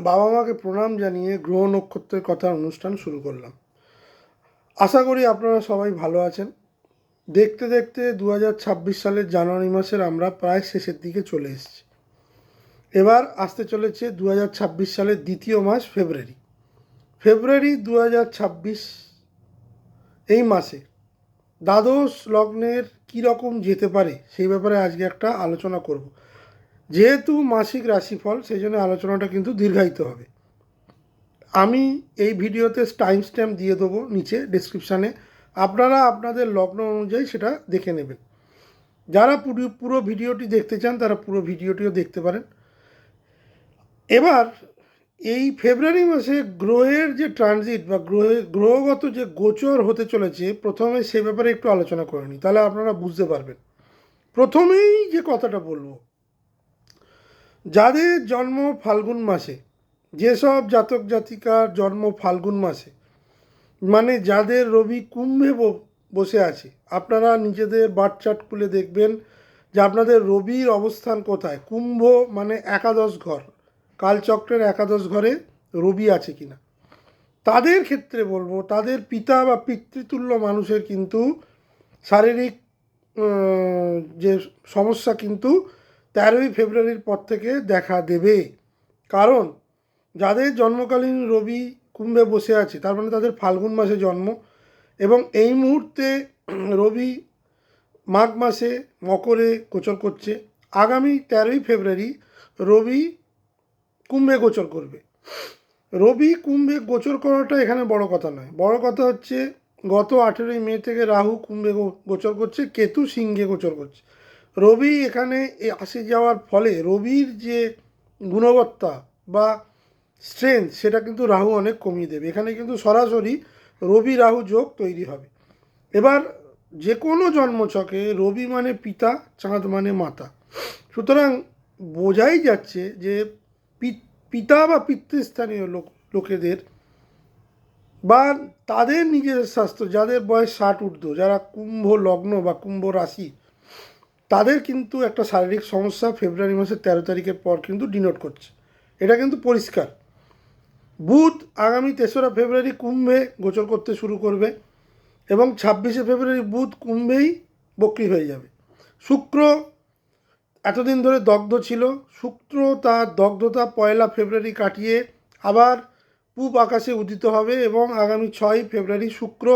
বাবা মাকে প্রণাম জানিয়ে গ্রহ নক্ষত্রের কথা অনুষ্ঠান শুরু করলাম। আশা করি আপনারা সবাই ভালো আছেন। দেখতে দেখতে 2026 সালের জানুয়ারি মাসের আমরা প্রায় শেষের দিকে চলে এসেছি। এবার আসতে চলেছে 2026 সালের দ্বিতীয় মাস ফেব্রুয়ারি। ফেব্রুয়ারি 2026 এই মাসে দ্বাদশ লগ্নের কীরকম যেতে পারে সেই ব্যাপারে আজকে একটা আলোচনা করব। যেহেতু মাসিক রাশিফল, সেই জন্য আলোচনাটা কিন্তু দীর্ঘায়িত হবে। আমি এই ভিডিওতে টাইম স্ট্যাম্প দিয়ে দেবো নিচে ডেসক্রিপশানে, আপনারা আপনাদের লগ্ন অনুযায়ী সেটা দেখে নেবেন। যারা পুরো ভিডিওটি দেখতে চান তারা পুরো ভিডিওটিও দেখতে পারেন। এবার এই ফেব্রুয়ারি মাসে গ্রহের যে ট্রানজিট বা গ্রহগত যে গোচর হতে চলেছে, প্রথমে সে ব্যাপারে একটু আলোচনা করে নিই, তাহলে আপনারা বুঝতে পারবেন। প্রথমেই যে কথাটা বলবো, যাদের জন্ম ফাল্গুন মাসে, যেসব জাতক জাতিকার জন্ম ফাল্গুন মাসে, মানে যাদের রবি কুম্ভে বসে আছে, আপনারা নিজেদের বার্থ চার্ট খুলে দেখবেন যে আপনাদের রবির অবস্থান কোথায়। কুম্ভ মানে একাদশ ঘর, কালচক্রের একাদশ ঘরে রবি আছে কিনা। তাদের ক্ষেত্রে বলবো, তাদের পিতা বা পিতৃতুল্য মানুষের কিন্তু শারীরিক যে সমস্যা কিন্তু 13ই ফেব্রুয়ারির পর থেকে দেখা দেবে। কারণ যাদের জন্মকালীন রবি কুম্ভে বসে আছে, তার মানে তাদের ফাল্গুন মাসে জন্ম, এবং এই মুহূর্তে রবি মাঘ মাসে মকরে গোচর করছে। আগামী 13ই ফেব্রুয়ারি রবি কুম্ভে গোচর করবে। রবি কুম্ভে গোচর করাটা এখানে বড় কথা নয়, বড় কথা হচ্ছে গত 18ই মে থেকে রাহু কুম্ভে গোচর করছে, কেতু সিংহে গোচর করছে। রবি এখানে আসে যাওয়ার ফলে রবির যে গুণবত্তা বা স্ট্রেংথ, সেটা কিন্তু রাহু অনেক কমিয়ে দেবে। এখানে কিন্তু সরাসরি রবি রাহু যোগ তৈরি হবে। এবার যে কোনো জন্মছকে রবি মানে পিতা, চাঁদ মানে মাতা, সুতরাং বোঝাই যাচ্ছে যে পিতা বা পিতৃস্থানীয় লোকেদের বা তাদের নিজের স্বাস্থ্য, যাদের বয়স 60 ঊর্ধ্ব, যারা কুম্ভ লগ্ন বা কুম্ভ রাশি, তাদের কিন্তু একটা শারীরিক সমস্যা ফেব্রুয়ারি মাসের 13 তারিখের পর কিন্তু ডিনোট করছে। এটা কিন্তু পরিষ্কার। বুধ আগামী 3রা ফেব্রুয়ারি কুম্ভে গোচর করতে শুরু করবে এবং 26শে ফেব্রুয়ারি বুধ কুম্ভেই বক্রী হয়ে যাবে। শুক্র এতদিন ধরে দগ্ধ ছিল, শুক্র তার দগ্ধতা 1লা ফেব্রুয়ারি কাটিয়ে আবার পূব আকাশে উদিত হবে এবং আগামী 6ই ফেব্রুয়ারি শুক্র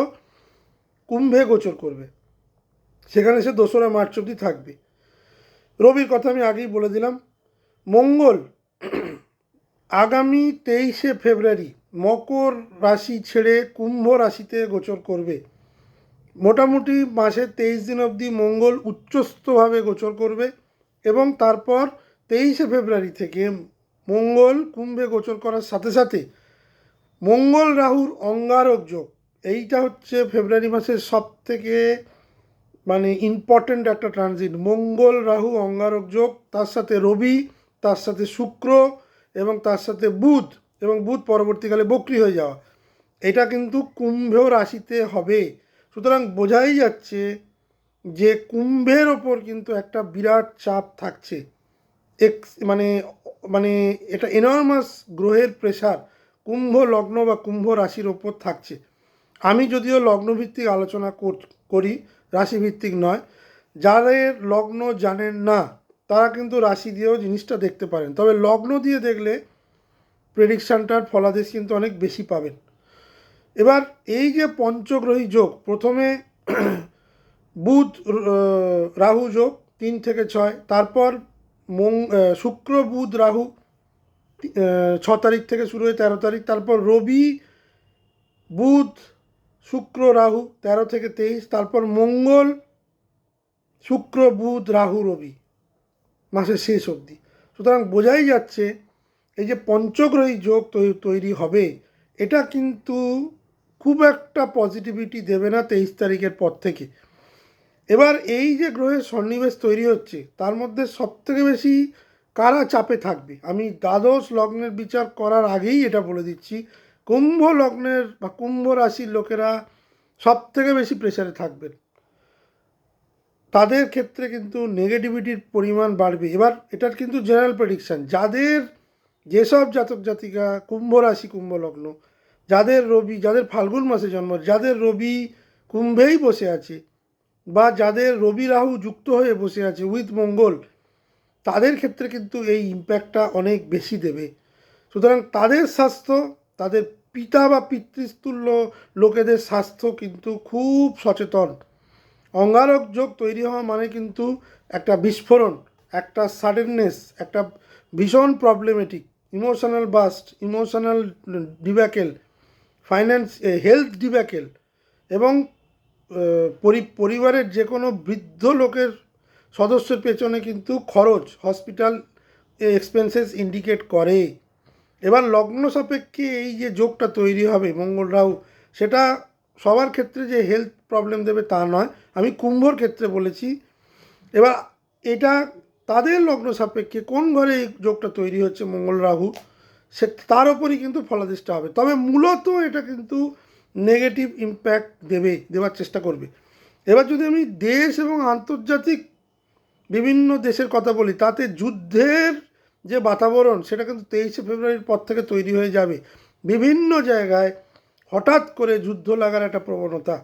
কুম্ভে গোচর করবে। সেখানে সে 2রা মার্চ অবধি থাকবে। রবির কথা আমি আগেই বলে দিলাম। মঙ্গল আগামী 23শে ফেব্রুয়ারি মকর রাশি ছেড়ে কুম্ভ রাশিতে গোচর করবে। মোটামুটি মাসের 23 দিন অবধি মঙ্গল উচ্চস্থভাবে গোচর করবে এবং তারপর 23শে ফেব্রুয়ারি থেকে মঙ্গল কুম্ভে গোচর করার সাথে সাথে মঙ্গল রাহুর অঙ্গারক যোগ, এইটা হচ্ছে ফেব্রুয়ারি মাসের সব থেকে মানে ইম্পর্ট্যান্ট একটা ট্রানজিট। মঙ্গল রাহু অঙ্গারক যোগ, তার সাথে রবি, তার সাথে শুক্র এবং তার সাথে বুধ, এবং বুধ পরবর্তীকালে বক্রী হয়ে যাওয়া, এটা কিন্তু কুম্ভ রাশিতে হবে। সুতরাং বোঝাই যাচ্ছে যে কুম্ভের ওপর কিন্তু একটা বিরাট চাপ থাকছে। মানে মানে এটা এনর্মাস গ্রহের প্রেশার কুম্ভ লগ্ন বা কুম্ভ রাশির ওপর থাকছে। আমি যদিও লগ্নভিত্তিক আলোচনা করি, রাশিভিত্তিক নয়। যাদের লগ্ন জানেন না তারা কিন্তু রাশি দিয়েও জিনিসটা দেখতে পারেন, তবে লগ্ন দিয়ে দেখলে প্রেডিকশানটার ফলাদেশ কিন্তু অনেক বেশি পাবেন। এবার এই যে পঞ্চগ্রহী যোগ, প্রথমে বুধ রাহু যোগ 3 থেকে 6, তারপর শুক্র বুধ রাহু 6 তারিখ থেকে শুরু হয়ে 13 তারিখ, তারপর রবি বুধ শুক্র রাহু 13 থেকে 23, তারপর মঙ্গল শুক্র বুধ রাহু রবি মাসের শেষ অবধি। সুতরাং বোঝাই যাচ্ছে এই যে পঞ্চগ্রহী যোগ তৈরি হবে, এটা কিন্তু খুব একটা পজিটিভিটি দেবে না 23 তারিখের পর থেকে। এবার এই যে গ্রহের সন্নিবেশ তৈরি হচ্ছে, তার মধ্যে সবথেকে বেশি কারা চাপে থাকবে, আমি দ্বাদশ লগ্নের বিচার করার আগেই এটা বলে দিচ্ছি, কুম্ভ লগ্নের বা কুম্ভ রাশির লোকেরা সবথেকে বেশি প্রেসারে থাকবেন। তাদের ক্ষেত্রে কিন্তু নেগেটিভিটির পরিমাণ বাড়বে। এবার এটার কিন্তু জেনারেল প্রেডিকশান, যাদের যেসব জাতক জাতিকা কুম্ভ রাশি কুম্ভ লগ্ন, যাদের ফাল্গুন মাসে জন্ম, যাদের রবি কুম্ভেই বসে আছে বা যাদের রবি রাহু যুক্ত হয়ে বসে আছে উইথ মঙ্গল, তাদের ক্ষেত্রে কিন্তু এই ইম্প্যাক্টটা অনেক বেশি দেবে। সুতরাং তাদের স্বাস্থ্য, তাদের পিতা বা পিতৃতুল্য লোকেদের স্বাস্থ্য কিন্তু খুব সচেতন। অঙ্গারক যোগ তৈরি হওয়া মানে কিন্তু একটা বিস্ফোরণ, একটা সাডেননেস, একটা ভীষণ problematic, emotional bust, emotional debacle, finance health debacle, এবং পরিবারের যে কোনো বৃদ্ধ লোকের সদস্যের পেছনে কিন্তু খরচ, হসপিটাল এক্সপেন্সেস ইন্ডিকেট করে। এবার লগ্ন সাপেক্ষে এই যে যোগটা তৈরি হবে মঙ্গল রাহু, সেটা সবার ক্ষেত্রে যে হেলথ প্রবলেম দেবে তা নয়, আমি কুম্ভর ক্ষেত্রে বলেছি। এবার এটা তাদের লগ্ন সাপেক্ষে কোন ঘরে এই যোগটা তৈরি হচ্ছে মঙ্গল রাহু, সে তার ওপরই কিন্তু ফলাদেশটা হবে। তবে মূলত এটা কিন্তু নেগেটিভ ইম্প্যাক্ট দেওয়ার চেষ্টা করবে। এবার যদি আমি দেশ এবং আন্তর্জাতিক বিভিন্ন দেশের কথা বলি, তাতে যুদ্ধের যে বাতাবরণ সেটা কিন্তু 23শে ফেব্রুয়ারির পর থেকে তৈরি হয়ে যাবে। বিভিন্ন জায়গায় হঠাৎ করে যুদ্ধ লাগার একটা প্রবণতা,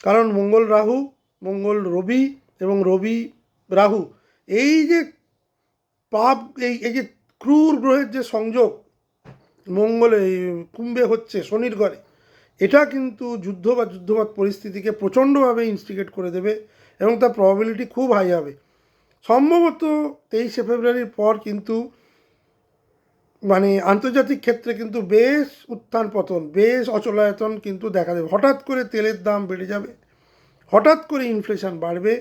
কারণ মঙ্গল রাহু, মঙ্গল রবি এবং রবি রাহু, এই যে পাপ, এই যে ক্রূর গ্রহের যে সংযোগ মঙ্গলে কুম্ভে হচ্ছে শনির ঘরে, এটা কিন্তু যুদ্ধ বা যুদ্ধপাত পরিস্থিতিকে প্রচণ্ডভাবে ইনস্টিগেট করে দেবে এবং তার প্রবাবিলিটি খুব হাই হবে। সম্ভবত 23শে ফেব্রুয়ারির পর কিন্তু মানে আন্তর্জাতিক ক্ষেত্রে কিন্তু বেশ উত্থান পতন, বেশ অচলায়তন কিন্তু দেখা দেবে। হঠাৎ করে তেলের দাম বেড়ে যাবে, হঠাৎ করে ইনফ্লেশন বাড়বে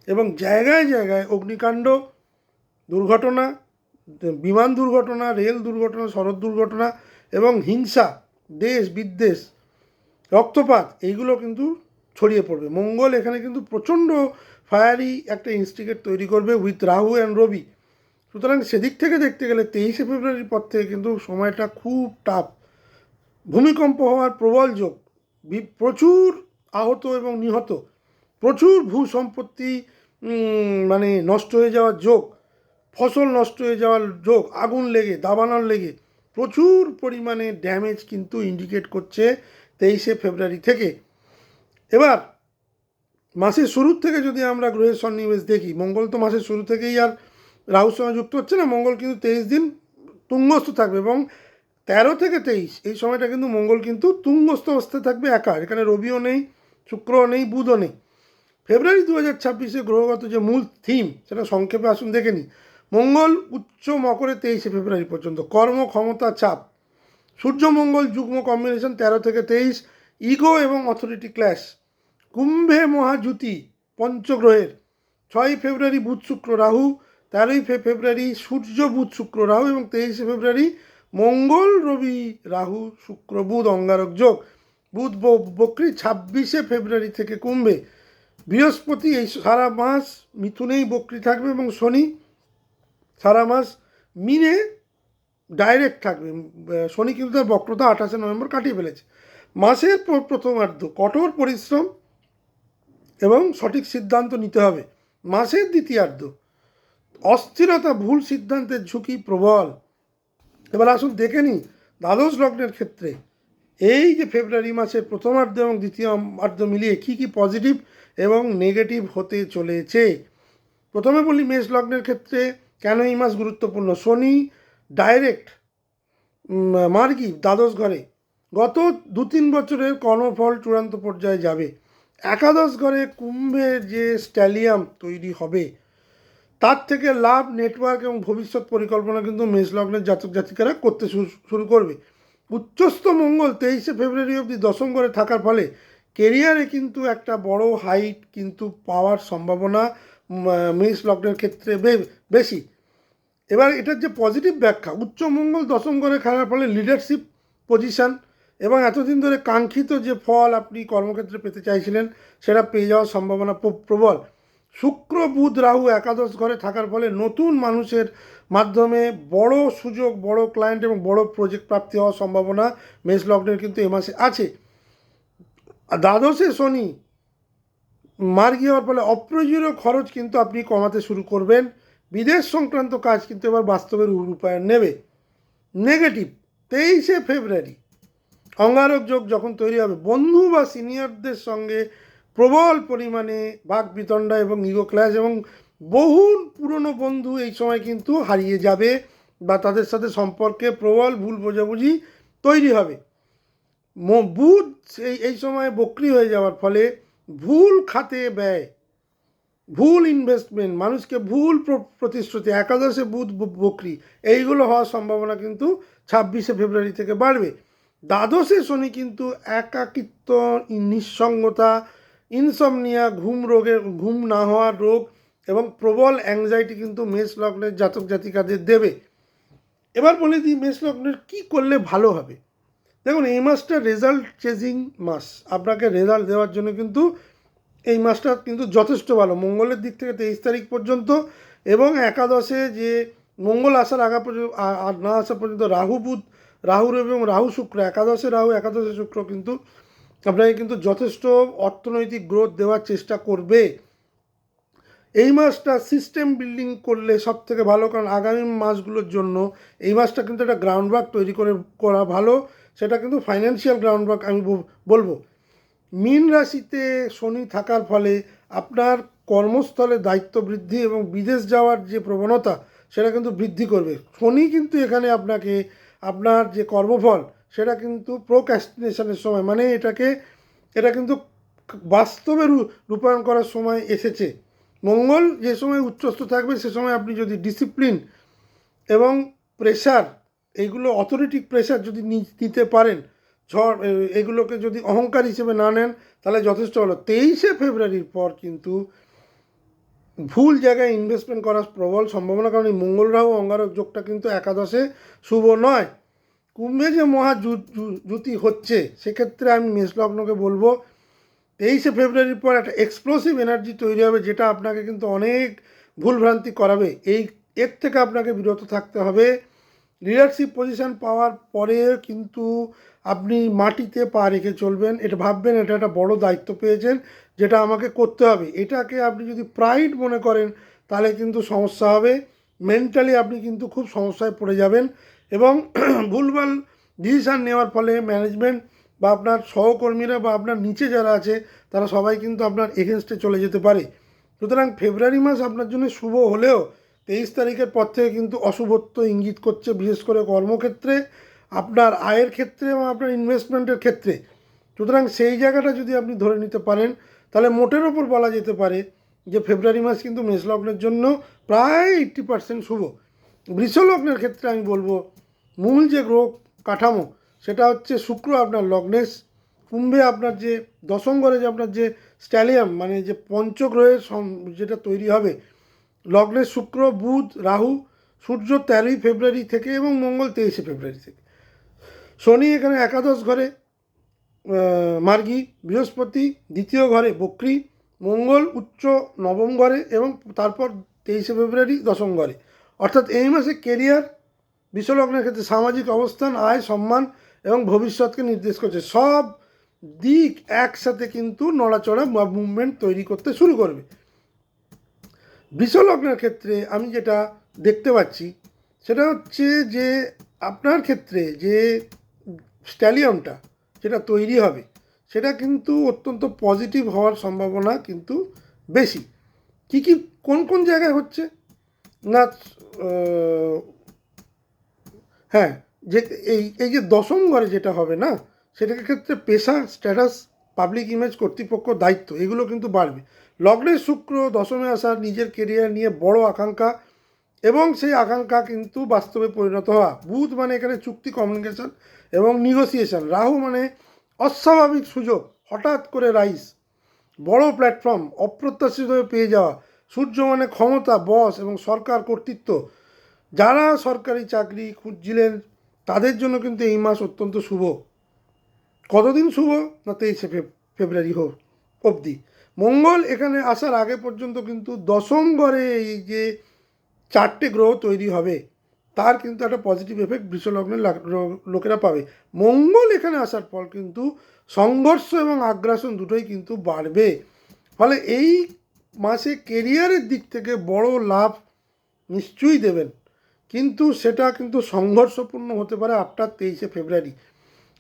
এবং জায়গায় জায়গায় অগ্নিকাণ্ড, দুর্ঘটনা, বিমান দুর্ঘটনা, রেল দুর্ঘটনা, সড়ক দুর্ঘটনা এবং হিংসা, দেশ বিদ্বেষ, রক্তপাত, এইগুলো কিন্তু ছড়িয়ে পড়বে। মঙ্গল এখানে কিন্তু প্রচণ্ড ফায়ারি একটা ইনস্টিগেট তৈরি করবে উইথ রাহু অ্যান্ড রবি। সুতরাং সেদিক থেকে দেখতে গেলে 23শে ফেব্রুয়ারির পর থেকে কিন্তু সময়টা খুব টাফ। ভূমিকম্প হওয়ার প্রবল যোগ, প্রচুর আহত এবং নিহত, প্রচুর ভূ সম্পত্তি মানে নষ্ট হয়ে যাওয়ার যোগ, ফসল নষ্ট হয়ে যাওয়ার যোগ, আগুন লেগে, দাবানল লেগে প্রচুর পরিমাণে ড্যামেজ কিন্তু ইন্ডিকেট করছে 23শে ফেব্রুয়ারি থেকে। এবার মাসের শুরুর থেকে যদি আমরা গ্রহের সন্নিবেশ দেখি, মঙ্গল তো মাসের শুরু থেকেই আর রাহুর সঙ্গে যুক্ত হচ্ছে না, মঙ্গল কিন্তু 23 দিন তুঙ্গস্থ থাকবে এবং 13 থেকে 23 এই সময়টা কিন্তু মঙ্গল কিন্তু তুঙ্গস্থ অবস্থায় থাকবে একা। এখানে রবিও নেই, শুক্রও নেই, বুধও নেই। ফেব্রুয়ারি 2026 গ্রহগত যে মূল থিম সেটা সংক্ষেপে আসুন দেখে নিই। মঙ্গল উচ্চ মকরে 23শে ফেব্রুয়ারি পর্যন্ত, কর্ম ক্ষমতা চাপ, সূর্য মঙ্গল যুগ্ম কম্বিনেশন 13 থেকে 23, ইগো এবং অথরিটি ক্ল্যাশ, কুম্ভে মহাযুতি পঞ্চগ্রহের, 6 ফেব্রুয়ারি বুধ শুক্র রাহু, 13 ফেব্রুয়ারি সূর্য বুধ শুক্র রাহু এবং 23শে ফেব্রুয়ারি মঙ্গল রবি রাহু শুক্র বুধ অঙ্গারক যোগ। বুধ বক্রী 26শে ফেব্রুয়ারি থেকে কুম্ভে, বৃহস্পতি এই সারা মাস মিথুনেই বক্রী থাকবে এবং শনি সারা মাস মিনে ডাইরেক্ট থাকবে। শনি কিন্তু তার বক্রতা 28শে নভেম্বর কাটিয়ে ফেলেছে। মাসের প্রথমার্ধ কঠোর পরিশ্রম এবং সঠিক সিদ্ধান্ত নিতে হবে। মাসের দ্বিতীয়ার্ধ অস্থিরতা, ভুল সিদ্ধান্তের ঝুঁকি প্রবল। এবার আসুন দেখে নিই দ্বাদশ লগ্নের ক্ষেত্রে এই যে ফেব্রুয়ারি মাসের প্রথমার্ধ এবং দ্বিতীয়ার্ধ মিলিয়ে কী কী পজিটিভ এবং নেগেটিভ হতে চলেছে। প্রথমে বলি মেষ লগ্নের ক্ষেত্রে কেন এই মাস গুরুত্বপূর্ণ। শনি ডাইরেক্ট মার্গী দ্বাদশ ঘরে, গত 2-3 বছরের কর্মফল চূড়ান্ত পর্যায়ে যাবে। একাদশ ঘরে কুম্ভের যে স্ট্যালিয়াম তৈরি হবে তার থেকে লাভ, নেটওয়ার্ক এবং ভবিষ্যৎ পরিকল্পনা কিন্তু মেষ লগ্নের জাতক জাতিকারা করতে শুরু করবে। উচ্চস্থ মঙ্গল 23শে ফেব্রুয়ারি অবধি দশম ঘরে থাকার ফলে কেরিয়ারে কিন্তু একটা বড় হাইট কিন্তু পাওয়ার সম্ভাবনা মেষ লগ্নের ক্ষেত্রে বেশি। এবার এটার যে পজিটিভ ব্যাখ্যা, উচ্চ মঙ্গল দশম ঘরে থাকার ফলে লিডারশিপ পজিশান এবং এতদিন ধরে কাঙ্ক্ষিত যে ফল আপনি কর্মক্ষেত্রে পেতে চাইছিলেন সেটা পেয়ে যাওয়ার সম্ভাবনা প্রবল। শুক্র বুধ রাহু একাদশ ঘরে থাকার ফলে নতুন মানুষের মাধ্যমে বড় সুযোগ, বড় ক্লায়েন্ট এবং বড় প্রজেক্ট প্রাপ্তি হওয়ার সম্ভাবনা মেষ লগ্নের কিন্তু এ মাসে আছে। দ্বাদশে শনি মার্গী হওয়ার ফলে অপ্রয়োজনীয় খরচ কিন্তু আপনি কমাতে শুরু করবেন। বিদেশ সংক্রান্ত কাজ কিন্তু এবার বাস্তবের রূপায়ণ নেবে। নেগেটিভ। 23শে ফেব্রুয়ারি অঙ্গারক যোগ যখন তৈরি হবে, বন্ধু বা সিনিয়রদের সঙ্গে প্রবল পরিমাণে বাক বিতণ্ডা এবং ইগো ক্ল্যাশ, এবং বহু পুরনো বন্ধু এই সময় কিন্তু হারিয়ে যাবে বা তাদের সাথে সম্পর্কে প্রবল ভুল বোঝাবুঝি তৈরি হবে। বুধ এই সময় বক্রি হয়ে যাওয়ার ফলে ভুল খাতে ব্যয়, ভুল ইনভেস্টমেন্ট, মানুষকে ভুল প্রতিশ্রুতি, একাদশে বুধ বক্রি, এইগুলো হওয়ার সম্ভাবনা কিন্তু 26শে ফেব্রুয়ারি থেকে বাড়বে। দ্বাদশে শনি কিন্তু একাকিত্ব, নিঃসঙ্গতা, ইনসমনিয়া, ঘুম না হওয়ার রোগ এবং প্রবল অ্যাংজাইটি কিন্তু মেষ লগ্নের জাতক জাতিকাদের দেবে। এবার বলে দিই মেষ লগ্নের কী করলে ভালো হবে। দেখুন, এই মাসটা রেজাল্ট চেজিং মাস, আপনাকে রেজাল্ট দেওয়ার জন্য কিন্তু এই মাসটা কিন্তু যথেষ্ট ভালো মঙ্গলের দিক থেকে 23 তারিখ পর্যন্ত, এবং একাদশে যে মঙ্গল আসার আগা পর্যন্ত না আসা পর্যন্ত রাহু এবং রাহু শুক্র, একাদশে রাহু একাদশে শুক্র কিন্তু আপনাকে কিন্তু যথেষ্ট অর্থনৈতিক গ্রোথ দেওয়ার চেষ্টা করবে। এই মাসটা সিস্টেম বিল্ডিং করলে সব থেকে ভালো, কারণ আগামী মাসগুলোর জন্য এই মাসটা কিন্তু একটা গ্রাউন্ডওয়ার্ক তৈরি করা ভালো, সেটা কিন্তু ফাইন্যান্সিয়াল গ্রাউন্ডওয়ার্ক আমি বলবো। মীন রাশিতে শনি থাকার ফলে আপনার কর্মস্থলে দায়িত্ব বৃদ্ধি এবং বিদেশ যাওয়ার যে প্রবণতা সেটা কিন্তু বৃদ্ধি করবে। শনি কিন্তু এখানে আপনাকে আপনার যে কর্মফল সেটা কিন্তু প্রোক্রাস্টিনেশনের সময়, মানে এটা কিন্তু বাস্তবে রূপায়ণ করার সময় এসেছে। মঙ্গল যে সময় উচ্চস্থ থাকবে সে সময় আপনি যদি ডিসিপ্লিন এবং প্রেশার, এইগুলো অথরিটিক প্রেশার যদি নিতে পারেন, এগুলোকে যদি অহংকার হিসেবে না নেন, তাহলে যথেষ্ট ভালো। 23শে ফেব্রুয়ারির পর কিন্তু ভুল জায়গায় ইনভেস্টমেন্ট করার প্রবল সম্ভাবনা, কারণ এই মঙ্গল রাহু অঙ্গারক যোগটা কিন্তু একাদশে শুভ নয়। কুম্ভে যে মহাযুতি হচ্ছে, সেক্ষেত্রে আমি মেষলগ্নকে বলবো 23শে ফেব্রুয়ারির পর একটা এক্সপ্লোসিভ এনার্জি তৈরি হবে, যেটা আপনাকে কিন্তু অনেক ভুলভ্রান্তি করাবে। এর থেকে আপনাকে বিরত থাকতে হবে। লিডারশিপ পজিশন পাওয়ার পরে কিন্তু আপনি মাটিতে পা রেখে চলবেন, এটা ভাববেন এটা একটা বড় দায়িত্ব পেয়েছেন যেটা আমাকে করতে হবে। এটাকে আপনি যদি প্রাইড মনে করেন তাহলে কিন্তু সমস্যা হবে, মেন্টালি আপনি কিন্তু খুব সমস্যায় পড়ে যাবেন, এবং ভুলভাল ডিসিশান নেওয়ার ফলে ম্যানেজমেন্ট বা আপনার সহকর্মীরা বা আপনার নিচে যারা আছে তারা সবাই কিন্তু আপনার এগেনস্টে চলে যেতে পারে। সুতরাং ফেব্রুয়ারি মাস আপনার জন্য শুভ হলেও 23 তারিখের পর থেকে কিন্তু অশুভত্ব ইঙ্গিত করছে, বিশেষ করে কর্মক্ষেত্রে, আপনার আয়ের ক্ষেত্রে এবং আপনার ইনভেস্টমেন্টের ক্ষেত্রে। সুতরাং সেই জায়গাটা যদি আপনি ধরে নিতে পারেন তাহলে মোটের ওপর বলা যেতে পারে যে ফেব্রুয়ারি মাস কিন্তু মেষলগ্নের জন্য প্রায় 80% শুভ। বৃষলগ্নের ক্ষেত্রে আমি বলবো মূল যে গ্রহ কাঠামো সেটা হচ্ছে শুক্র আপনার লগ্নেশ, কুম্ভে আপনার যে দশম ঘরে যে আপনার যে স্ট্যালিয়াম, মানে যে পঞ্চগ্রহের যেটা তৈরি হবে, লগ্নের শুক্র, বুধ, রাহু, সূর্য 13 ফেব্রুয়ারি থেকে এবং মঙ্গল 23শে ফেব্রুয়ারি থেকে, শনি এখানে একাদশ ঘরে মার্গী, বৃহস্পতি দ্বিতীয় ঘরে বক্রী, মঙ্গল উচ্চ নবম ঘরে এবং তারপর 23শে ফেব্রুয়ারি দশম ঘরে। অর্থাৎ এই মাসে কেরিয়ার, বিশ্বলগ্নের ক্ষেত্রে সামাজিক অবস্থান, আয়, সম্মান এবং ভবিষ্যৎকে নির্দেশ করছে। সব দিক একসাথে কিন্তু নড়াচড়া বা মুভমেন্ট তৈরি করতে শুরু করবে। বৃষলগ্নের ক্ষেত্রে আমি যেটা দেখতে পাচ্ছি সেটা হচ্ছে যে আপনার ক্ষেত্রে যে স্ট্যালিয়ামটা যেটা তৈরি হবে সেটা কিন্তু অত্যন্ত পজিটিভ হওয়ার সম্ভাবনা কিন্তু বেশি। কোন জায়গায় হচ্ছে না, হ্যাঁ, যে এই যে দশম ঘরে যেটা হবে না, সেটার ক্ষেত্রে পেশা, স্ট্যাটাস, পাবলিক ইমেজ, কর্তৃপক্ষ, দায়িত্ব, এগুলো কিন্তু বাড়বে। লগ্নের শুক্র দশমে আসার নিজের কেরিয়ার নিয়ে বড় আকাঙ্ক্ষা এবং সেই আকাঙ্ক্ষা কিন্তু বাস্তবে পরিণত হওয়া। বুধ মানে এখানে চুক্তি, কমিউনিকেশন এবং নিগোসিয়েশন। রাহু মানে অস্বাভাবিক সুযোগ, হঠাৎ করে রাইজ, বড় প্ল্যাটফর্ম অপ্রত্যাশিতভাবে পেয়ে যাওয়া। সূর্য মানে ক্ষমতা, বস এবং সরকার কর্তৃত্ব। যারা সরকারি চাকরি খুঁজছিলেন তাদের জন্য কিন্তু এই মাস অত্যন্ত শুভ। কতদিন শুভ না, 23শে ফেব্রুয়ারি অবধি। মঙ্গল এখানে আসার আগে পর্যন্ত কিন্তু দশম ঘরে এই যে 4টে গ্রহ তৈরি হবে তার কিন্তু একটা পজিটিভ এফেক্ট বৃষলগ্নের লোকেরা পাবে। মঙ্গল এখানে আসার পর কিন্তু সংঘর্ষ এবং আগ্রাসন দুটোই কিন্তু বাড়বে। ফলে এই মাসে কেরিয়ারের দিক থেকে বড় লাভ নিশ্চয়ই দেবেন। কিন্তু সেটা কিন্তু সংঘর্ষপূর্ণ হতে পারে আফটার 23শে ফেব্রুয়ারি।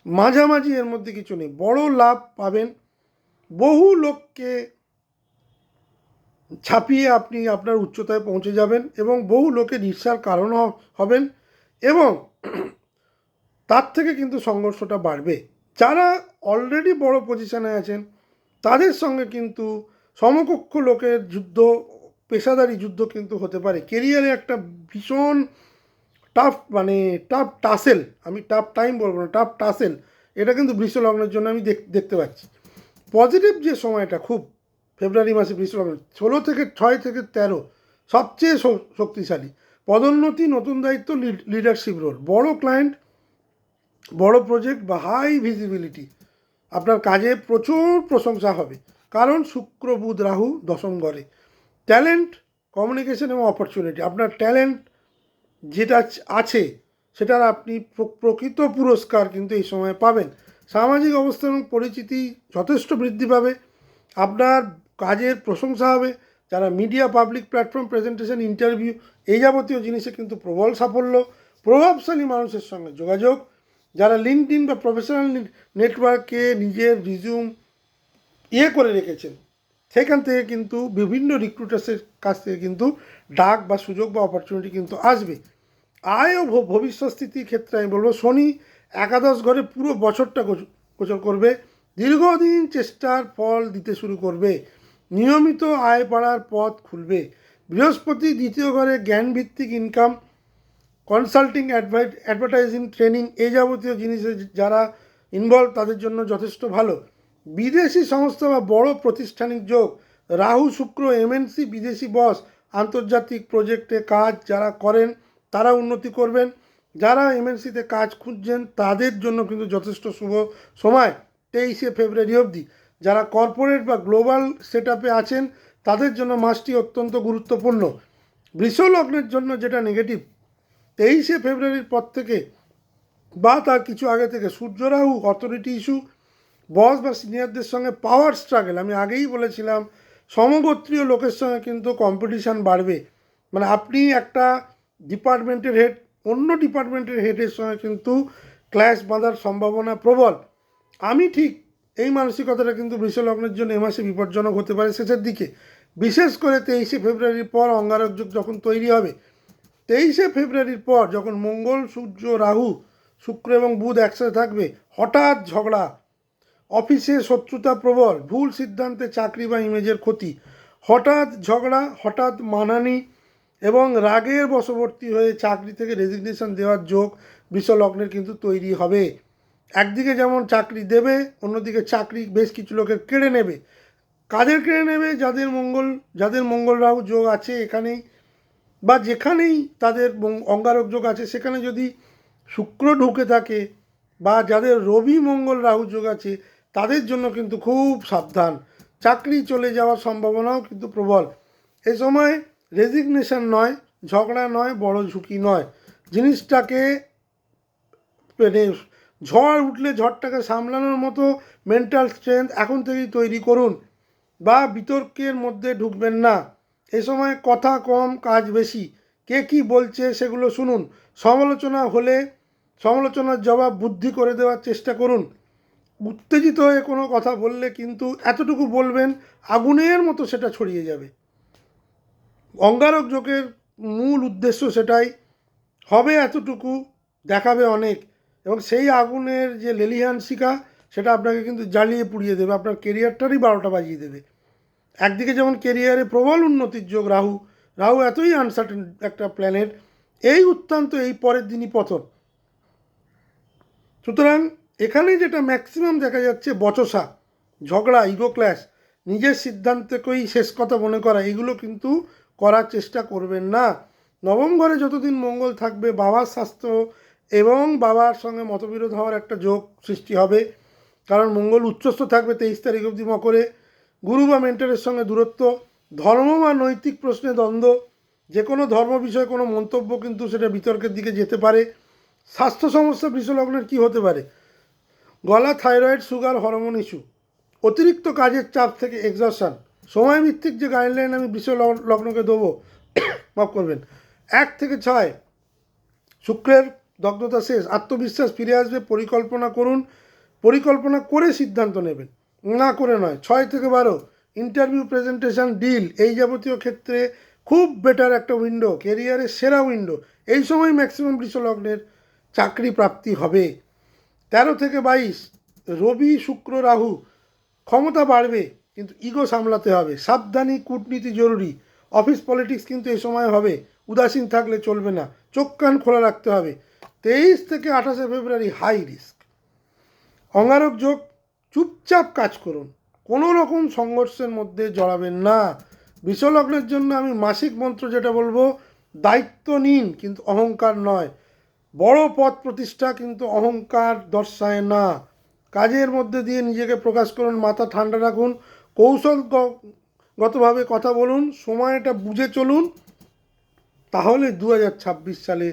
মাঝামাঝি এর মধ্যে কিছু নেই। বড় লাভ পাবেন, বহু লোককে ছাপিয়ে আপনি আপনার উচ্চতায় পৌঁছে যাবেন এবং বহু লোকের ঈর্ষার কারণ হবেন এবং তার থেকে কিন্তু সংঘর্ষটা বাড়বে। যারা অলরেডি বড় পজিশনে আছেন তাদের সঙ্গে কিন্তু সমকক্ষ লোকের যুদ্ধ, পেশাদারি যুদ্ধ কিন্তু হতে পারে। কেরিয়ারে একটা ভীষণ টাফ, মানে টাফ টাসেল, আমি টাফ টাইম বলবো না, টাফ টাসেল, এটা কিন্তু বৃষ লগ্নের জন্য আমি দেখতে পাচ্ছি। পজিটিভ যে সময়টা খুব ফেব্রুয়ারি মাসে বৃষ লগ্ন 6 থেকে 13 সবচেয়ে শক্তিশালী। পদোন্নতি, নতুন দায়িত্ব, লিডারশিপ রোল, বড় ক্লায়েন্ট, বড় প্রজেক্ট বা হাই ভিজিবিলিটি, আপনার কাজে প্রচুর প্রশংসা হবে, কারণ শুক্র বুধ রাহু দশম ঘরে। ট্যালেন্ট, কমিউনিকেশন এবং অপরচুনিটি, আপনার ট্যালেন্ট যেটা আছে সেটার আপনি প্রকৃত পুরস্কার কিন্তু এই সময় পাবেন। সামাজিক অবস্থা এবং পরিচিতি যথেষ্ট বৃদ্ধি পাবে, আপনার কাজের প্রশংসা হবে। যারা media, public platform, presentation, interview এই যাবতীয় জিনিসে কিন্তু প্রবল সাফল্য, প্রভাবশালী মানুষের সঙ্গে যোগাযোগ, যারা লিঙ্কডইন বা প্রফেশনাল নেটওয়ার্কে নিজের রিজিউম করে রেখেছেন সেখান থেকে কিন্তু বিভিন্ন রিক্রুটার্সের কাছ থেকে কিন্তু ডাক বা সুযোগ বা অপরচুনিটি কিন্তু আসবে। আয় ও ভবিষ্যৎ স্থিতির ক্ষেত্রে আমি বলবো শনি একাদশ ঘরে পুরো বছরটা গোচর করবে, দীর্ঘদিন চেষ্টার ফল দিতে শুরু করবে, নিয়মিত আয় বাড়ার পথ খুলবে। বৃহস্পতি দ্বিতীয় ঘরে জ্ঞানভিত্তিক ইনকাম, কনসাল্টিং, অ্যাডভার্টাইজিং, ট্রেনিং এই যাবতীয় জিনিসে যারা ইনভলভ তাদের জন্য যথেষ্ট ভালো। বিদেশি সংস্থা বা বড় প্রতিষ্ঠানিক যোগ, রাহু শুক্র, এমএনসি, বিদেশি বস, আন্তর্জাতিক প্রজেক্টে কাজ যারা করেন তারা উন্নতি করবেন। যারা এমএনসিতে কাজ খুঁজছেন তাদের জন্য কিন্তু যথেষ্ট শুভ সময় 23শে ফেব্রুয়ারি অবধি। যারা কর্পোরেট বা গ্লোবাল সেট আপে আছেন তাদের জন্য মাসটি অত্যন্ত গুরুত্বপূর্ণ। বৃষ লগ্নের জন্য যেটা নেগেটিভ, 23শে ফেব্রুয়ারির পর থেকে বা তার কিছু আগে থেকে সূর্য রাহু, অথরিটি ইস্যু, বস বা সিনিয়রদের সঙ্গে পাওয়ার স্ট্রাগল, আমি আগেই বলেছিলাম সমগোত্রীয় লোকের সঙ্গে কিন্তু কম্পিটিশান বাড়বে। মানে আপনি একটা ডিপার্টমেন্টের হেড অন্য ডিপার্টমেন্টের হেডের সঙ্গে কিন্তু ক্ল্যাশ বাঁধার সম্ভাবনা প্রবল। আমি ঠিক এই মানসিকতাটা কিন্তু বৃষ লগ্নের জন্য এ মাসে বিপজ্জনক হতে পারে শেষের দিকে, বিশেষ করে 23শে ফেব্রুয়ারির পর অঙ্গারক যোগ যখন তৈরি হবে। 23শে ফেব্রুয়ারির পর যখন মঙ্গল, সূর্য, রাহু, শুক্র এবং বুধ একসাথে থাকবে, হঠাৎ ঝগড়া, অফিসে শত্রুতা প্রবল, ভুল সিদ্ধান্তে চাকরি বা ইমেজের ক্ষতি, হঠাৎ ঝগড়া, হঠাৎ মানহানি এবং রাগের বশবর্তী হয়ে চাকরি থেকে রেজিগনেশন দেওয়ার যোগ বৃষ লগ্নের কিন্তু তৈরি হবে। একদিকে যেমন চাকরি দেবে, অন্যদিকে চাকরি বেশ কিছু লোকের কেড়ে নেবে। কাদের কেড়ে নেবে? যাদের মঙ্গল রাহু যোগ আছে এখানেই বা যেখানেই তাদের অঙ্গারক যোগ আছে সেখানে যদি শুক্র ঢুকে থাকে বা যাদের রবি মঙ্গল রাহু যোগ আছে তাদের জন্য কিন্তু খুব সাবধান, চাকরি চলে যাওয়ার সম্ভাবনাও কিন্তু প্রবল। এ সময় রেজিগনেশন নয়, ঝগড়া নয়, বড় ঝুঁকি নয়, জিনিসটাকে মানে ঝড় উঠলে ঝড়টাকে সামলানোর মতো মেন্টাল স্ট্রেংথ এখন থেকেই তৈরি করুন বা বিতর্কের মধ্যে ঢুকবেন না। এ সময় কথা কম, কাজ বেশি, কে কী বলছে সেগুলো শুনুন, সমালোচনা হলে সমালোচনার জবাব বুদ্ধি করে দেওয়ার চেষ্টা করুন। উত্তেজিত হয়ে কোনো কথা বললে কিন্তু এতটুকু বলবেন আগুনের মতো সেটা ছড়িয়ে যাবে। অঙ্গারক যোগের মূল উদ্দেশ্য সেটাই, হবে এতটুকু, দেখাবে অনেক, এবং সেই আগুনের যে লেলিহান শিখা সেটা আপনাকে কিন্তু জ্বালিয়ে পুড়িয়ে দেবে, আপনার কেরিয়ারটারই 12টা বাজিয়ে দেবে। একদিকে যেমন কেরিয়ারে প্রবল উন্নতির যোগ, রাহু এতই আনসার্টেন একটা প্ল্যানেট, এই উত্থান্ত এই পরের দিনই পতন। সুতরাং এখানে যেটা ম্যাক্সিমাম দেখা যাচ্ছে বচসা, ঝগড়া, ইগো ক্ল্যাশ, নিজের সিদ্ধান্তকেই শেষ কথা মনে করা, এগুলো কিন্তু করার চেষ্টা করবেন না। নবম ঘরে যতদিন মঙ্গল থাকবে বাবার স্বাস্থ্য এবং বাবার সঙ্গে মতবিরোধ হওয়ার একটা যোগ সৃষ্টি হবে, কারণ মঙ্গল উচ্চস্থ থাকবে 23 তারিখ অবধি মকরে। গুরু বা মেন্টরের সঙ্গে দূরত্ব, ধর্ম বা নৈতিক প্রশ্নে দ্বন্দ্ব, যে কোনো ধর্ম বিষয়ে কোনো মন্তব্য কিন্তু সেটা বিতর্কের দিকে যেতে পারে। স্বাস্থ্য সমস্যা বৃষ লগ্নের কী হতে পারে? গলা, থাইরয়েড, সুগার, হরমোন ইস্যু, অতিরিক্ত কাজের চাপ থেকে এক্সশন। সময়ভিত্তিক যে গাইডলাইন আমি বৃষ লগ্নকে দেবো, মাফ করবেন, 1 থেকে 6 শুক্রের দগ্ধতা শেষ, আত্মবিশ্বাস ফিরে আসবে। পরিকল্পনা করুন, পরিকল্পনা করে সিদ্ধান্ত নেবেন, না করে নয়। 6 থেকে 12 ইন্টারভিউ, প্রেজেন্টেশন, ডিল এই যাবতীয় ক্ষেত্রে খুব বেটার একটা উইন্ডো, কেরিয়ারের সেরা উইন্ডো। এই সময় ম্যাক্সিমাম বৃষ লগ্নের চাকরি প্রাপ্তি হবে। 13 থেকে 22 রবি, শুক্র, রাহু, ক্ষমতা বাড়বে কিন্তু ইগো সামলাতে হবে। সাবধানী, কূটনীতি জরুরি। অফিস পলিটিক্স কিন্তু এই সময় হবে, উদাসীন থাকলে চলবে না, চোখ কান খোলা রাখতে হবে। 23 থেকে 28 ফেব্রুয়ারি হাই রিস্ক। অঙ্গারক যোগ, চুপচাপ কাজ করুন, কোনো রকম সংঘর্ষের মধ্যে জড়াবেন না। বৃষলগ্নের জন্য আমি মাসিক মন্ত্র যেটা বলবো, দায়িত্ব নিন কিন্তু অহংকার নয়। বড় পদ প্রতিষ্ঠা কিন্তু অহংকার দর্শায় না। কাজের মধ্যে দিয়ে নিজেকে প্রকাশ করুন, মাথা ঠান্ডা রাখুন, কৌশলগতভাবে কথা বলুন, সময়টা বুঝে চলুন। তাহলে 2026 সালে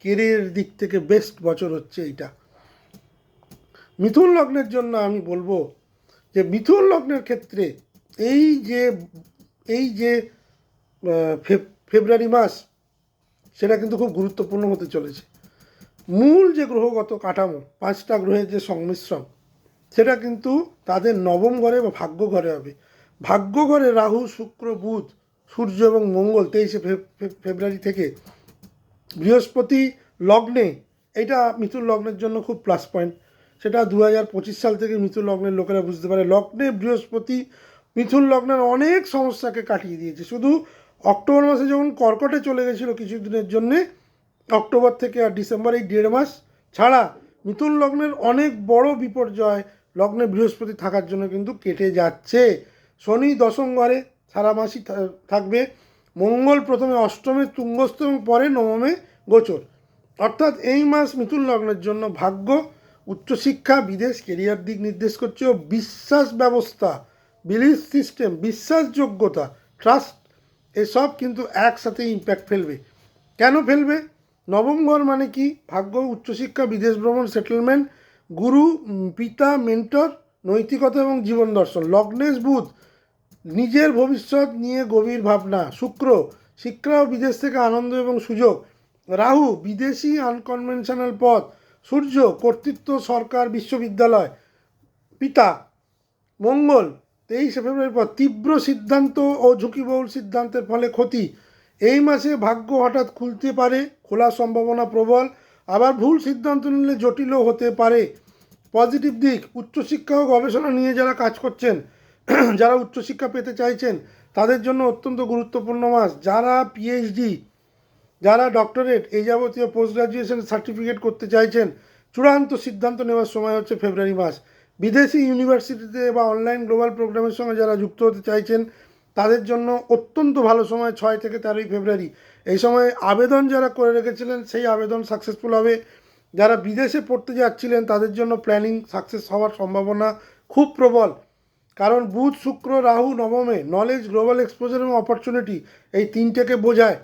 কেরিয়ারের দিক থেকে বেস্ট বছর হচ্ছে এইটা। মিথুন লগ্নের জন্য আমি বলবো যে মিথুন লগ্নের ক্ষেত্রে এই যে ফেব্রুয়ারি মাস, সেটা কিন্তু খুব গুরুত্বপূর্ণ হতে চলেছে। মূল যে গ্রহগত কাঠামো, 5টা গ্রহের যে সংমিশ্রণ, সেটা কিন্তু তাদের নবম ঘরে বা ভাগ্য ঘরে হবে। ভাগ্য ঘরে রাহু, শুক্র, বুধ, সূর্য এবং মঙ্গল 23 ফেব্রুয়ারি থেকে। বৃহস্পতি লগ্নে, এটা মিথুন লগ্নের জন্য খুব প্লাস পয়েন্ট। সেটা 2025 সাল থেকে মিথুন লগ্নের লোকেরা বুঝতে পারে। লগ্নে বৃহস্পতি মিথুন লগ্নের অনেক সমস্যাকে কাটিয়ে দিয়েছে। শুধু অক্টোবর মাসে যখন কর্কটে চলে গেছিলো কিছুদিনের জন্যে, অক্টোবর থেকে আর ডিসেম্বর, এই 1.5 মাস ছাড়া মিথুন লগ্নের অনেক বড় বিপর্যয় লগ্নে বৃহস্পতি থাকার জন্য কিন্তু কেটে যাচ্ছে। শনি দশম ঘরে সারা মাসই থাকবে। মঙ্গল প্রথমে অষ্টমে তুঙ্গস্থ এবং পরে নবমে গোচর। অর্থাৎ এই মাস মিথুন লগ্নের জন্য ভাগ্য, উচ্চশিক্ষা, বিদেশ, কেরিয়ার দিক নির্দেশ করছে। ও বিশ্বাস ব্যবস্থা, বিলিফ সিস্টেম, বিশ্বাসযোগ্যতা, ট্রাস্ট, এসব কিন্তু একসাথে ইম্প্যাক্ট ফেলবে। কেন ফেলবে? নবম ঘর মানে কি? ভাগ্য, উচ্চশিক্ষা, বিদেশ ভ্রমণ, সেটেলমেন্ট, গুরু, পিতা, মেন্টর, নৈতিকতা এবং জীবন দর্শন। লগ্নেশ বুধ, নিজের ভবিষ্যৎ নিয়ে গভীর ভাবনা। শুক্র, শিক্ষা ও বিদেশ থেকে আনন্দ এবং সুযোগ। রাহু, বিদেশি আনকনভেনশনাল পথ। সূর্য, কর্তৃত্ব, সরকার, বিশ্ববিদ্যালয়। পিতা মঙ্গল, 23 ফেব্রুয়ারির পর তীব্র সিদ্ধান্ত ও ঝুঁকিবহুল সিদ্ধান্তের ফলে ক্ষতি। এই মাসে ভাগ্য হঠাৎ খুলতে পারে, খোলার সম্ভাবনা প্রবল। আবার ভুল সিদ্ধান্ত নিলে জটিলও হতে পারে। পজিটিভ দিক, উচ্চশিক্ষা ও গবেষণা নিয়ে যারা কাজ করছেন, যারা উচ্চশিক্ষা পেতে চাইছেন, তাদের জন্য অত্যন্ত গুরুত্বপূর্ণ মাস। যারা পিএইচডি, যারা ডক্টরেট, এই যাবতীয় পোস্ট গ্রাজুয়েশন সার্টিফিকেট করতে চাইছেন, চূড়ান্ত সিদ্ধান্ত নেওয়ার সময় হচ্ছে ফেব্রুয়ারি মাস। বিদেশি ইউনিভার্সিটিতে বা অনলাইন গ্লোবাল প্রোগ্রামের সঙ্গে যারা যুক্ত হতে চাইছেন, তাদের জন্য অত্যন্ত ভালো সময় 6 থেকে 13 ফেব্রুয়ারি। এই সময় আবেদন যারা করে রেখেছিলেন, সেই আবেদন সাকসেসফুল হবে। যারা বিদেশে পড়তে যাচ্ছিলেন, তাদের জন্য প্ল্যানিং সাকসেস হওয়ার সম্ভাবনা খুব প্রবল। কারণ বুধ, শুক্র, রাহু নবমে, নলেজ, গ্লোবাল এক্সপোজার এবং অপরচুনিটি, এই তিনটেকে বোঝায়।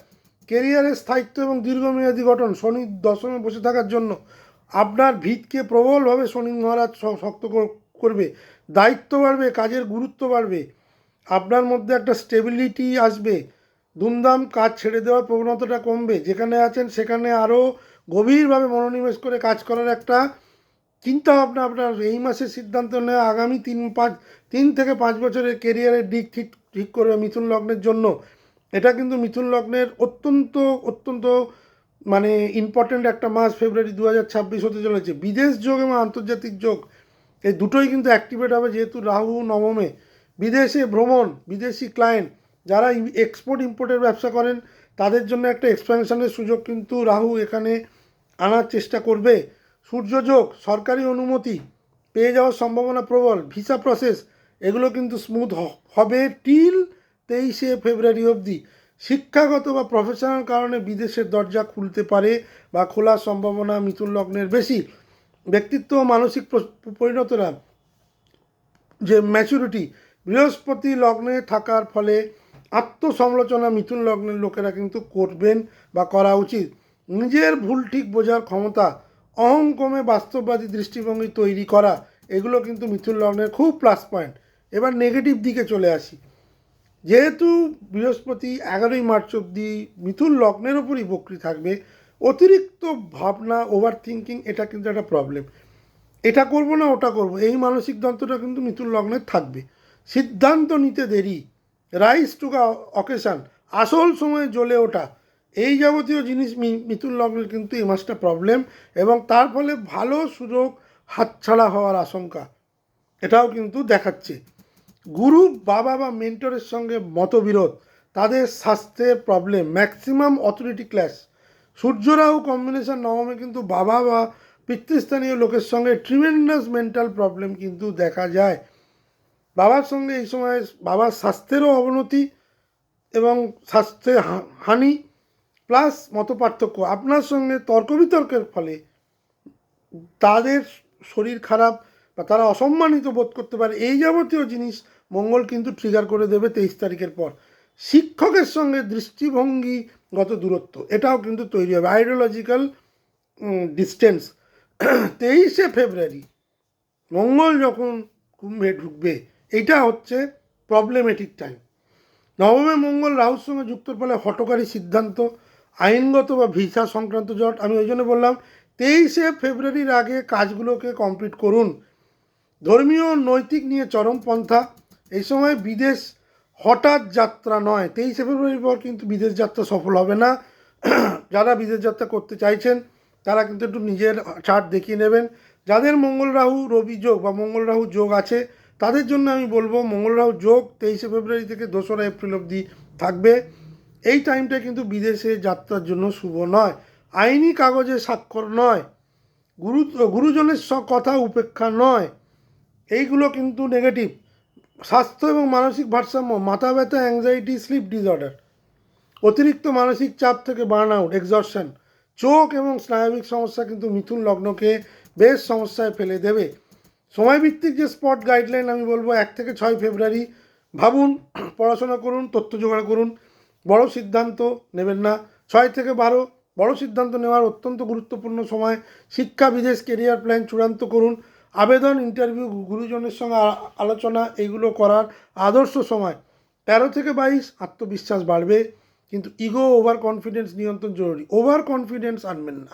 কেরিয়ারের স্থায়িত্ব এবং দীর্ঘমেয়াদী গঠন। শনি দশমে বসে থাকার জন্য আপনার ভিতকে প্রবলভাবে শনি মহারাজ শক্ত করবে। দায়িত্ব বাড়বে, কাজের গুরুত্ব বাড়বে, আপনার মধ্যে একটা স্টেবিলিটি আসবে। দুমদাম কাজ ছেড়ে দেওয়ার প্রবণতাটা কমবে। যেখানে আছেন সেখানে আরও গভীরভাবে মনোনিবেশ করে কাজ করার একটা চিন্তাভাবনা আপনার এই মাসে সিদ্ধান্ত নেওয়া আগামী 3 থেকে 5 বছরের কেরিয়ারের দিক ঠিক করবে মিথুন লগ্নের জন্য। এটা কিন্তু মিথুন লগ্নের অত্যন্ত অত্যন্ত মানে ইম্পর্ট্যান্ট একটা মাস ফেব্রুয়ারি 2026 হতে চলেছে। বিদেশ যোগ এবং আন্তর্জাতিক যোগ, এই দুটোই কিন্তু অ্যাক্টিভেট হবে, যেহেতু রাহু নবমে। বিদেশে ভ্রমণ, বিদেশি ক্লায়েন্ট, যারা এক্সপোর্ট ইম্পোর্টের ব্যবসা করেন, তাদের জন্য একটা এক্সপ্যানশনের সুযোগ কিন্তু রাহু এখানে আনার চেষ্টা করবে। সূর্যযোগ, সরকারি অনুমতি পেয়ে যাওয়ার সম্ভাবনা প্রবল। ভিসা প্রসেস, এগুলো কিন্তু স্মুথ হবে টিল 23 ফেব্রুয়ারি অবধি। শিক্ষাগত বা প্রফেশনাল কারণে বিদেশের দরজা খুলতে পারে বা খোলার সম্ভাবনা মিথুন লগ্নের বেশি। ব্যক্তিত্ব ও মানসিক পরিণতরা, যে ম্যাচুরিটি, বৃহস্পতি লগ্নে থাকার ফলে আত্মসমালোচনা মিথুন লগ্নের লোকেরা কিন্তু করবেন বা করা উচিত। নিজের ভুল ঠিক বোঝার ক্ষমতা, অহংকমে বাস্তববাদী দৃষ্টিভঙ্গি তৈরি করা, এগুলো কিন্তু মিথুন লগ্নের খুব প্লাস পয়েন্ট। এবার নেগেটিভ দিকে চলে আসি। যেহেতু বৃহস্পতি 11ই মার্চ অবধি মিথুন লগ্নের ওপরই বক্রি থাকবে, অতিরিক্ত ভাবনা, ওভার থিঙ্কিং, এটা কিন্তু একটা প্রবলেম। এটা করব না ওটা করব, এই মানসিক যন্ত্রটা কিন্তু মিথুন লগ্নের থাকবে। সিদ্ধান্ত নিতে দেরি, রাইজ টু অকেশান, আসল সময়ে জ্বলে ওঠা, এই যাবতীয় জিনিস মিথুন লগ্নের কিন্তু এই মাসটা প্রবলেম, এবং তার ফলে ভালো সুযোগ হাতছাড়া হওয়ার আশঙ্কা এটাও কিন্তু দেখাচ্ছে। গুরু, বাবা বা মেন্টরের সঙ্গে মতবিরোধ, তাদের স্বাস্থ্যের প্রবলেম, ম্যাক্সিমাম অথরিটি ক্লাস, সূর্যরাহু কম্বিনেশন নবমে কিন্তু বাবা বা পিতৃস্থানীয় লোকের সঙ্গে ট্রিমেন্ডাস মেন্টাল প্রবলেম কিন্তু দেখা যায়। বাবার সঙ্গে এই সময় বাবার স্বাস্থ্যেরও অবনতি এবং স্বাস্থ্যে হানি, প্লাস মতপার্থক্য, আপনার সঙ্গে তর্ক বিতর্কের ফলে তাদের শরীর খারাপ বা তারা অসম্মানিত বোধ করতে পারে, এই যাবতীয় জিনিস মঙ্গল কিন্তু ট্রিগার করে দেবে 23 তারিখের পর। শিক্ষকের সঙ্গে দৃষ্টিভঙ্গিগত দূরত্ব এটাও কিন্তু তৈরি হবে, আইডিওলজিক্যাল ডিস্টেন্স। 23শে ফেব্রুয়ারি মঙ্গল যখন কুম্ভে ঢুকবে, এইটা হচ্ছে প্রবলেমেটিক টাইম। নবমে মঙ্গল রাহুর সঙ্গে যুক্তর ফলে হঠকারী সিদ্ধান্ত, আইনগত বা ভিসা সংক্রান্ত জট। আমি ওই জন্য বললাম 23শে ফেব্রুয়ারির আগে কাজগুলোকে কমপ্লিট করুন। ধর্মীয় নৈতিক নিয়ে চরমপন্থা, এই সময় বিদেশ হঠাৎ যাত্রা নয়, 23শে ফেব্রুয়ারির পর কিন্তু বিদেশ যাত্রা সফল হবে না। যারা বিদেশ যাত্রা করতে চাইছেন তারা কিন্তু একটু নিজের চার্ট দেখিয়ে নেবেন। যাদের মঙ্গল রাহু রবি যোগ বা মঙ্গল রাহু যোগ আছে তাদের জন্য আমি বলবো মঙ্গল রাহু যোগ 23শে ফেব্রুয়ারি থেকে 2রা এপ্রিল অবধি থাকবে। এই টাইমটা কিন্তু বিদেশে যাত্রার জন্য শুভ নয়, আইনি কাগজে স্বাক্ষর নয়, গুরুজনের কথা উপেক্ষা নয়, এইগুলো কিন্তু নেগেটিভ। স্বাস্থ্য এবং মানসিক ভারসাম্য, মাথা ব্যথা, অ্যাংজাইটি, স্লিপ ডিসঅর্ডার, অতিরিক্ত মানসিক চাপ থেকে বার্ন আউট, এক্সজশন, চোখ এবং স্নায়বিক সমস্যা কিন্তু মিথুন লগ্নকে বেশ সমস্যায় ফেলে দেবে। সময়ভিত্তিক যে স্পট গাইডলাইন আমি বলবো 1 থেকে 6 ফেব্রুয়ারি ভাবুন, পড়াশোনা করুন, তথ্য জোগাড় করুন, বড় সিদ্ধান্ত নেবেন না। 6 থেকে 12 বড় সিদ্ধান্ত নেওয়ার অত্যন্ত গুরুত্বপূর্ণ সময়। শিক্ষা, বিদেশ, কেরিয়ার প্ল্যান চূড়ান্ত করুন। আবেদন, ইন্টারভিউ, গুরুজনের সঙ্গে আলোচনা, এইগুলো করার আদর্শ সময়। 13 থেকে 22 আত্মবিশ্বাস বাড়বে, কিন্তু ইগো, ওভার কনফিডেন্স নিয়ন্ত্রণ জরুরি। ওভার কনফিডেন্স আনবেন না।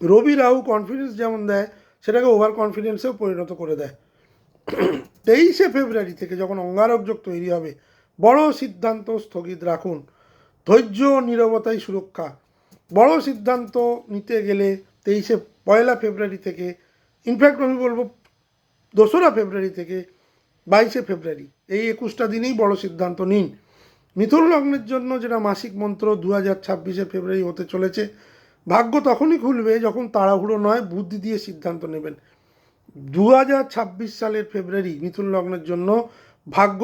রবি রাহু কনফিডেন্স যেমন দেয় সেটাকে ওভার কনফিডেন্সেও পরিণত করে দেয়। 23শে ফেব্রুয়ারি থেকে যখন অঙ্গারক যোগ তৈরি হবে, বড় সিদ্ধান্ত স্থগিত রাখুন। ধৈর্য, নীরবতাই সুরক্ষা। বড় সিদ্ধান্ত নিতে গেলে 1 ফেব্রুয়ারি থেকে, ইনফ্যাক্ট আমি বলবো 2রা ফেব্রুয়ারি থেকে 22শে ফেব্রুয়ারি, এই 21টা দিনেই বড় সিদ্ধান্ত নিন। মিথুন লগ্নের জন্য যেটা মাসিক মন্ত্র 2026শে ফেব্রুয়ারি হতে চলেছে, ভাগ্য তখনই খুলবে যখন তাড়াহুড়ো নয়, বুদ্ধি দিয়ে সিদ্ধান্ত নেবেন। 2026 সালের ফেব্রুয়ারি মিথুন লগ্নের জন্য ভাগ্য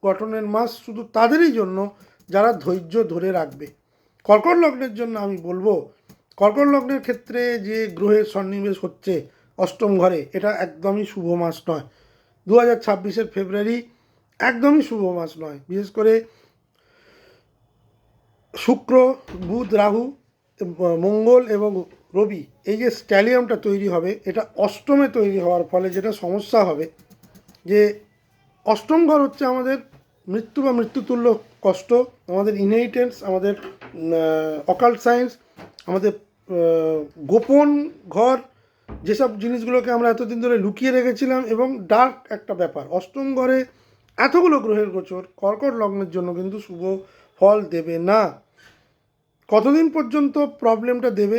গঠনের মাস শুধু তাদেরই জন্য যারা ধৈর্য ধরে রাখবে। কর্কট লগ্নের জন্য আমি বলবো, কর্কট লগ্নের ক্ষেত্রে যে গ্রহের সন্নিবেশ হচ্ছে অষ্টম ঘরে, এটা একদমই শুভ মাস নয়। 2026-এর ফেব্রুয়ারি একদমই শুভ মাস নয়। বিশেষ করে শুক্র, বুধ, রাহু, মঙ্গল এবং রবি, এই যে স্ট্যালিয়ামটা তৈরি হবে, এটা অষ্টমে তৈরি হওয়ার ফলে যেটা সমস্যা হবে, যে অষ্টম ঘর হচ্ছে আমাদের মৃত্যু বা মৃত্যুতুল্য কষ্ট, আমাদের ইনহেরিটেন্স, আমাদের অকাল্ট সায়েন্স, আমাদের গোপন ঘর, যেসব জিনিসগুলোকে আমরা এতদিন ধরে লুকিয়ে রেখেছিলাম, এবং ডার্ক একটা ব্যাপার। অষ্টম ঘরে এতগুলো গ্রহের গোচর কর্কট লগ্নের জন্য কিন্তু শুভ ফল দেবে না। কতদিন পর্যন্ত প্রবলেমটা দেবে,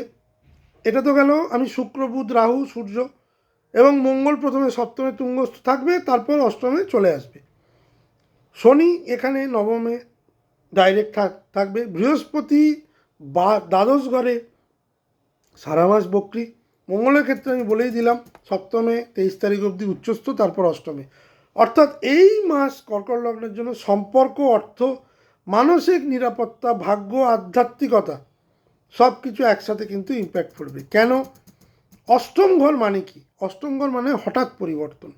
এটা তো গেল আমি শুক্র, বুধ, রাহু, সূর্য এবং মঙ্গল প্রথমে সপ্তমে তুঙ্গস্থ থাকবে, তারপর অষ্টমে চলে আসবে। শনি এখানে নবমে ডাইরেক্ট থাকবে। বৃহস্পতি বা দ্বাদশ ঘরে সারা মাস বক্রি। মঙ্গলের ক্ষেত্রে আমি বলেই দিলাম সপ্তমে 23 তারিখ অবধি উচ্চস্থ, তারপর অষ্টমে। অর্থাৎ এই মাস কর্কট লগ্নের জন্য সম্পর্ক, অর্থ, মানসিক নিরাপত্তা, ভাগ্য, আধ্যাত্মিকতা সব কিছু একসাথে কিন্তু ইম্প্যাক্ট পড়বে। কেন? অষ্টম ঘর মানে কি? অষ্টম ঘর মানে হঠাৎ পরিবর্তন,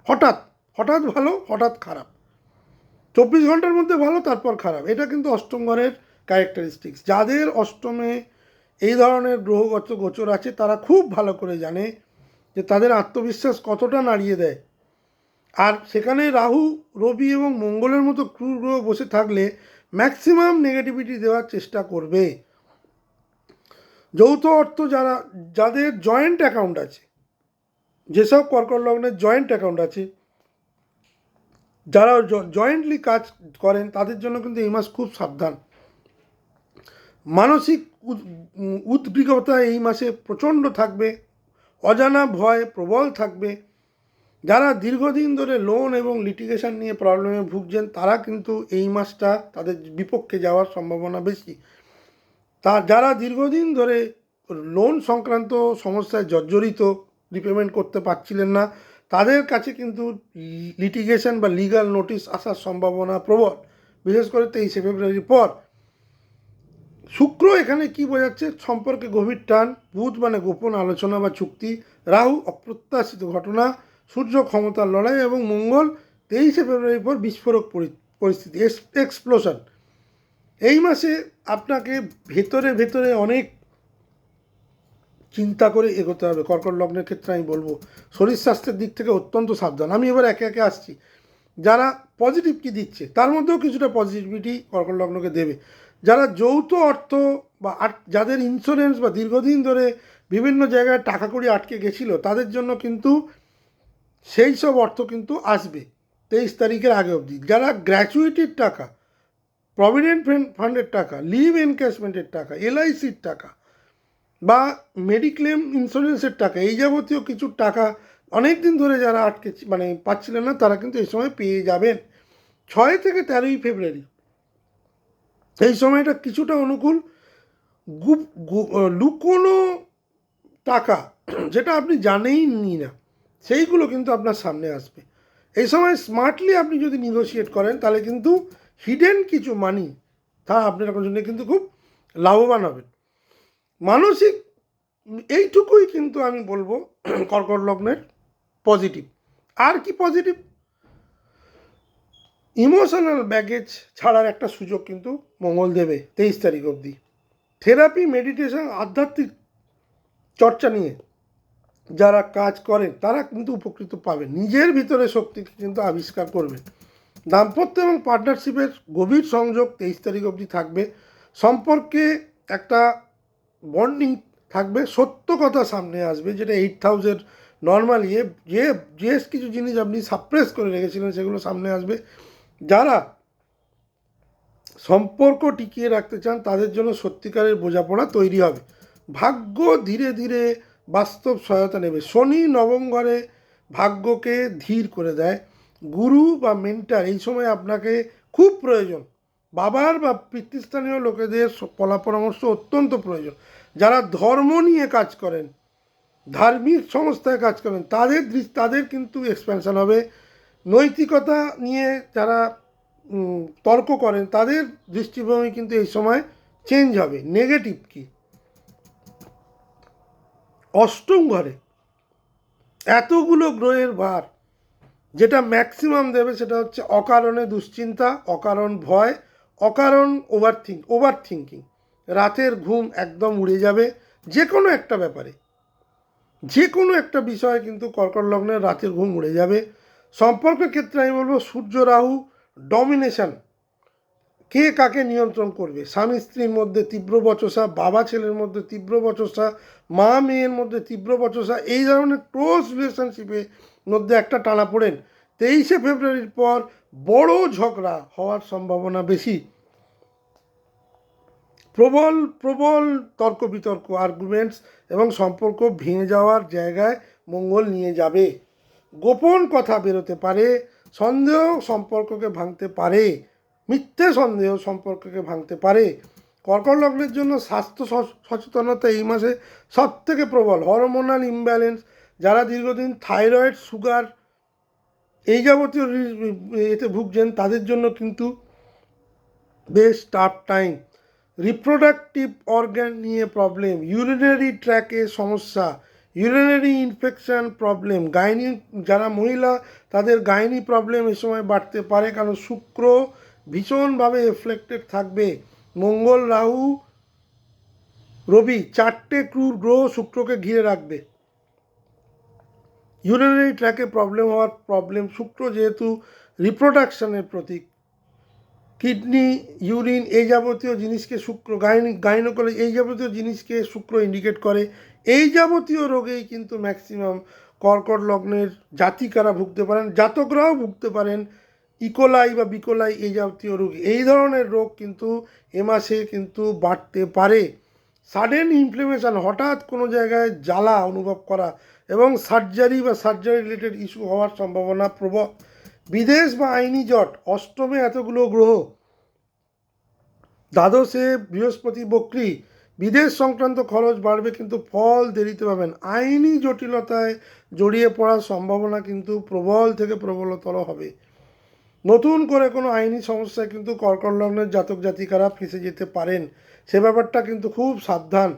হঠাৎ হঠাৎ ভালো, হঠাৎ খারাপ, 24 ঘন্টার মধ্যে ভালো, তারপর খারাপ। এটা কিন্তু অষ্টম ঘরের ক্যারেক্টারিস্টিক্স। যাদের অষ্টমে এই ধরনের গ্রহগত গোচর আছে তারা খুব ভালো করে জানে যে তাদের আত্মবিশ্বাস কতটা নাড়িয়ে দেয়। আর সেখানে রাহু, রবি এবং মঙ্গলের মতো ক্রূর গ্রহ বসে থাকলে ম্যাক্সিমাম নেগেটিভিটি দেওয়ার চেষ্টা করবে। যৌথ অর্থ যাদের জয়েন্ট অ্যাকাউন্ট আছে, যেসব কর্কট লগ্নের জয়েন্ট অ্যাকাউন্ট আছে, যারা জয়েন্টলি কাজ করেন, তাদের জন্য কিন্তু এই মাস খুব সাবধান। মানসিক উদ্বিগ্নতা এই মাসে প্রচণ্ড থাকবে, অজানা ভয় প্রবল থাকবে। যারা দীর্ঘদিন ধরে লোন এবং লিটিগেশন নিয়ে প্রবলেমে ভুগছেন, তারা কিন্তু এই মাসটা তাদের বিপক্ষে যাওয়ার সম্ভাবনা বেশি। যারা দীর্ঘদিন ধরে লোন সংক্রান্ত সমস্যায় জর্জরিত, রিপেমেন্ট করতে পারছিলেন না, তাদের কাছে কিন্তু লিটিগেশন বা লিগাল নোটিশ আসার সম্ভাবনা প্রবল, বিশেষ করে 23শে ফেব্রুয়ারির পর। শুক্র এখানে কি বোঝাচ্ছে? সম্পর্কে গভীর টান। বুধ মানে গোপন আলোচনা বা চুক্তি। রাহু অপ্রত্যাশিত ঘটনা। সূর্য ক্ষমতার লড়াই। এবং মঙ্গল 23শে ফেব্রুয়ারির পর বিস্ফোরক পরিস্থিতি, এক্সপ্লোশন। এই মাসে আপনাকে ভেতরে ভেতরে অনেক চিন্তা করে এগোতে হবে। কর্কট লগ্নের ক্ষেত্রে আমি বলবো শরীর স্বাস্থ্যের দিক থেকে অত্যন্ত সাবধান। আমি এবার একে একে আসছি। যারা পজিটিভ কি দিচ্ছে, তার মধ্যেও কিছুটা পজিটিভিটি কর্কট লগ্নকে দেবে। যারা যৌথ অর্থ বা যাদের ইন্স্যুরেন্স বা দীর্ঘদিন ধরে বিভিন্ন জায়গায় টাকা কড়ি আটকে গেছিলো, তাদের জন্য কিন্তু সেই সব অর্থ কিন্তু আসবে 23 তারিখের আগে অবধি। যারা গ্র্যাচুইটির টাকা, প্রভিডেন্ট ফান্ডের টাকা, লিভ এনক্যাশমেন্টের টাকা, এলআইসির টাকা বা মেডিক্লেম ইন্স্যুরেন্সের টাকা, এই যাবতীয় কিছু টাকা অনেক দিন ধরে যারা আটকে পাচ্ছিলেন না, তারা কিন্তু এই সময় পেয়ে যাবেন। 6 থেকে 13ই ফেব্রুয়ারি এই সময়টা কিছুটা অনুকূল। লুকোনো টাকা যেটা আপনি জানেনই না, সেইগুলো কিন্তু আপনার সামনে আসবে। এই সময় স্মার্টলি আপনি যদি নেগোশিয়েট করেন, তাহলে কিন্তু হিডেন কিছু মানি তা আপনার জন্য কিন্তু খুব লাভবান হবেন। মানসিক এইটুকুই কিন্তু আমি বলবো কর্কট লগ্নের পজিটিভ। আর কি পজিটিভ? ইমোশনাল ব্যাগেজ ছাড়ার একটা সুযোগ কিন্তু মঙ্গল দেবে 23 তারিখ অবধি। থেরাপি, মেডিটেশন, আধ্যাত্মিক চর্চা নিয়ে যারা কাজ করেন, তারা কিন্তু উপকৃত পাবেন। নিজের ভিতরে শক্তিকে কিন্তু আবিষ্কার করবেন। দাম্পত্য এবং পার্টনারশিপের গভীর সংযোগ 23 তারিখ অবধি থাকবে। সম্পর্কে একটা বন্ডিং থাকবে, সত্য কথা সামনে আসবে, যেটা 8th হাউসের নর্মালি যে কিছু জিনিস আপনি সাপ্রেস করে রেখেছিলেন, সেগুলো সামনে আসবে। যারা সম্পর্ক টিকিয়ে রাখতে চান, তাদের জন্য সত্যিকারের বোঝাপড়া তৈরি হবে। ভাগ্য ধীরে ধীরে বাস্তব সহায়তা নেবে। শনি নবম ঘরে ভাগ্যকে ধীর করে দেয়। গুরু বা মেন্টার এই সময় আপনাকে খুব প্রয়োজন। বাবার বা পিতৃস্থানীয় লোকেদের পরামর্শ অত্যন্ত প্রয়োজন। যারা ধর্ম নিয়ে কাজ করেন, ধার্মিক সংস্থায় কাজ করেন, তাদের কিন্তু এক্সপ্যানশন হবে। নৈতিকতা নিয়ে যারা তর্ক করেন, তাদের দৃষ্টিভঙ্গি কিন্তু এই সময় চেঞ্জ হবে। নেগেটিভ কি? অষ্টম ঘরে এতগুলো গ্রহের ভার, যেটা ম্যাক্সিমাম দেবে সেটা হচ্ছে অকারণে দুশ্চিন্তা, অকারণ ভয়, অকারণ ওভার থিঙ্কিং। রাতের ঘুম একদম উড়ে যাবে যে কোনো একটা ব্যাপারে, যে কোনো একটা বিষয়ে কিন্তু কর্কট লগ্নের রাতের ঘুম উড়ে যাবে। সম্পর্কের ক্ষেত্রে আমি বলবো সূর্য রাহু ডমিনেশন, কে কাকে নিয়ন্ত্রণ করবে। স্বামী স্ত্রীর মধ্যে তীব্র বচসা, বাবা ছেলের মধ্যে তীব্র বচসা, মা মেয়ের মধ্যে তীব্র বচসা, এই ধরনের ক্লোজ রিলেশনশিপের মধ্যে একটা টানাপোড়েন 23শে ফেব্রুয়ারির পর বড় ঝগড়া হওয়ার সম্ভাবনা বেশি। প্রবল প্রবল তর্ক বিতর্ক, আর্গুমেন্টস এবং সম্পর্ক ভেঙে যাওয়ার জায়গায় মঙ্গল নিয়ে যাবে। গোপন কথা বেরোতে পারে, সন্দেহ সম্পর্ককে ভাঙতে পারে, মিথ্যে সন্দেহ সম্পর্ককে ভাঙতে পারে। কর্কট লগ্নের জন্য স্বাস্থ্য সচেতনতা এই মাসে সব থেকে প্রবল। হরমোনাল ইমব্যালেন্স, যারা দীর্ঘদিন থাইরয়েড, সুগার এই যাবতীয় এতে ভুগছেন, তাদের জন্য কিন্তু বেশ টাফ টাইম। রিপ্রোডাক্টিভ অর্গ্যান নিয়ে প্রবলেম, ইউরিনারি ট্র্যাকে সমস্যা, ইউরিনারি ইনফেকশান প্রবলেম, গাইনি যারা মহিলা, তাদের গাইনি প্রবলেম এ সময় বাড়তে পারে, কারণ শুক্র ভীষণভাবে এফ্লেক্টেড থাকবে। মঙ্গল, রাহু, রবি 4টে ক্রুর গ্রহ শুক্রকে ঘিরে রাখবে। ইউরিনারি ট্র্যাকে প্রবলেম হওয়ার প্রবলেম, শুক্র যেহেতু রিপ্রোডাকশনের প্রতীক, কিডনি, ইউরিন এই যাবতীয় জিনিসকে শুক্র, গাইনোকোলজি এই যাবতীয় জিনিসকে শুক্র ইন্ডিকেট করে। এই যাবতীয় রোগেই কিন্তু ম্যাক্সিমাম কর্কট লগ্নের জাতিকারা ভুগতে পারেন, জাতকরাও ভুগতে পারেন। ইকোলাই বা বিকোলাই এই জাতীয় রোগ, এই ধরনের রোগ কিন্তু এ মাসে কিন্তু বাড়তে পারে। সাডেন ইনফ্লেমেশন, হঠাৎ কোনো জায়গায় জ্বালা অনুভব করা এবং সার্জারি বা সার্জারি রিলেটেড ইস্যু হওয়ার সম্ভাবনা প্রবল। বিদেশ বা আইনি জট, অষ্টমে এতগুলো গ্রহ, দ্বাদশে বৃহস্পতি বক্রী, বিদেশ সংক্রান্ত খরচ বাড়বে কিন্তু ফল দেরিতে পাবেন। আইনি জটিলতায় জড়িয়ে পড়ার সম্ভাবনা কিন্তু প্রবল থেকে প্রবলতর হবে। নতুন করে কোনো আইনি সমস্যায় কিন্তু কর্কট লগ্নের জাতক জাতিকারা ফেঁসে যেতে পারেন, সে ব্যাপারটা কিন্তু খুব সাবধান।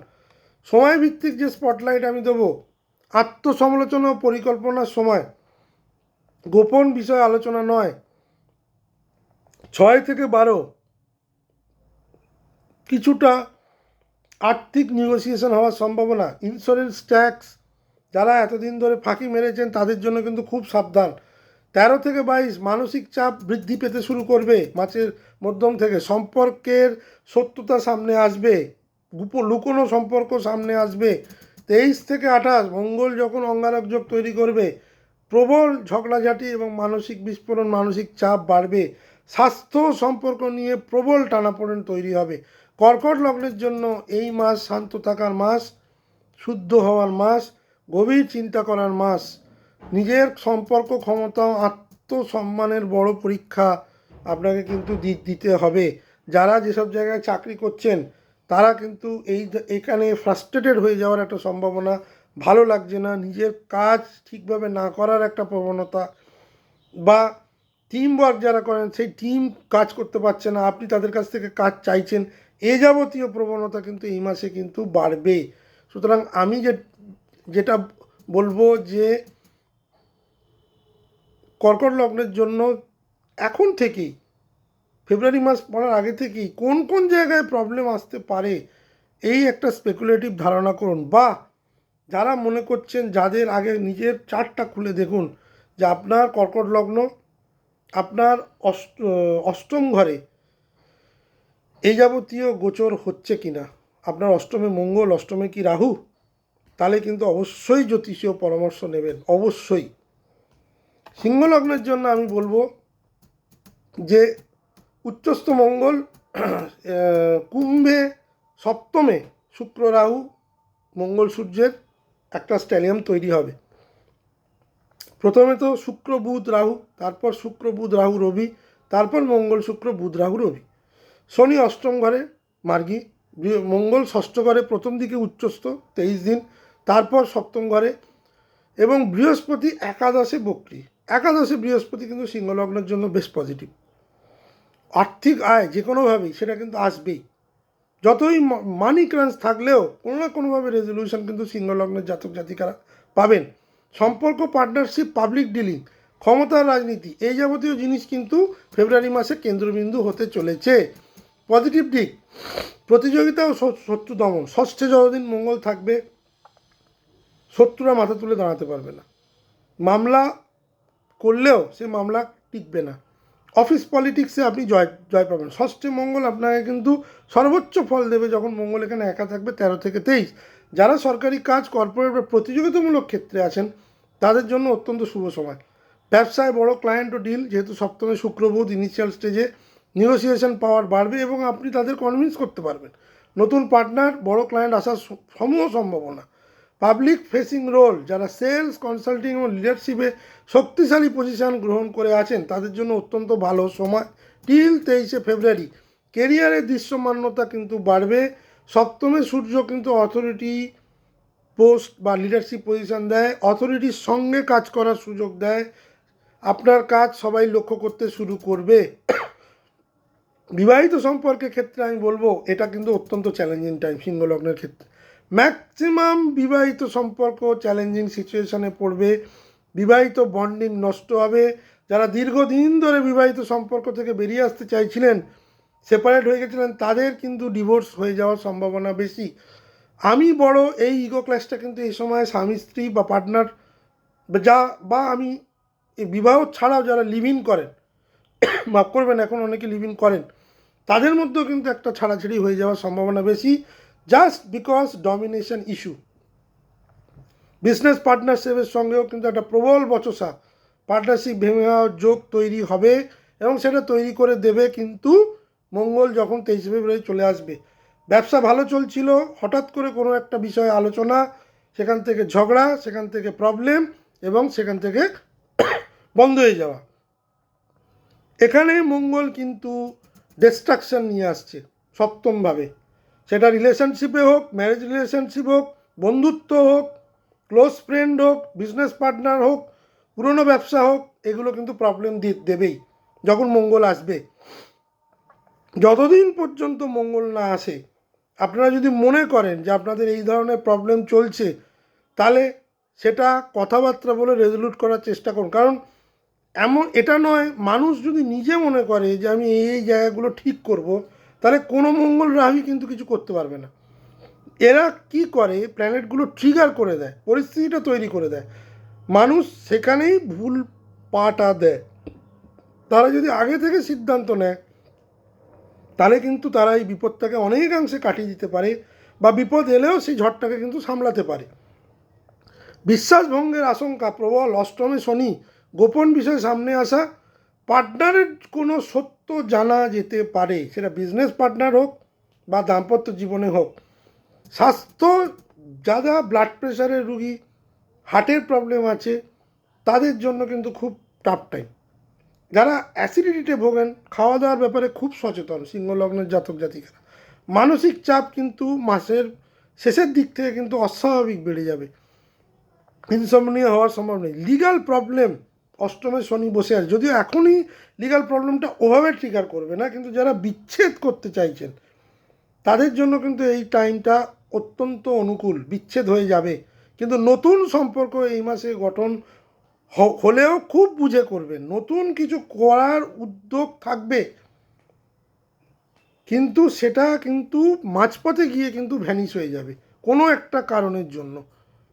সময়ভিত্তিক যে স্পটলাইট আমি দেবো, আত্মসমালোচনা ও পরিকল্পনার সময়, গোপন বিষয় আলোচনা নয়। 6 থেকে 12 কিছুটা আর্থিক নেগোসিয়েশন হওয়ার সম্ভাবনা। ইন্স্যুরেন্স, ট্যাক্স, যারা এতদিন ধরে ফাঁকি মেরেছেন তাদের জন্য কিন্তু খুব সাবধান। 13 থেকে 22 মানসিক চাপ বৃদ্ধি পেতে শুরু করবে মাসের মধ্যম থেকে। সম্পর্কের সত্যতা সামনে আসবে, লুকোনো সম্পর্ক সামনে আসবে। 23 থেকে 28 মঙ্গল যখন অঙ্গারক যোগ তৈরি করবে, প্রবল ঝগড়াঝাঁটি এবং মানসিক বিস্ফোরণ, মানসিক চাপ বাড়বে। স্বাস্থ্য সম্পর্ক নিয়ে প্রবল টানাপোড়েন তৈরি হবে। কর্কট লগ্নের জন্য এই মাস শান্ত থাকার মাস, শুদ্ধ হওয়ার মাস, গভীর চিন্তা করার মাস। নিজের সম্পর্ক ক্ষমতা, আত্মসম্মানের বড় পরীক্ষা আপনাকে কিন্তু দিতে হবে। যারা যেসব জায়গায় চাকরি করছেন তারা কিন্তু এখানে ফ্রাস্ট্রেটেড হয়ে যাওয়ার একটা সম্ভাবনা, ভালো লাগছে না, নিজের কাজ ঠিকভাবে না করার একটা প্রবণতা, বা টিম ওয়ার্ক যারা করেন সেই টিম কাজ করতে পারছে না, আপনি তাদের কাছ থেকে কাজ চাইছেন, এ যাবতীয় প্রবণতা কিন্তু এই মাসে কিন্তু বাড়বে। সুতরাং আমি যেটা বলবো যে কর্কট লগ্নের জন্য এখন থেকেই, ফেব্রুয়ারি মাস পড়ার আগে থেকেই কোন কোন জায়গায় প্রবলেম আসতে পারে এই একটা স্পেকুলেটিভ ধারণা করুন। বা যারা মনে করছেন, যাদের আগে নিজের চার্টটা খুলে দেখুন যে আপনার কর্কট লগ্ন, আপনার অষ্টম ঘরে এই যাবতীয় গোচর হচ্ছে কি না, আপনার অষ্টমে মঙ্গল, অষ্টমে কি রাহু, তাহলে কিন্তু অবশ্যই জ্যোতিষীয় পরামর্শ নেবেন, অবশ্যই। সিংহ লগ্নের জন্য আমি বলবো যে উচ্চস্থ মঙ্গল, কুম্ভে সপ্তমে শুক্র রাহু মঙ্গল সূর্যের একটা স্ট্যালিয়াম তৈরি হবে। প্রথমে তো শুক্র বুধ রাহু, তারপর শুক্র বুধ রাহু রবি, তারপর মঙ্গল শুক্র বুধ রাহু রবি। শনি অষ্টম ঘরে মার্গী, মঙ্গল ষষ্ঠ ঘরে প্রথম দিকে উচ্চস্থ 23 দিন, তারপর সপ্তম ঘরে, এবং বৃহস্পতি একাদশে বক্রী। একাদশে বৃহস্পতি কিন্তু সিংহলগ্নের জন্য বেশ পজিটিভ। আর্থিক আয় যে কোনোভাবেই সেটা কিন্তু আসবেই, যতই মানি ক্রাঞ্চ থাকলেও কোনো না কোনোভাবে রেজলিউশন কিন্তু সিংহলগ্নের জাতক জাতিকারা পাবেন। সম্পর্ক, পার্টনারশিপ, পাবলিক ডিলিং, ক্ষমতার রাজনীতি এই যাবতীয় জিনিস কিন্তু ফেব্রুয়ারি মাসে কেন্দ্রবিন্দু হতে চলেছে। পজিটিভ দিক, প্রতিযোগিতা ও শত্রু দমন। ষষ্ঠে যতদিন মঙ্গল থাকবে শত্রুরা মাথা তুলে দাঁড়াতে পারবে না, মামলা করলেও সে মামলা টিকবে না। অফিস পলিটিক্সে আপনি জয় পাবেন। ষষ্ঠে মঙ্গল আপনাকে কিন্তু সর্বোচ্চ ফল দেবে যখন মঙ্গল এখানে একা থাকবে 13 থেকে 23। যারা সরকারি কাজ, কর্পোরেট বা প্রতিযোগিতামূলক ক্ষেত্রে আছেন তাদের জন্য অত্যন্ত শুভ সময়। ব্যবসায় বড় ক্লায়েন্ট ও ডিল, যেহেতু সপ্তমে শুক্র বুধ, ইনিশিয়াল স্টেজে নেগোসিয়েশন পাওয়ার বাড়বে এবং আপনি তাদের কনভিন্স করতে পারবেন। নতুন পার্টনার, বড় ক্লায়েন্ট আসার সমূহ সম্ভাবনা। পাবলিক ফেসিং রোল, যারা সেলস, কনসাল্টিং ও লিডারশিপে শক্তিশালী পজিশন গ্রহণ করে আছেন তাদের জন্য অত্যন্ত ভালো সময় টিল 23শে ফেব্রুয়ারি। কেরিয়ারের দৃশ্যমান্যতা কিন্তু বাড়বে। সপ্তমে সূর্য কিন্তু অথরিটি পোস্ট বা লিডারশিপ পজিশন দেয়, অথরিটির সঙ্গে কাজ করার সুযোগ দেয়, আপনার কাজ সবাই লক্ষ্য করতে শুরু করবে। বিবাহিত সম্পর্কের ক্ষেত্রে আমি বলবো এটা কিন্তু অত্যন্ত চ্যালেঞ্জিং টাইম সিংহ লগ্নের ক্ষেত্রে। ম্যাক্সিমাম বিবাহিত সম্পর্ক চ্যালেঞ্জিং সিচুয়েশানে পড়বে, বিবাহিত বন্ডিং নষ্ট হবে। যারা দীর্ঘদিন ধরে বিবাহিত সম্পর্ক থেকে বেরিয়ে আসতে চাইছিলেন, সেপারেট হয়ে গেছিলেন, তাদের কিন্তু ডিভোর্স হয়ে যাওয়ার সম্ভাবনা বেশি। আমি বড় এই ইগো ক্লাসটা কিন্তু এই সময় স্বামী স্ত্রী বা পার্টনার বা আমি বিবাহ ছাড়াও যারা লিভ ইন করেন, মাফ করবেন, এখন অনেকে লিভ ইন করেন, তাদের মধ্যেও কিন্তু একটা ছাড়াছাড়ি হয়ে যাওয়ার সম্ভাবনা বেশি, just because domination issue. Business পার্টনারশিপের সঙ্গেও কিন্তু একটা প্রবল বচসা, পার্টনারশিপ ভেঙে যাওয়ার যোগ তৈরি হবে, এবং সেটা তৈরি করে দেবে কিন্তু মঙ্গল যখন 23 ফেব্রুয়ারি চলে আসবে। ব্যবসা ভালো চলছিল, হঠাৎ করে কোনো একটা বিষয়ে আলোচনা, সেখান থেকে ঝগড়া, সেখান থেকে প্রবলেম, এবং সেখান থেকে বন্ধ হয়ে যাওয়া। এখানে মঙ্গল কিন্তু ডিস্ট্রাকশন নিয়ে আসছে সপ্তমভাবে, সেটা রিলেশনশিপে হোক, ম্যারেজ রিলেশনশিপ হোক, বন্ধুত্ব হোক, ক্লোজ ফ্রেন্ড হোক, বিজনেস পার্টনার হোক, পুরনো ব্যবসা হোক, এগুলো কিন্তু প্রবলেম দেবেই যখন মঙ্গল আসবে। যতদিন পর্যন্ত মঙ্গল না আসে, আপনারা যদি মনে করেন যে আপনাদের এই ধরনের প্রবলেম চলছে, তাহলে সেটা কথাবার্তা বলে রেজলিউট করার চেষ্টা করুন। কারণ এটা নয়, মানুষ যদি নিজে মনে করে যে আমি এই জায়গাগুলো ঠিক করব, তাহলে কোনো মঙ্গল রাহুই কিন্তু কিছু করতে পারবে না। এরা কি করে, প্ল্যানেটগুলো ট্রিগার করে দেয়, পরিস্থিতিটা তৈরি করে দেয়, মানুষ সেখানেই ভুল পাটা দেয়। তারা যদি আগে থেকে সিদ্ধান্ত নেয়, তাহলে কিন্তু তারা এই বিপদটাকে অনেকাংশে কাটিয়ে দিতে পারে, বা বিপদ এলেও সেই ঝড়টাকে কিন্তু সামলাতে পারে। বিশ্বাসভঙ্গের আশঙ্কা প্রবল, অষ্টমে শনি, গোপন বিষয় সামনে আসা, পার্টনারের কোনো সত্য জানা যেতে পারে, সেটা বিজনেস পার্টনার হোক বা দাম্পত্য জীবনে হোক। স্বাস্থ্য, যারা ব্লাড প্রেশারের রুগী, হার্টের প্রবলেম আছে, তাদের জন্য কিন্তু খুব টাফ টাইম। যারা অ্যাসিডিটিতে ভোগেন, খাওয়া দাওয়ার ব্যাপারে খুব সচেতন সিংহ লগ্নের জাতক জাতিকারা। মানসিক চাপ কিন্তু মাসের শেষের দিক থেকে কিন্তু অস্বাভাবিক বেড়ে যাবে, ইনসমনিয়া হওয়ার সম্ভব নেই। লিগাল প্রবলেম, অষ্টমে শনি বসে আছে, যদিও এখনই লিগাল প্রবলেমটা ওভাবে ট্রিগার করবে না, কিন্তু যারা বিচ্ছেদ করতে চাইছেন তাদের জন্য কিন্তু এই টাইমটা অত্যন্ত অনুকূল। বিচ্ছেদ হয়ে যাবে, কিন্তু নতুন সম্পর্ক এই মাসে গঠন হলেও খুব বুঝে করবেন। নতুন কিছু করার উদ্যোগ থাকবে, কিন্তু সেটা কিন্তু মাঝপথে গিয়ে কিন্তু ভ্যানিশ হয়ে যাবে কোনো একটা কারণের জন্য।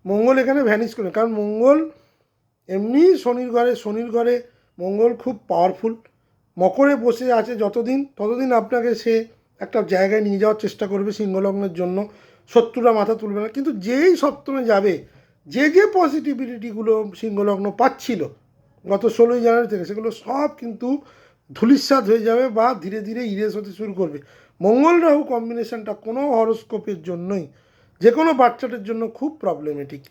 মঙ্গল এখানে ভ্যানিশ করে, কারণ মঙ্গল এমনি শনির ঘরে মঙ্গল খুব পাওয়ারফুল। মকরে বসে আছে যতদিন, ততদিন আপনাকে সে একটা জায়গায় নিয়ে যাওয়ার চেষ্টা করবে সিংহলগ্নের জন্য, শত্রুরা মাথা তুলবে না। কিন্তু যেই সপ্তমে যাবে, যে পজিটিভিটিগুলো সিংহলগ্ন পাচ্ছিল গত 16ই জানুয়ারি থেকে, সেগুলো সব কিন্তু ধূলিসাৎ হয়ে যাবে বা ধীরে ধীরে ইরেজ হতে শুরু করবে। মঙ্গল রাহু কম্বিনেশনটা কোনো হরোস্কোপের জন্যই, যে কোনো বাচ্চাদের জন্য খুব প্রবলেমেটিক।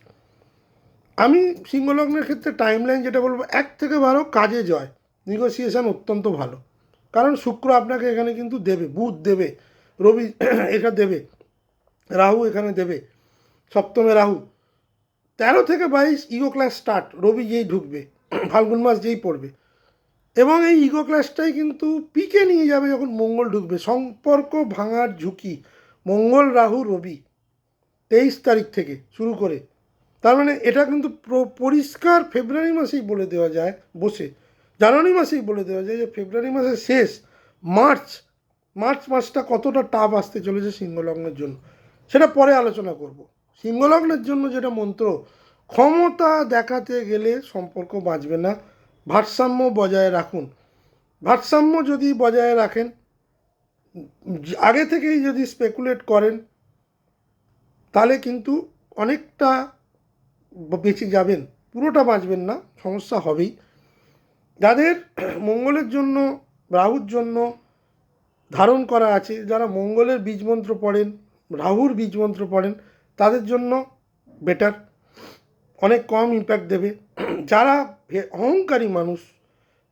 আমি সিংহলগ্নের ক্ষেত্রে টাইমলাইন যেটা বলবো, 1 থেকে 12 কাজে জয়, নেগোসিয়েশন অত্যন্ত ভালো। কারণ শুক্র আপনাকে এখানে কিন্তু দেবে, বুধ দেবে, রবি এটা দেবে, রাহু এখানে দেবে, সপ্তমে রাহু। 13 থেকে 22 ইগো ক্লাস স্টার্ট, রবি যেই ঢুকবে, ফাল্গুন মাস যেই পড়বে, এবং এই ইগো ক্লাসটাই কিন্তু পিকে নিয়ে যাবে যখন মঙ্গল ঢুকবে। সম্পর্ক ভাঙার ঝুঁকি, মঙ্গল রাহু রবি 23 তারিখ থেকে শুরু করে, তার মানে এটা কিন্তু পরিষ্কার ফেব্রুয়ারি মাসেই বলে দেওয়া যায়, বসে জানুয়ারি মাসেই বলে দেওয়া যায় যে ফেব্রুয়ারি মাসের শেষ, মার্চ মাসটা কতটা টাফ আসতে চলেছে সিংহলগ্নের জন্য, সেটা পরে আলোচনা করব। সিংহলগ্নের জন্য যেটা মন্ত্র, ক্ষমতা দেখাতে গেলে সম্পর্ক বাঁচবে না, ভারসাম্য বজায় রাখুন। ভারসাম্য যদি বজায় রাখেন, আগে থেকেই যদি স্পেকুলেট করেন, তাহলে কিন্তু অনেকটা বেঁচে যাবেন, পুরোটা বাঁচবেন না, সমস্যা হবেই। যাদের মঙ্গলের জন্য, রাহুর জন্য ধারণ করা আছে, যারা মঙ্গলের বীজমন্ত্র পড়েন, রাহুর বীজমন্ত্র পড়েন, তাদের জন্য বেটার, অনেক কম ইম্প্যাক্ট দেবে। যারা অহংকারী মানুষ,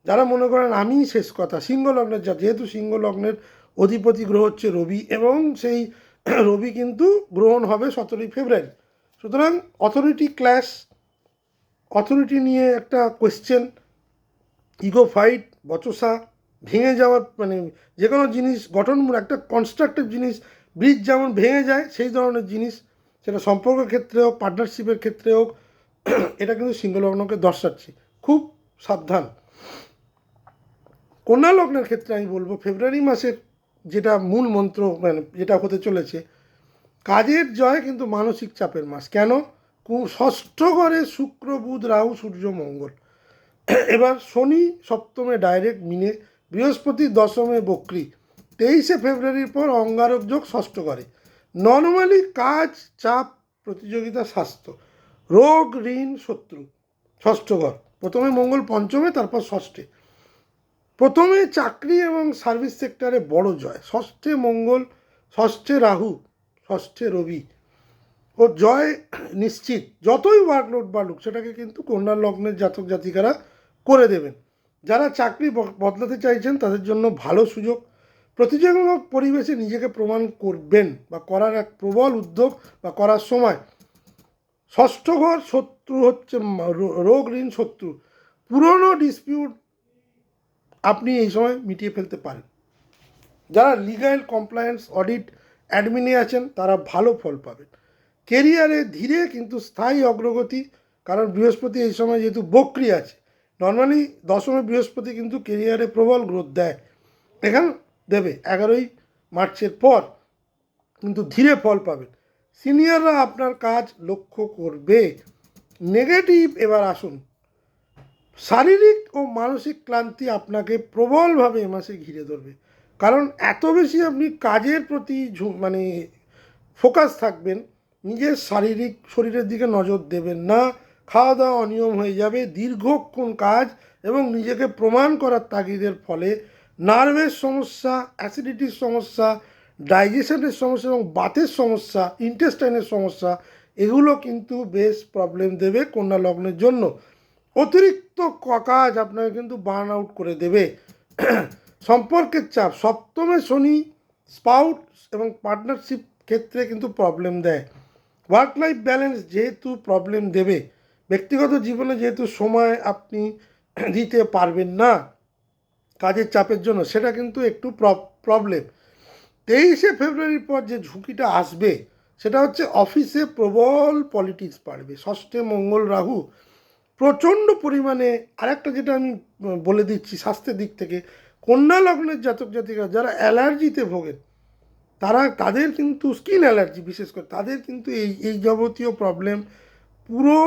যারা মনে করেন আমি শেষ কথা, সিংহলগ্নের, যেহেতু সিংহলগ্নের অধিপতি গ্রহ হচ্ছে রবি, এবং সেই রবি কিন্তু গ্রহণ হবে 17ই ফেব্রুয়ারি, সুতরাং অথরিটি ক্ল্যাশ, অথরিটি নিয়ে একটা কোয়েশ্চেন, ইগো ফাইট, বচসা, ভেঙে যাওয়ার, মানে যে কোনো জিনিস গঠনমূলক একটা কনস্ট্রাকটিভ জিনিস, ব্রিজ যেমন ভেঙে যায় সেই ধরনের জিনিস, সেটা সম্পর্কের ক্ষেত্রে হোক, পার্টনারশিপের ক্ষেত্রে হোক, এটা কিন্তু সিংহলগ্নকে দর্শাচ্ছে, খুব সাবধান। কন্যা লগ্নের ক্ষেত্রে আমি বলবো ফেব্রুয়ারি মাসের যেটা মূল মন্ত্র, মানে যেটা হতে চলেছে, কাজের জয় কিন্তু মানসিক চাপের মাস। কেন? ষষ্ঠ ঘরে শুক্র, বুধ, রাহু, সূর্য, মঙ্গল। এবার শনি সপ্তমে ডাইরেক্ট মিনে, বৃহস্পতি দশমে বক্রী, 23শে ফেব্রুয়ারির পর অঙ্গারক যোগ ষষ্ঠ ঘরে। নর্মালি কাজ, চাপ, প্রতিযোগিতা, স্বাস্থ্য, রোগ, ঋণ, শত্রু, ষষ্ঠ ঘর। প্রথমে মঙ্গল পঞ্চমে, তারপর ষষ্ঠে। প্রথমে চাকরি এবং সার্ভিস সেক্টরে বড় জয়, ষষ্ঠে মঙ্গল, ষষ্ঠে রাহু, ষষ্ঠে রবি, ও জয় নিশ্চিত। যতই ওয়ার্কলোড বাড়ুক সেটাকে কিন্তু কন্যা লগ্নের জাতক জাতিকারা করে দেবেন। যারা চাকরি বদলাতে চাইছেন তাদের জন্য ভালো সুযোগ। প্রতিযোগিতামূলক পরিবেশে নিজেকে প্রমাণ করবেন বা করার এক প্রবল উদ্যোগ বা করার সময়। ষষ্ঠ ঘর শত্রু হচ্ছে রোগ, ঋণ, শত্রু, পুরনো ডিসপিউট আপনি এই সময় মিটিয়ে ফেলতে পারেন। যারা লিগ্যাল, কমপ্লায়েন্স, অডিট, অ্যাডমিনে আছেন তারা ভালো ফল পাবেন। কেরিয়ারে ধীরে কিন্তু স্থায়ী অগ্রগতি, কারণ বৃহস্পতি এই সময় যেহেতু বক্রী আছে, নর্মালি দশমে বৃহস্পতি কিন্তু কেরিয়ারে প্রবল গ্রোথ দেয়, এখানে দেবে 11ই মার্চের পর, কিন্তু ধীরে ফল পাবেন। সিনিয়ররা আপনার কাজ লক্ষ্য করবে। নেগেটিভ এবার আসুন। শারীরিক ও মানসিক ক্লান্তি আপনাকে প্রবলভাবে এ মাসে ঘিরে ধরবে, কারণ এত বেশি আপনি কাজের প্রতি মানে ফোকাস থাকবেন, নিজের শরীরের দিকে নজর দেবেন না। খাওয়া দাওয়া অনিয়ম হয়ে যাবে, দীর্ঘক্ষণ কাজ এবং নিজেকে প্রমাণ করার তাগিদের ফলে নার্ভের সমস্যা, অ্যাসিডিটির সমস্যা, ডাইজেশনের সমস্যা এবং বাতের সমস্যা, ইন্টেস্টাইনের সমস্যা, এগুলো কিন্তু বেশ প্রবলেম দেবে কন্যা লগ্নের জন্য। অতিরিক্ত কাজ আপনাকে কিন্তু বার্ন আউট করে দেবে। সম্পর্কের চাপ, সপ্তমে শনি স্পাউট এবং পার্টনারশিপ ক্ষেত্রে কিন্তু প্রবলেম দেয়। ওয়ার্ক লাইফ ব্যালেন্স যেহেতু প্রবলেম দেবে, ব্যক্তিগত জীবনে যেহেতু সময় আপনি দিতে পারবেন না কাজের চাপের জন্য, সেটা কিন্তু একটু প্রবলেম। 23শে ফেব্রুয়ারির পর যে ঝুঁকিটা আসবে সেটা হচ্ছে অফিসে প্রবল পলিটিক্স বাড়বে। ষষ্ঠে মঙ্গল রাহু প্রচণ্ড পরিমাণে। আরেকটা যেটা আমি বলে দিচ্ছি স্বাস্থ্যের দিক থেকে, কন্যা লগ্নের জাতক জাতিকা যারা অ্যালার্জিতে ভোগেন, তাদের কিন্তু স্কিন অ্যালার্জি বিশেষ করে, তাদের কিন্তু এই যাবতীয় প্রবলেম পুরো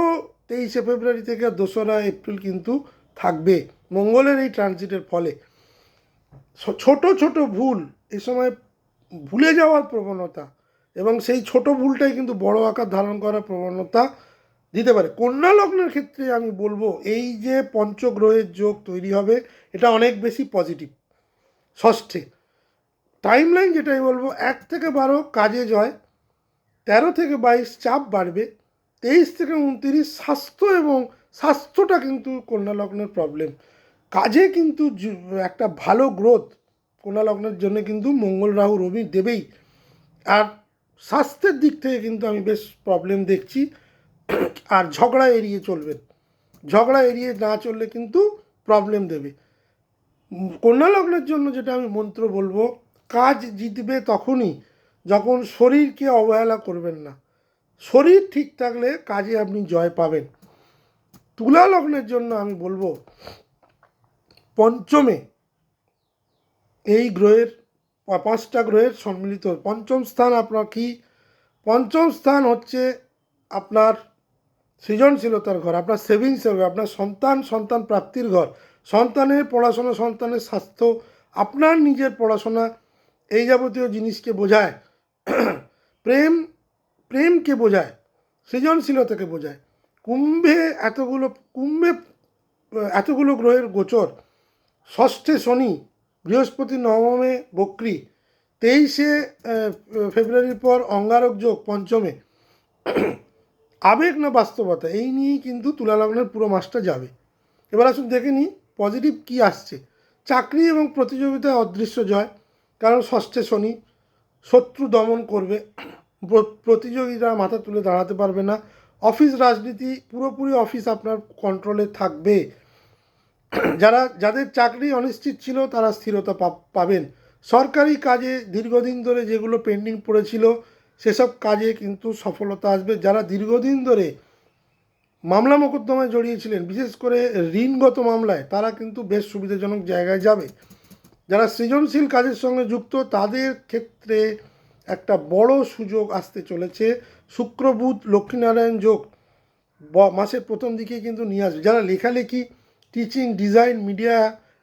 23শে ফেব্রুয়ারি থেকে 2রা এপ্রিল কিন্তু থাকবে মঙ্গলের এই ট্রানজিটের ফলে। ছোট ছোট ভুল এই সময় ভুলে যাওয়ার প্রবণতা, এবং সেই ছোট ভুলটাই কিন্তু বড় আকার ধারণ করার প্রবণতা দিতে পারে। কন্যা লগ্নের ক্ষেত্রে আমি বলবো এই যে পঞ্চগ্রহের যোগ তৈরি হবে এটা অনেক বেশি পজিটিভ। ষষ্ঠে টাইমলাইন যেটাই বলবো, 1 থেকে 12 কাজে জয়, 13 থেকে 22 চাপ বাড়বে, 23 থেকে 29 স্বাস্থ্য, এবং স্বাস্থ্যটা কিন্তু কন্যা লগ্নের প্রবলেম। কাজে কিন্তু একটা ভালো গ্রোথ কন্যা লগ্নের জন্য কিন্তু মঙ্গল রাহু রবি দেবেই। আর স্বাস্থ্যের দিক থেকে কিন্তু আমি বেশ প্রবলেম দেখছি। আর ঝগড়া এড়িয়ে চলবেন, ঝগড়া এড়িয়ে না চললে কিন্তু প্রবলেম দেবে। কন্যা লগ্নের জন্য যেটা আমি মন্ত্র বলবো, কাজ জিতবে তখনই যখন শরীরকে অবহেলা করবেন না। শরীর ঠিক থাকলে কাজে আপনি জয় পাবেন। তুলা লগ্নের জন্য আমি বলবো পঞ্চমে এই গ্রহের 5টা গ্রহের সম্মিলিত পঞ্চম স্থান আপনার কি? পঞ্চম স্থান হচ্ছে আপনার সৃজনশীলতার ঘর, আপনার সেভিংসের ঘর, আপনার সন্তান প্রাপ্তির ঘর, সন্তানের পড়াশোনা, সন্তানের স্বাস্থ্য, আপনার নিজের পড়াশোনা, এই যাবতীয় জিনিসকে বোঝায়। প্রেমকে বোঝায়, সৃজনশীলতাকে বোঝায়। কুম্ভে এতগুলো গ্রহের গোচর, ষষ্ঠে শনি, বৃহস্পতি নবমে বক্রী, 23শে ফেব্রুয়ারির পর অঙ্গারক যোগ পঞ্চমে, আবেগ না বাস্তবতা, এই নিয়েই কিন্তু তুলা লগ্নের পুরো মাসটা যাবে। এবার আসুন দেখে নিই পজিটিভ কী আসছে। চাকরি এবং প্রতিযোগিতায় অদৃশ্য জয়, কারণ ষষ্ঠে শনি শত্রু দমন করবে, প্রতিযোগীরা মাথা তুলে দাঁড়াতে পারবে না। অফিস রাজনীতি পুরোপুরি অফিস আপনার কন্ট্রোলে থাকবে। যাদের চাকরি অনিশ্চিত ছিল তারা স্থিরতা পাবেন। সরকারি কাজে দীর্ঘদিন ধরে যেগুলো পেন্ডিং পড়েছিল সেসব কাজে কিন্তু সফলতা আসবে। যারা দীর্ঘদিন ধরে মামলা মোকদ্দমায় জড়িয়েছিলেন, বিশেষ করে ঋণগত মামলায়, তারা কিন্তু বেশ সুবিধাজনক জায়গায় যাবে। যারা সৃজনশীল কাজের সঙ্গে যুক্ত তাদের ক্ষেত্রে একটা বড় সুযোগ আসতে চলেছে। শুক্র বুধ লক্ষ্মীনারায়ণ যোগ মাসের প্রথম দিকে কিন্তু নিয়ে আসবে। যারা লেখালেখি, টিচিং, ডিজাইন, মিডিয়া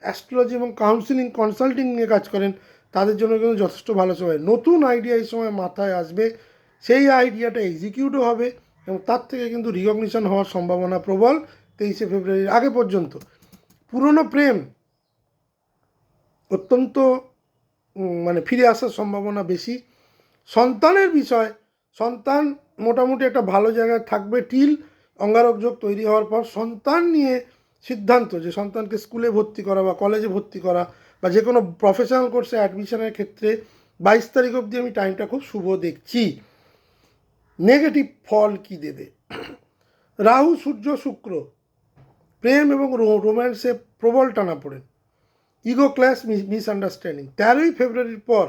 অ্যাস্ট্রোলজি এবং কাউন্সিলিং কনসাল্টিং নিয়ে কাজ করেন, তাদের জন্য কিন্তু যথেষ্ট ভালো সময়। নতুন আইডিয়া এই সময় মাথায় আসবে, সেই আইডিয়াটা এক্সিকিউটও হবে এবং তার থেকে কিন্তু রিকগনিশন হওয়ার সম্ভাবনা প্রবল 23শে ফেব্রুয়ারির আগে পর্যন্ত। পুরনো প্রেম অত্যন্ত মানে ফিরে আসার সম্ভাবনা বেশি। সন্তানের বিষয়, সন্তান মোটামুটি একটা ভালো জায়গায় থাকবে টিল অঙ্গারক যোগ তৈরি হওয়ার পর সন্তান নিয়ে সিদ্ধান্ত, যে সন্তানকে স্কুলে ভর্তি করা বা কলেজে ভর্তি করা বা যে কোনো প্রফেশনাল কোর্সে অ্যাডমিশনের ক্ষেত্রে 22 তারিখ অবধি আমি টাইমটা খুব শুভ দেখছি। নেগেটিভ ফল কি দেবে? রাহু, সূর্য, শুক্র প্রেম এবং রোম্যান্সে প্রবল টানাপোড়েন, ইগো ক্ল্যাশ, মিসআন্ডারস্ট্যান্ডিং। 13ই ফেব্রুয়ারির পর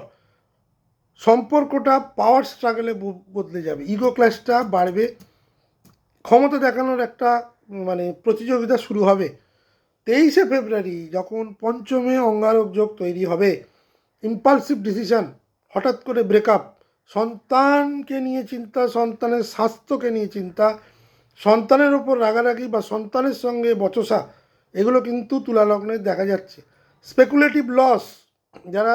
সম্পর্কটা পাওয়ার স্ট্রাগলে বদলে যাবে, ইগো ক্ল্যাশটা বাড়বে, ক্ষমতা দেখানোর একটা মানে প্রতিযোগিতা শুরু হবে। 23শে ফেব্রুয়ারি যখন পঞ্চমে অঙ্গারক যোগ তৈরি হবে, ইম্পালসিভ ডিসিশান, হঠাৎ করে ব্রেকআপ, সন্তানকে নিয়ে চিন্তা, সন্তানের স্বাস্থ্যকে নিয়ে চিন্তা, সন্তানের ওপর রাগারাগি বা সন্তানের সঙ্গে বচসা, এগুলো কিন্তু তুলা লগ্নে দেখা যাচ্ছে। স্পেকুলেটিভ লস, যারা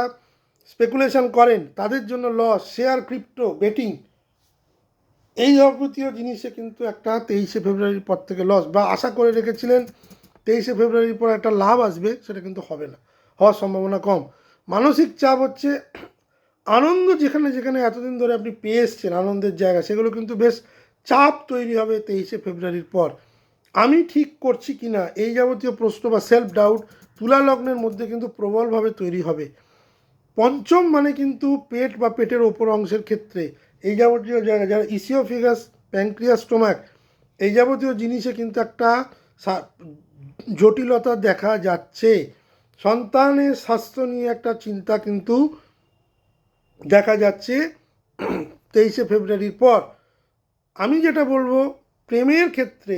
স্পেকুলেশন করেন তাদের জন্য লস, শেয়ার, ক্রিপ্টো, বেটিং, এই যাবতীয় জিনিসে কিন্তু একটা 23শে ফেব্রুয়ারির পর থেকে লস, বা আশা করে রেখেছিলেন 23শে ফেব্রুয়ারির পর একটা লাভ আসবে, সেটা কিন্তু হবে না, হওয়ার সম্ভাবনা কম। মানসিক চাপ হচ্ছে, আনন্দ যেখানে যেখানে এতদিন ধরে আপনি পেয়ে এসছেন আনন্দের জায়গা, সেগুলো কিন্তু বেশ চাপ তৈরি হবে 23শে ফেব্রুয়ারির পর। আমি ঠিক করছি কি না এই যাবতীয় প্রশ্ন বা সেলফ ডাউট তুলা লগ্নের মধ্যে কিন্তু প্রবলভাবে তৈরি হবে। পঞ্চম মানে কিন্তু পেট বা পেটের ওপর অংশের ক্ষেত্রে এই যাবতীয় জায়গা, যারা ইসিওফিগাস, প্যানক্রিয়াস, স্টোমাক, এই যাবতীয় জিনিসে কিন্তু একটা জটিলতা দেখা যাচ্ছে। সন্তানের স্বাস্থ্য নিয়ে একটা চিন্তা কিন্তু দেখা যাচ্ছে 23শে ফেব্রুয়ারির পর। আমি যেটা বলবো, প্রেমের ক্ষেত্রে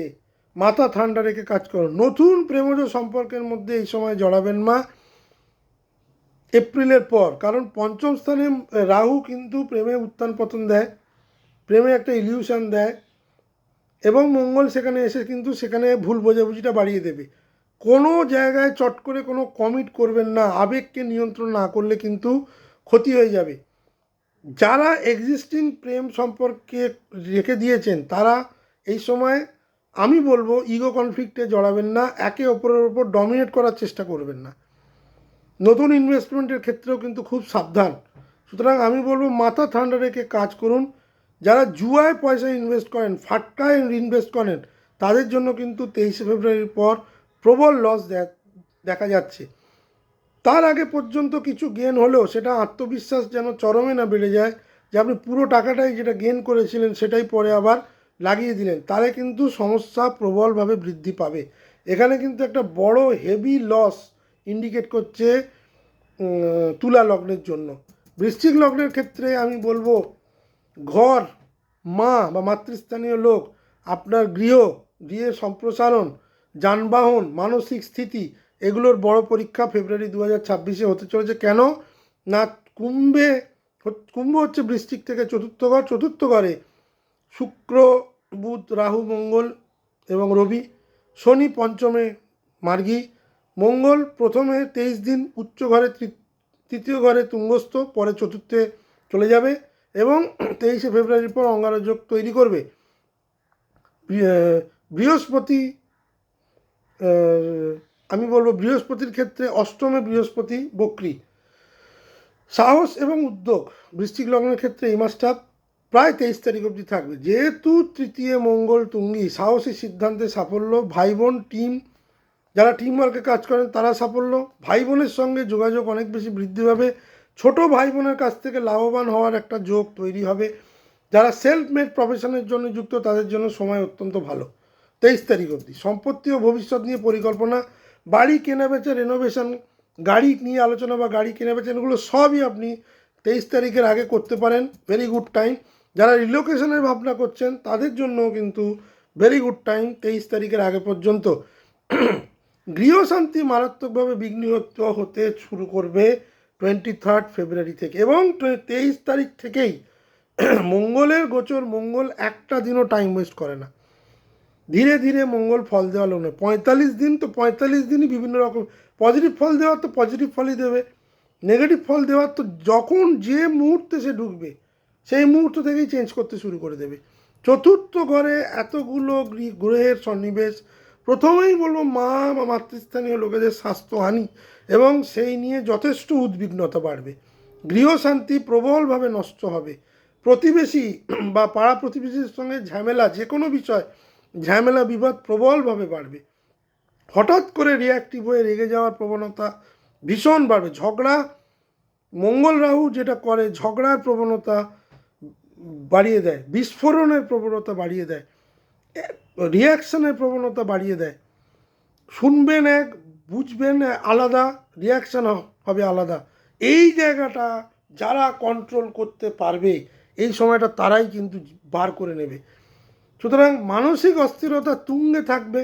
মাথা ঠান্ডা রেখে কাজ করুন। নতুন প্রেমজ সম্পর্কের মধ্যে এই সময় জড়াবেন মা এপ্রিলের পর, কারণ পঞ্চম স্থানে রাহু কিন্তু প্রেমে উত্থান পতন দেয়, প্রেমে একটা ইলিউশন দেয়, এবং মঙ্গল সেখানে এসে কিন্তু সেখানে ভুল বোঝাবুঝিটা বাড়িয়ে দেবে। কোনো জায়গায় চট করে কোনো কমিট করবেন না, আবেগকে নিয়ন্ত্রণ না করলে কিন্তু ক্ষতি হয়ে যাবে। যারা এক্সিস্টিং প্রেম সম্পর্কে রেখে দিয়েছেন তারা এই সময় আমি বলবো ইগো কনফ্লিক্টে জড়াবেন না, একে অপরের ওপর ডমিনেট করার চেষ্টা করবেন না। নতুন ইনভেস্টমেন্টের ক্ষেত্রেও কিন্তু খুব সাবধান। সুতরাং আমি বলবো মাথা ঠান্ডা রেখে কাজ করুন। যারা জুয়ায় পয়সা ইনভেস্ট করেন, ফাটকায় ইনভেস্ট করেন, তাদের জন্য কিন্তু 23শে ফেব্রুয়ারির পর প্রবল লস দেখা যাচ্ছে। তার আগে পর্যন্ত কিছু গেন হলেও সেটা আত্মবিশ্বাস যেন চরমে না বেড়ে যায়, যে আপনি পুরো টাকাটাই যেটা গেন করেছিলেন সেটাই পরে আবার লাগিয়ে দিলেন, তাহলে কিন্তু সমস্যা প্রবলভাবে বৃদ্ধি পাবে। এখানে কিন্তু একটা বড় হেভি লস ইন্ডিকেট করছে তুলা লগ্নের জন্য। বৃশ্চিক লগ্নের ক্ষেত্রে আমি বলবো ঘর, মা বা মাতৃস্থানীয় লোক, আপনার গৃহের সম্প্রসারণ, যানবাহন, মানসিক স্থিতি, এগুলোর বড় পরীক্ষা ফেব্রুয়ারি 2026-এ হতে চলেছে। কেন না, কুম্ভ হচ্ছে বৃশ্চিক থেকে চতুর্থ ঘরে শুক্র, বুধ, রাহু, মঙ্গল এবং রবি, শনি পঞ্চমে মার্গী, মঙ্গল প্রথমে 23 দিন উচ্চ ঘরে, তৃতীয় ঘরে তুঙ্গস্থ, পরে চতুর্থে চলে যাবে এবং 23শে ফেব্রুয়ারির পর অঙ্গারক তৈরি করবে। বৃহস্পতি, আমি বলবো বৃহস্পতির ক্ষেত্রে অষ্টমে বৃহস্পতি বক্রী। সাহস এবং উদ্যোগ বৃশ্চিক লগ্নের ক্ষেত্রে এই মাসটা প্রায় 23 তারিখ অবধি থাকবে। যেহেতু তৃতীয় মঙ্গল তুঙ্গি, সাহসী সিদ্ধান্তে সাফল্য, ভাই বোন টিম, যারা টিম ওয়ার্কে কাজ করেন তারা সাফল্য, ভাই বোনের সঙ্গে যোগাযোগ অনেক বেশি বৃদ্ধি পাবে, ছোট ভাই বোনের কাছ থেকে লাভবান হওয়ার একটা যোগ তৈরি হবে। যারা সেলফ মেড প্রফেশনের জন্য যুক্ত তাদের জন্য সময় অত্যন্ত ভালো 23 তারিখ অবধি। সম্পত্তি ও ভবিষ্যৎ নিয়ে পরিকল্পনা, বাড়ি কেনাবেচা, রেনোভেশন, গাড়ি নিয়ে আলোচনা বা গাড়ি কেনাবেচা, এগুলো সবই আপনি 23 তারিখের আগে করতে পারেন, ভেরি গুড টাইম। যারা রিলোকেশনের ভাবনা করছেন তাদের জন্যও কিন্তু ভেরি গুড টাইম 23 তারিখের আগে পর্যন্ত। গৃহশান্তি মারাত্মকভাবে বিঘ্নিত হতে শুরু করবে 23 ফেব্রুয়ারি থেকে, এবং 23 তারিখ থেকেই মঙ্গলের গোচর, মঙ্গল একটা দিনও টাইম ওয়েস্ট করে না। ধীরে ধীরে মঙ্গল ফল দেওয়া লোক নয়। 45 দিন তো 45 দিনই বিভিন্ন রকম পজিটিভ ফল দেওয়ার তো পজিটিভ ফলই দেবে, নেগেটিভ ফল দেওয়ার তো যখন যে মুহূর্তে সে ঢুকবে সেই মুহূর্ত থেকেই চেঞ্জ করতে শুরু করে দেবে। চতুর্থ ঘরে এতগুলো গ্রহের সন্নিবেশ, প্রথমেই বলবো মা বা মাতৃস্থানীয় লোকেদের স্বাস্থ্যহানি এবং সেই নিয়ে যথেষ্ট উদ্বিগ্নতা বাড়বে। গৃহশান্তি প্রবলভাবে নষ্ট হবে। প্রতিবেশী বা পাড়া প্রতিবেশীর সঙ্গে ঝামেলা, যে কোনো বিষয় ঝামেলা বিবাদ প্রবলভাবে বাড়বে। হঠাৎ করে রিয়াক্টিভ হয়ে রেগে যাওয়ার প্রবণতা ভীষণ বাড়বে। ঝগড়া, মঙ্গল রাহু যেটা করে ঝগড়ার প্রবণতা বাড়িয়ে দেয়, বিস্ফোরণের প্রবণতা বাড়িয়ে দেয়, রিয়াকশানের প্রবণতা বাড়িয়ে দেয়। শুনবেন এক, বুঝবেন আলাদা, রিয়াকশান হবে আলাদা। এই জায়গাটা যারা কন্ট্রোল করতে পারবে এই সময়টা তারাই কিন্তু বার করে নেবে। সুতরাং মানসিক অস্থিরতা তুঙ্গে থাকবে।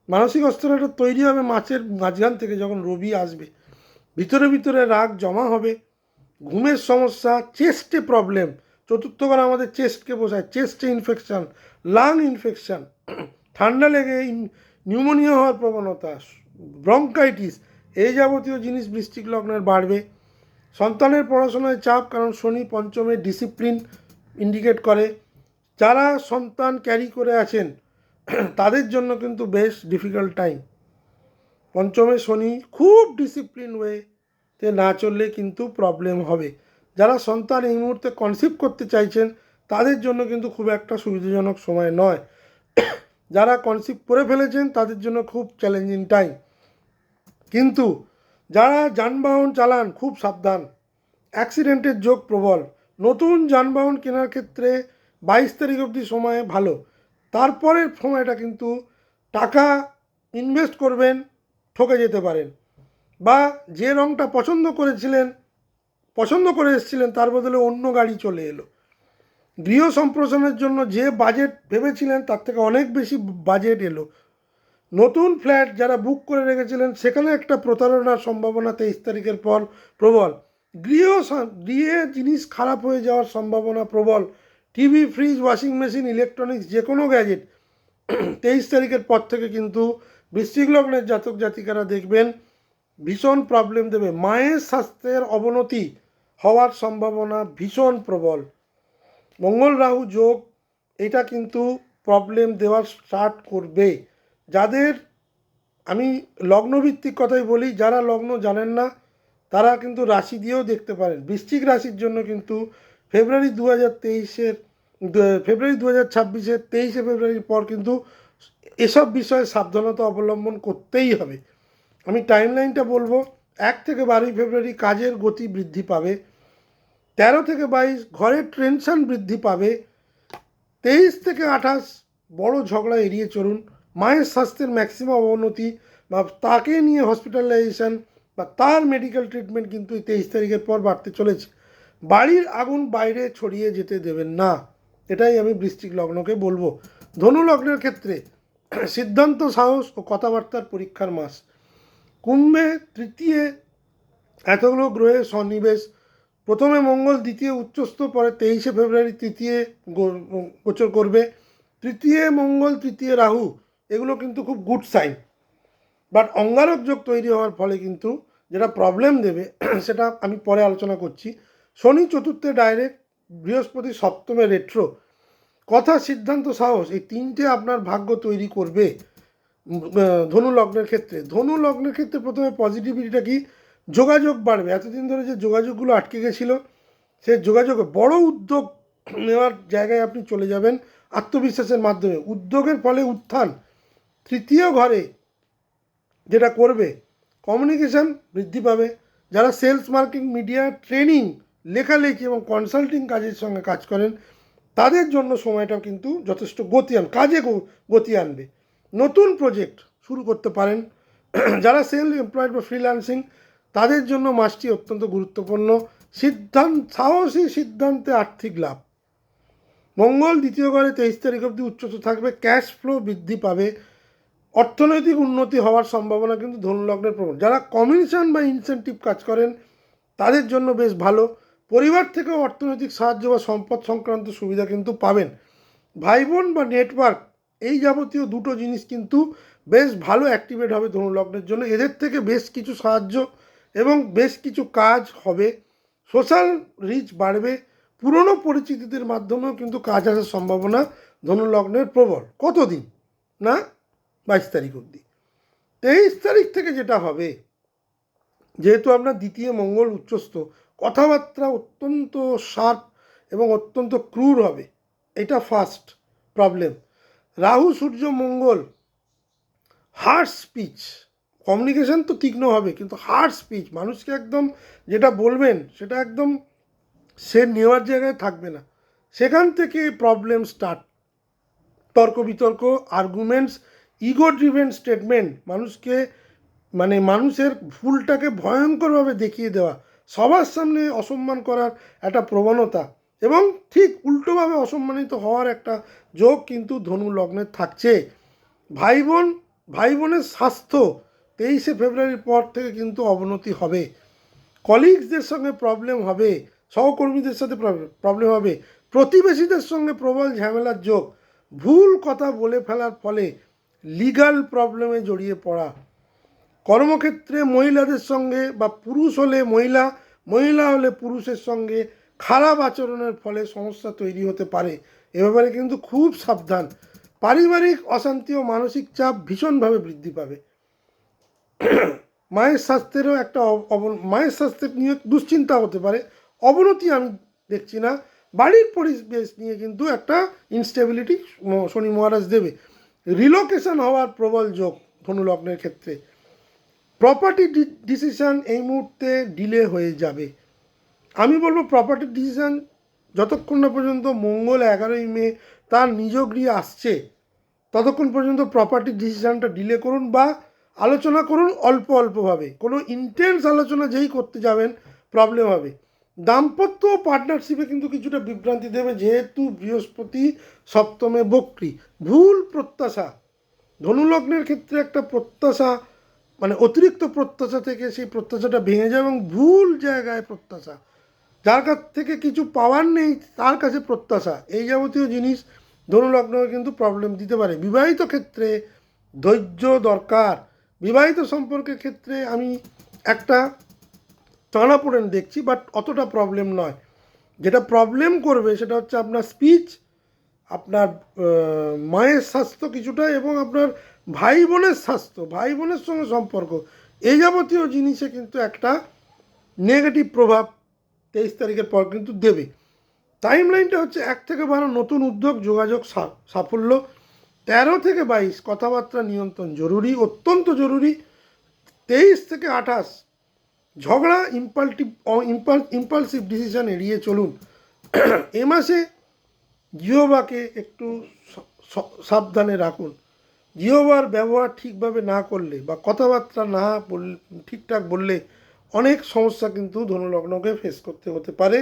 মানসিক অস্থিরতা তৈরি হবে মাসের মাঝখান থেকে, যখন রবি আসবে। ভিতরে ভিতরে রাগ জমা হবে, ঘুমের সমস্যা, চেস্টে প্রবলেম। চতুর্থ ঘর আমাদের চেস্টকে বোঝায়, চেস্টে ইনফেকশান, লাং ইনফেকশান, ঠান্ডা লেগে নিউমোনিয়া হওয়ার প্রবণতা, ব্রঙ্কাইটিস, এই যাবতীয় জিনিস বৃশ্চিক লগ্নের বাড়বে। সন্তানের পড়াশোনায় চাপ, কারণ শনি পঞ্চমে ডিসিপ্লিন ইন্ডিকেট করে। যারা সন্তান ক্যারি করে আছেন তাদের জন্য কিন্তু বেশ ডিফিকাল্ট টাইম। পঞ্চমে শনি, খুব ডিসিপ্লিন ওয়েতে না চললে কিন্তু প্রবলেম হবে। যারা সন্তান এই মুহূর্তে কনসিভ করতে চাইছেন তাদের জন্য কিন্তু খুব একটা সুবিধাজনক সময় নয়। যারা কনসিভ করে ফেলেছেন তাদের জন্য খুব চ্যালেঞ্জিং টাইম। কিন্তু যারা যানবাহন চালান খুব সাবধান, অ্যাক্সিডেন্টের যোগ প্রবল। নতুন যানবাহন কেনার ক্ষেত্রে 22 তারিখ অবধি সময় ভালো। তারপরের সময়টা কিন্তু টাকা ইনভেস্ট করবেন, ঠকে যেতে পারেন। বা যে রঙটা পছন্দ করে এসেছিলেন তার বদলে অন্য গাড়ি চলে এলো। গৃহ সম্প্রসারণের জন্য যে বাজেট ভেবেছিলেন তার থেকে অনেক বেশি বাজেট এলো। নতুন ফ্ল্যাট যারা বুক করে রেখেছিলেন সেখানে একটা প্রতারণার সম্ভাবনা 23 তারিখের পর প্রবল। গৃহে জিনিস খারাপ হয়ে যাওয়ার সম্ভাবনা প্রবল। TV, fridge, washing machine, electronics, যে কোনো গ্যাজেট 23 তারিখের পর থেকে কিন্তু বৃশ্চিক লগ্নের জাতক জাতিকারা দেখবেন ভীষণ প্রবলেম দেবে। মায়ের স্বাস্থ্যের অবনতি হওয়ার সম্ভাবনা ভীষণ প্রবল। মঙ্গল রাহু যোগ এটা কিন্তু প্রবলেম দেওয়ার স্টার্ট করবে। যাদের, আমি লগ্নভিত্তিক কথাই বলি, যারা লগ্ন জানেন না তারা কিন্তু রাশি দিয়েও দেখতে পারেন। বৃশ্চিক রাশির জন্য কিন্তু ফেব্রুয়ারি 2023-এর ফেব্রুয়ারি 2026-এর 23শে ফেব্রুয়ারির পর কিন্তু এসব বিষয়ে সাবধানতা অবলম্বন করতেই হবে। আমি টাইমলাইনটা বলবো। 1 থেকে 12 ফেব্রুয়ারি কাজের গতি বৃদ্ধি পাবে। 13 থেকে 22 ঘরের টেনশন বৃদ্ধি পাবে। 23 থেকে 28 বড় ঝগড়া এড়িয়ে চলুন। মায়ের স্বাস্থ্যের ম্যাক্সিমাম অবনতি বা তাকে নিয়ে হসপিটালাইজেশন বা তার মেডিকেল ট্রিটমেন্ট কিন্তু 23 তারিখের পর বাড়তে চলেছে। বাড়ির আগুন বাইরে ছড়িয়ে যেতে দেবেন না, এটাই আমি বৃশ্চিক লগ্নকে বলবো। ধনু লগ্নের ক্ষেত্রে সিদ্ধান্ত, সাহস ও কথাবার্তার পরীক্ষার মাস। কুম্ভে তৃতীয় এতগুলো গ্রহের সন্নিবেশ, প্রথমে মঙ্গল দ্বিতীয় উচ্চস্থ, পরে 23শে ফেব্রুয়ারি তৃতীয় গোচর করবে। তৃতীয় মঙ্গল, তৃতীয় রাহু, এগুলো কিন্তু খুব গুড সাইন। বাট অঙ্গারক যোগ তৈরি হওয়ার ফলে কিন্তু যেটা প্রবলেম দেবে সেটা আমি পরে আলোচনা করছি। শনি চতুর্থে ডাইরেক্ট, বৃহস্পতি সপ্তমে রেট্রো। কথা, সিদ্ধান্ত, সাহস, এই তিনটে আপনার ভাগ্য তৈরি করবে ধনু লগ্নের ক্ষেত্রে। ধনু লগ্নের ক্ষেত্রে প্রথমে পজিটিভিটিটা কি, যোগাযোগ বাড়বে। এতদিন ধরে যে যোগাযোগগুলো আটকে গেছিলো সে যোগাযোগে বড় উদ্যোগ নেওয়ার জায়গায় আপনি চলে যাবেন আত্মবিশ্বাসের মাধ্যমে। উদ্যোগের ফলে উত্থান। তৃতীয় ঘরে যেটা করবে, কমিউনিকেশান বৃদ্ধি পাবে। যারা সেলস, মার্কেটিং, মিডিয়া, ট্রেনিং, লেখালেখি এবং কনসাল্টিং কাজের সঙ্গে কাজ করেন তাদের জন্য সময়টা কিন্তু যথেষ্ট কাজে গতি আনবে। নতুন প্রজেক্ট শুরু করতে পারেন। যারা সেলফ এমপ্লয়েড বা ফ্রিল্যান্সিং তাদের জন্য মাসটি অত্যন্ত গুরুত্বপূর্ণ। সাহসী সিদ্ধান্তে আর্থিক লাভ। মঙ্গল দ্বিতীয় ঘরে 23 তারিখ অবধি উচ্চত থাকবে। ক্যাশ ফ্লো বৃদ্ধি পাবে। অর্থনৈতিক উন্নতি হওয়ার সম্ভাবনা কিন্তু ধনু লগ্নের প্রবল। যারা কমিশন বা ইনসেন্টিভ কাজ করেন তাদের জন্য বেশ ভালো। পরিবার থেকেও অর্থনৈতিক সাহায্য বা সম্পদ সংক্রান্ত সুবিধা কিন্তু পাবেন। ভাই বোন বা নেটওয়ার্ক এই যাবতীয় দুটো জিনিস কিন্তু বেশ ভালো অ্যাক্টিভেট হবে ধনুলগ্নের জন্য। এদের থেকে বেশ কিছু সাহায্য এবং বেশ কিছু কাজ হবে, সোশ্যাল রিচ বাড়বে, পুরনো পরিচিতিদের মাধ্যমেও কিন্তু কাজ আসার সম্ভাবনা ধনুলগ্নের প্রবল। কতদিন না? 22 তারিখ অবধি। 23 তারিখ থেকে যেটা হবে, যেহেতু আপনার দ্বিতীয় মঙ্গল উচ্চস্থ, কথাবার্তা অত্যন্ত শার্প এবং অত্যন্ত ক্রূর হবে, এটা ফার্স্ট প্রবলেম। রাহু সূর্য মঙ্গল হার্ড স্পিচ, কমিউনিকেশন তো তীক্ষ্ণ হবে, কিন্তু হার্ড স্পিচ, মানুষকে একদম যেটা বলবেন সেটা একদম সে নেওয়ার জায়গায় থাকবে না, সেখান থেকে প্রবলেম স্টার্ট। তর্ক বিতর্ক, আর্গুমেন্টস, ইগো ড্রিভেন স্টেটমেন্ট, মানুষকে মানে মানুষের ভুলটাকে ভয়ঙ্করভাবে দেখিয়ে দেওয়া, সবার সামনে অসম্মান করার একটা প্রবণতা এবং ঠিক উল্টোভাবে অসম্মানিত হওয়ার একটা যোগ কিন্তু ধনু লগ্নের থাকছে। ভাই বোনের স্বাস্থ্য 23শে ফেব্রুয়ারির পর থেকে কিন্তু অবনতি হবে। কলিগসদের সঙ্গে প্রবলেম হবে, সহকর্মীদের সাথে প্রবলেম হবে, প্রতিবেশীদের সঙ্গে প্রবল ঝামেলার যোগ, ভুল কথা বলে ফেলার ফলে লিগাল প্রবলেমে জড়িয়ে পড়া, কর্মক্ষেত্রে মহিলাদের সঙ্গে বা পুরুষ হলে মহিলা হলে পুরুষের সঙ্গে খারাপ আচরণের ফলে সমস্যা তৈরি হতে পারে। এ ব্যাপারে কিন্তু খুব সাবধান। পারিবারিক অশান্তি ও মানসিক চাপ ভীষণভাবে বৃদ্ধি পাবে। মায়ের স্বাস্থ্যেরও একটা মায়ের স্বাস্থ্যের নিয়ে দুশ্চিন্তা হতে পারে, অবনতি আমি দেখছি না। বাড়ির পরিবেশ নিয়ে কিন্তু একটা ইনস্টেবিলিটি শনি মহারাজ দেবে। রিলোকেশন হওয়ার প্রবল যোগ ধনুলগ্নের ক্ষেত্রে। প্রপার্টি ডিসিশন এই মুহূর্তে ডিলে হয়ে যাবে। আমি বলবো প্রপার্টি ডিসিশন যতক্ষণ না পর্যন্ত মঙ্গল 11ই মে তার নিজ গৃহে আসছে, ততক্ষণ পর্যন্ত প্রপার্টি ডিসিশনটা ডিলে করুন বা আলোচনা করুন অল্পভাবে। কোনো ইন্টেন্স আলোচনা যেই করতে যাবেন প্রবলেম হবে। দাম্পত্য পার্টনারশিপে কিন্তু কিছুটা বিভ্রান্তি দেবে, যেহেতু বৃহস্পতি সপ্তমে বক্রী। ভুল প্রত্যাশা, ধনুলগ্নের ক্ষেত্রে একটা প্রত্যাশা মানে অতিরিক্ত প্রত্যাশা থেকে সেই প্রত্যাশাটা ভেঙে যায় এবং ভুল জায়গায় প্রত্যাশা, যার কাছ থেকে কিছু পাওয়ার নেই তার কাছে প্রত্যাশা, এই যাবতীয় জিনিস ধনুলগ্নকে কিন্তু প্রবলেম দিতে পারে। বিবাহিত ক্ষেত্রে ধৈর্য দরকার। বিবাহিত সম্পর্কের ক্ষেত্রে আমি একটা টানাপোড়েন দেখছি, বাট অতটা প্রবলেম নয়। যেটা প্রবলেম করবে সেটা হচ্ছে আপনার স্পিচ, আপনার মায়ের স্বাস্থ্য কিছুটা, এবং আপনার ভাই বোনের স্বাস্থ্য, ভাই বোনের সঙ্গে সম্পর্ক, এই যাবতীয় জিনিসে কিন্তু একটা নেগেটিভ প্রভাব 23 তারিখের পর কিন্তু দেবে। টাইম লাইনটা হচ্ছে 1 থেকে 12 নতুন উদ্যোগ, যোগাযোগ সাফল্য। 13 থেকে 22 কথাবার্তা নিয়ন্ত্রণ জরুরি, অত্যন্ত জরুরি। 23 থেকে 28 ঝগড়া, ইম্পালসিভ ডিসিশন এড়িয়ে চলুন। এ মাসে জিহ্বাকে একটু সাবধানে রাখুন। জিহ্বার ব্যবহার ঠিকভাবে না করলে বা কথাবার্তা না বললে, ঠিকঠাক বললে অনেক সমস্যা কিন্তু ধনুলগ্নকে ফেস করতে হতে পারে,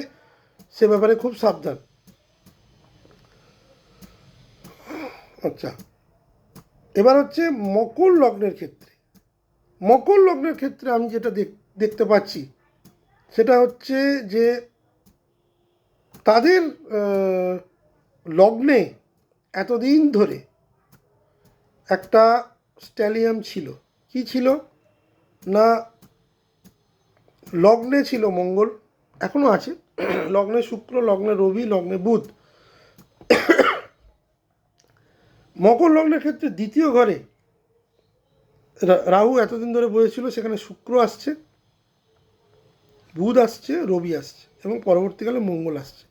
সে ব্যাপারে খুব সাবধান। আচ্ছা, এবার হচ্ছে মকর লগ্নের ক্ষেত্রে। মকর লগ্নের ক্ষেত্রে আমি যেটা দেখতে পাচ্ছি সেটা হচ্ছে যে তাদের লগ্নে এতদিন ধরে একটা স্ট্যালিয়াম ছিল। কি ছিল না, লগ্নে ছিল মঙ্গল, এখনও আছে, লগ্নে শুক্র, লগ্নে রবি, লগ্নে বুধ। মকর লগ্নের ক্ষেত্রে দ্বিতীয় ঘরে রাহু এতদিন ধরে বসেছিল, সেখানে শুক্র আসছে, বুধ আসছে, রবি আসছে এবং পরবর্তীকালে মঙ্গল আসছে।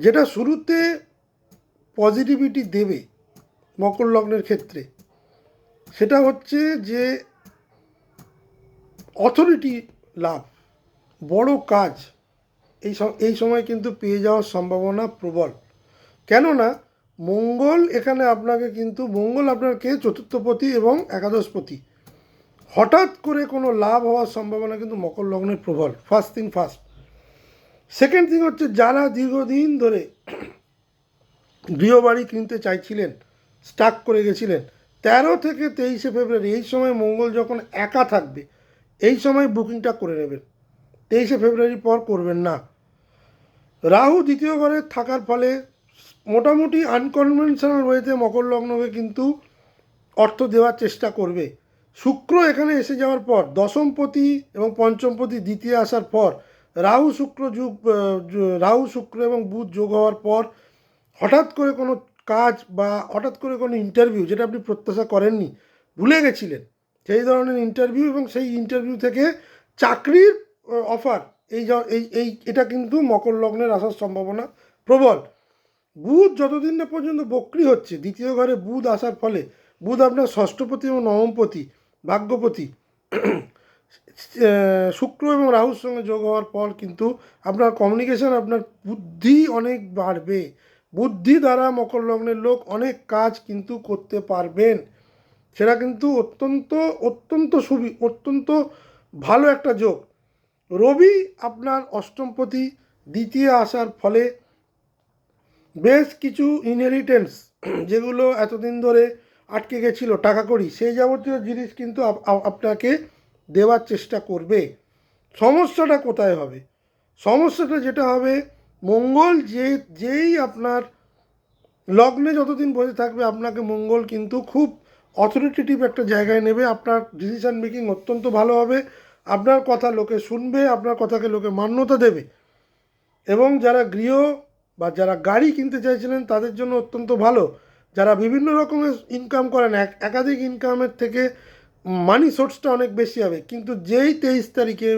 যেটা শুরুতে পজিটিভিটি দেবে মকর লগ্নের ক্ষেত্রে সেটা হচ্ছে যে অথরিটি লাভ, বড় কাজ এই সময় কিন্তু পেয়ে যাওয়ার সম্ভাবনা প্রবল। কেননা মঙ্গল এখানে আপনাকে কিন্তু, মঙ্গল আপনাকে চতুর্থপতি এবং একাদশপতি, হঠাৎ করে কোনো লাভ হওয়ার সম্ভাবনা কিন্তু মকর লগ্নের প্রবল। ফার্স্ট। সেকেন্ড থিং হচ্ছে যারা দীর্ঘদিন ধরে গৃহবাড়ি কিনতে চাইছিলেন, স্টাক করে গেছিলেন, 13 থেকে 23শে ফেব্রুয়ারি এই সময় মঙ্গল যখন একা থাকবে, এই সময় বুকিংটা করে নেবেন। 23শে ফেব্রুয়ারির পর করবেন না। রাহু দ্বিতীয় ঘরে থাকার ফলে মোটামুটি আনকনভেনশনাল ওয়েতে মকর লগ্নকে কিন্তু অর্থ দেওয়ার চেষ্টা করবে। শুক্র এখানে এসে যাওয়ার পর দশমপতি এবং পঞ্চমপতি দ্বিতীয় আসার পর রাহু শুক্র এবং বুধ যোগ হওয়ার পর হঠাৎ করে কোনো কাজ বা হঠাৎ করে কোনো ইন্টারভিউ যেটা আপনি প্রত্যাশা করেননি, ভুলে গেছিলেন, সেই ধরনের ইন্টারভিউ এবং সেই ইন্টারভিউ থেকে চাকরির অফার, এটা কিন্তু মকর লগ্নের আসার সম্ভাবনা প্রবল। বুধ যতদিন না পর্যন্ত বক্রি হচ্ছে, দ্বিতীয় ঘরে বুধ আসার ফলে, বুধ আপনার ষষ্ঠপতি এবং নবমপতি, ভাগ্যপতি, শুক্র এবং রাহুর সঙ্গে যোগ হওয়ার পর কিন্তু আপনার কমিউনিকেশান, আপনার বুদ্ধি অনেক বাড়বে। বুদ্ধি দ্বারা মকর লগ্নের লোক অনেক কাজ কিন্তু করতে পারবেন। সেটা কিন্তু অত্যন্ত ভালো একটা যোগ। রবি আপনার অষ্টমপতি দ্বিতীয় আসার ফলে বেশ কিছু ইনহেরিটেন্স যেগুলো এতদিন ধরে আটকে গেছিলো, টাকা কড়ি, সেই যাবতীয় জিনিস কিন্তু আপনাকে দেওয়ার চেষ্টা করবে। সমস্যাটা কোথায় হবে? সমস্যাটা যেটা হবে, মঙ্গল যেই আপনার লগ্নে যতদিন বসে থাকবে, আপনাকে মঙ্গল কিন্তু খুব অথরিটেটিভ একটা জায়গায় নেবে। আপনার ডিসিশান মেকিং অত্যন্ত ভালো হবে, আপনার কথা লোকে শুনবে, আপনার কথাকে লোকে মান্যতা দেবে। এবং যারা গৃহ বা যারা গাড়ি কিনতে চাইছিলেন তাদের জন্য অত্যন্ত ভালো। যারা বিভিন্ন রকমের ইনকাম করেন, একাধিক ইনকামের থেকে মানি সোর্সটা অনেক বেশি হবে। কিন্তু যেই 23 তারিখে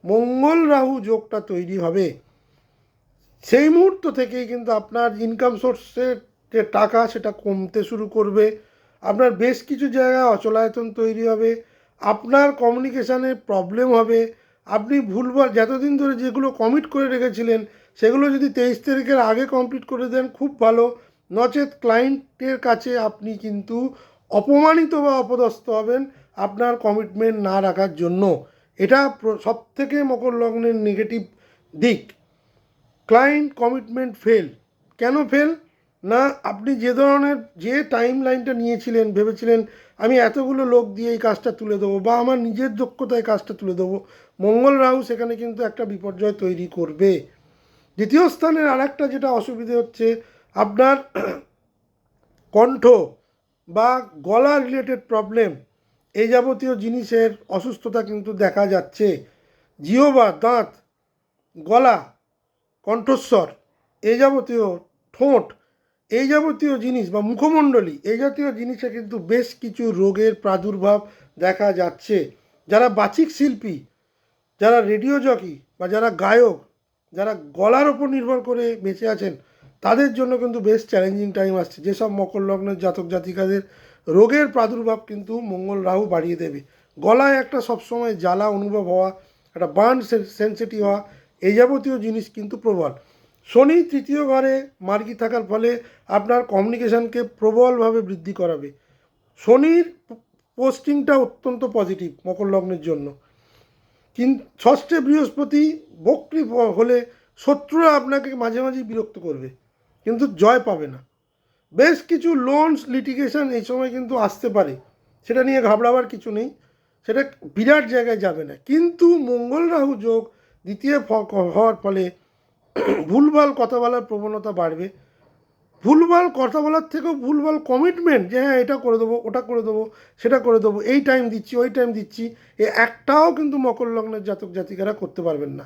মঙ্গল রাহু যোগটা তৈরি হবে, সেই মুহূর্ত থেকেই কিন্তু আপনার ইনকাম সোর্সের যে টাকা সেটা কমতে শুরু করবে। আপনার বেশ কিছু জায়গায় অচলায়তন তৈরি হবে, আপনার কমিউনিকেশানে প্রবলেম হবে। আপনি ভুলভাল যতদিন ধরে যেগুলো কমিট করে রেখেছিলেন সেগুলো যদি 23 তারিখের আগে কমপ্লিট করে দেন খুব ভালো, নচেত ক্লায়েন্টের কাছে আপনি কিন্তু অপমানিত বা অপদস্থ হবেন আপনার কমিটমেন্ট না রাখার জন্য। এটা সবথেকে মকর লগ্নের নেগেটিভ দিক। Client commitment fail. কেন ফেল? না, আপনি যে টাইম লাইনটা নিয়েছিলেন, ভেবেছিলেন আমি এতগুলো লোক দিয়ে এই কাজটা তুলে দেবো বা আমার নিজের দক্ষতায় কাজটা তুলে দেবো, মঙ্গল রাহু সেখানে কিন্তু একটা বিপর্যয় তৈরি করবে। দ্বিতীয় স্থানের আরেকটা যেটা অসুবিধে হচ্ছে, আপনার কণ্ঠ বা গলা রিলেটেড প্রবলেম, এই যাবতীয় জিনিসের অসুস্থতা কিন্তু দেখা যাচ্ছে। জিহ্বা, দাঁত, গলা, কণ্ঠস্বর, এই যাবতীয় ঠোঁট, এই যাবতীয় জিনিস বা মুখমণ্ডলী, এই জাতীয় জিনিসে কিন্তু বেশ কিছু রোগের প্রাদুর্ভাব দেখা যাচ্ছে। যারা বাচিক শিল্পী, যারা রেডিও জকি বা যারা গায়ক, যারা গলার ওপর নির্ভর করে বেঁচে আছেন, তাদের জন্য কিন্তু বেশ চ্যালেঞ্জিং টাইম আসছে। যেসব মকর লগ্নের জাতক জাতিকাদের রোগের প্রাদুর্ভাব কিন্তু মঙ্গল রাহু বাড়িয়ে দেবে। গলায় একটা সবসময় জ্বালা অনুভব হওয়া, একটা বার্ন সেন্সিটিভ হওয়া, এই যাবতীয় জিনিস কিন্তু প্রবল। শনি তৃতীয় ঘরে মার্গী থাকার ফলে আপনার কমিউনিকেশানকে প্রবলভাবে বৃদ্ধি করাবে। শনির পোস্টিংটা অত্যন্ত পজিটিভ মকর লগ্নের জন্য। কিন্তু ষষ্ঠে বৃহস্পতি বক্রি হলে শত্রুরা আপনাকে মাঝে মাঝেই বিরক্ত করবে, কিন্তু জয় পাবে না। বেশ কিছু লোনস লিটিগেশন এই সময় কিন্তু আসতে পারে, সেটা নিয়ে ঘাবড়াবার কিছু নেই, সেটা বিরাট জায়গায় যাবে না। কিন্তু মঙ্গল রাহু যোগ দ্বিতীয় হওয়ার ফলে ভুলভাল কথা বলার প্রবণতা বাড়বে। ভুলভাল কথা বলার থেকেও ভুলভাল কমিটমেন্ট, যে হ্যাঁ এটা করে দেবো, ওটা করে দেবো, সেটা করে দেবো, এই টাইম দিচ্ছি, ওই টাইম দিচ্ছি, একটাও কিন্তু মকর লগ্নের জাতক জাতিকারা করতে পারবেন না।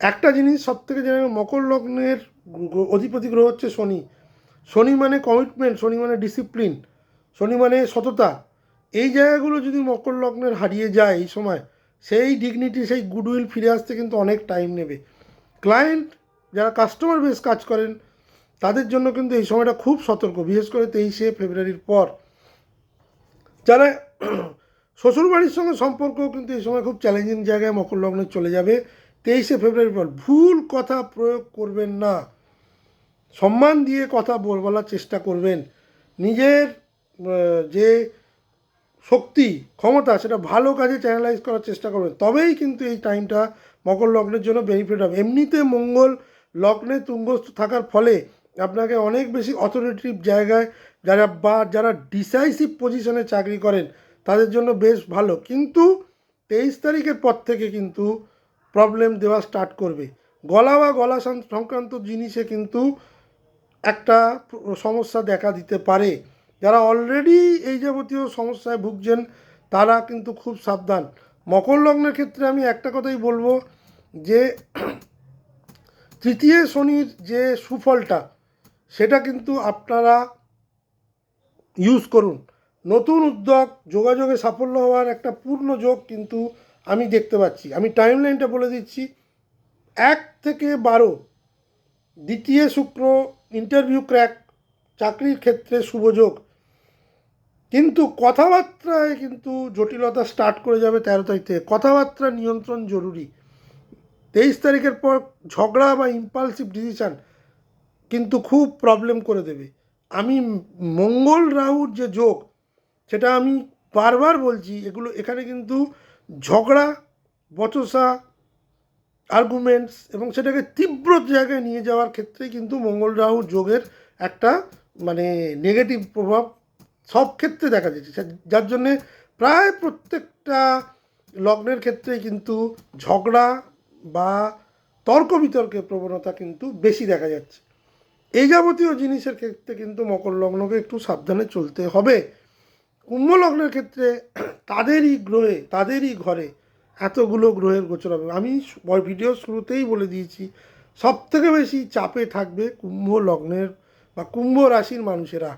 একটা জিনিস সব থেকে জানেন, মকর লগ্নের অধিপতি গ্রহ হচ্ছে শনি। শনি মানে কমিটমেন্ট, শনি মানে ডিসিপ্লিন, শনি মানে সততা। এই জায়গাগুলো যদি মকর লগ্নের হারিয়ে যায় এই সময়, সেই ডিগনিটি, সেই গুডউইল ফিরে আসতে কিন্তু অনেক টাইম নেবে। ক্লায়েন্ট, যারা কাস্টমার বেস কাজ করেন, তাদের জন্য কিন্তু এই সময়টা খুব সতর্ক, বিশেষ করে 23শে ফেব্রুয়ারির পর। যারা শ্বশুরবাড়ির সঙ্গে সম্পর্কও কিন্তু এই সময় খুব চ্যালেঞ্জিং জায়গায় মকর লগ্নে চলে যাবে 23শে ফেব্রুয়ারির পর। ভুল কথা প্রয়োগ করবেন না, সম্মান দিয়ে কথা বলার চেষ্টা করবেন। নিজের যে শক্তি ক্ষমতা সেটা ভালো কাজে চ্যানেলাইজ করার চেষ্টা করবেন, তবেই কিন্তু এই টাইমটা মকর লগ্নের জন্য বেনিফিট হবে। এমনিতে মঙ্গল লগ্নে তুঙ্গস্থ থাকার ফলে আপনাকে অনেক বেশি অথরিটেটিভ জায়গায় যারা ডিসাইসিভ পজিশনে চাকরি করেন তাদের জন্য বেশ ভালো। কিন্তু 23 তারিখের পর থেকে কিন্তু প্রবলেম দেওয়া স্টার্ট করবে। গলা বা গলা সংক্রান্ত জিনিসে কিন্তু একটা সমস্যা দেখা দিতে পারে। যারা অলরেডি এই যাবতীয় সমস্যায় ভুগছেন তারা কিন্তু খুব সাবধান। মকর লগ্নের ক্ষেত্রে আমি একটা কথাই বলবো যে তৃতীয় শনির যে সুফলটা সেটা কিন্তু আপনারা ইউজ করুন। নতুন উদ্যোগ, যোগাযোগে সাফল্য হওয়ার একটা পূর্ণ যোগ কিন্তু আমি দেখতে পাচ্ছি। আমি টাইমলাইনটা বলে দিচ্ছি, 1 থেকে 12, দ্বিতীয় শুক্র, ইন্টারভিউ ক্র্যাক, চাকরির ক্ষেত্রে শুভযোগ। কিন্তু কথাবার্তায় কিন্তু জটিলতা স্টার্ট করে যাবে 13 তারিখ থেকে। কথাবার্তা নিয়ন্ত্রণ জরুরি। 23 তারিখের পর ঝগড়া বা ইম্পালসিভ ডিসিশান কিন্তু খুব প্রবলেম করে দেবে। আমি মঙ্গল রাহুর যে যোগ সেটা আমি বারবার বলছি, এখানে কিন্তু ঝগড়া, বচসা, আর্গুমেন্টস এবং সেটাকে তীব্র জায়গায় নিয়ে যাওয়ার ক্ষেত্রে কিন্তু মঙ্গল রাহুর যোগের একটা মানে নেগেটিভ প্রভাব সব ক্ষেত্রে দেখা যাচ্ছে, যার জন্যে প্রায় প্রত্যেকটা লগ্নের ক্ষেত্রে কিন্তু ঝগড়া বা তর্ক বিতর্কের প্রবণতা কিন্তু বেশি দেখা যাচ্ছে। এই যাবতীয় জিনিসের ক্ষেত্রে কিন্তু মকর লগ্নকে একটু সাবধানে চলতে হবে। কুম্ভ লগ্নের ক্ষেত্রে তাদেরই ঘরে এতগুলো গ্রহের গোচর হবে। আমি ভিডিও শুরুতেই বলে দিয়েছি, সবথেকে বেশি চাপে থাকবে কুম্ভ লগ্নের বা কুম্ভ রাশির মানুষেরা।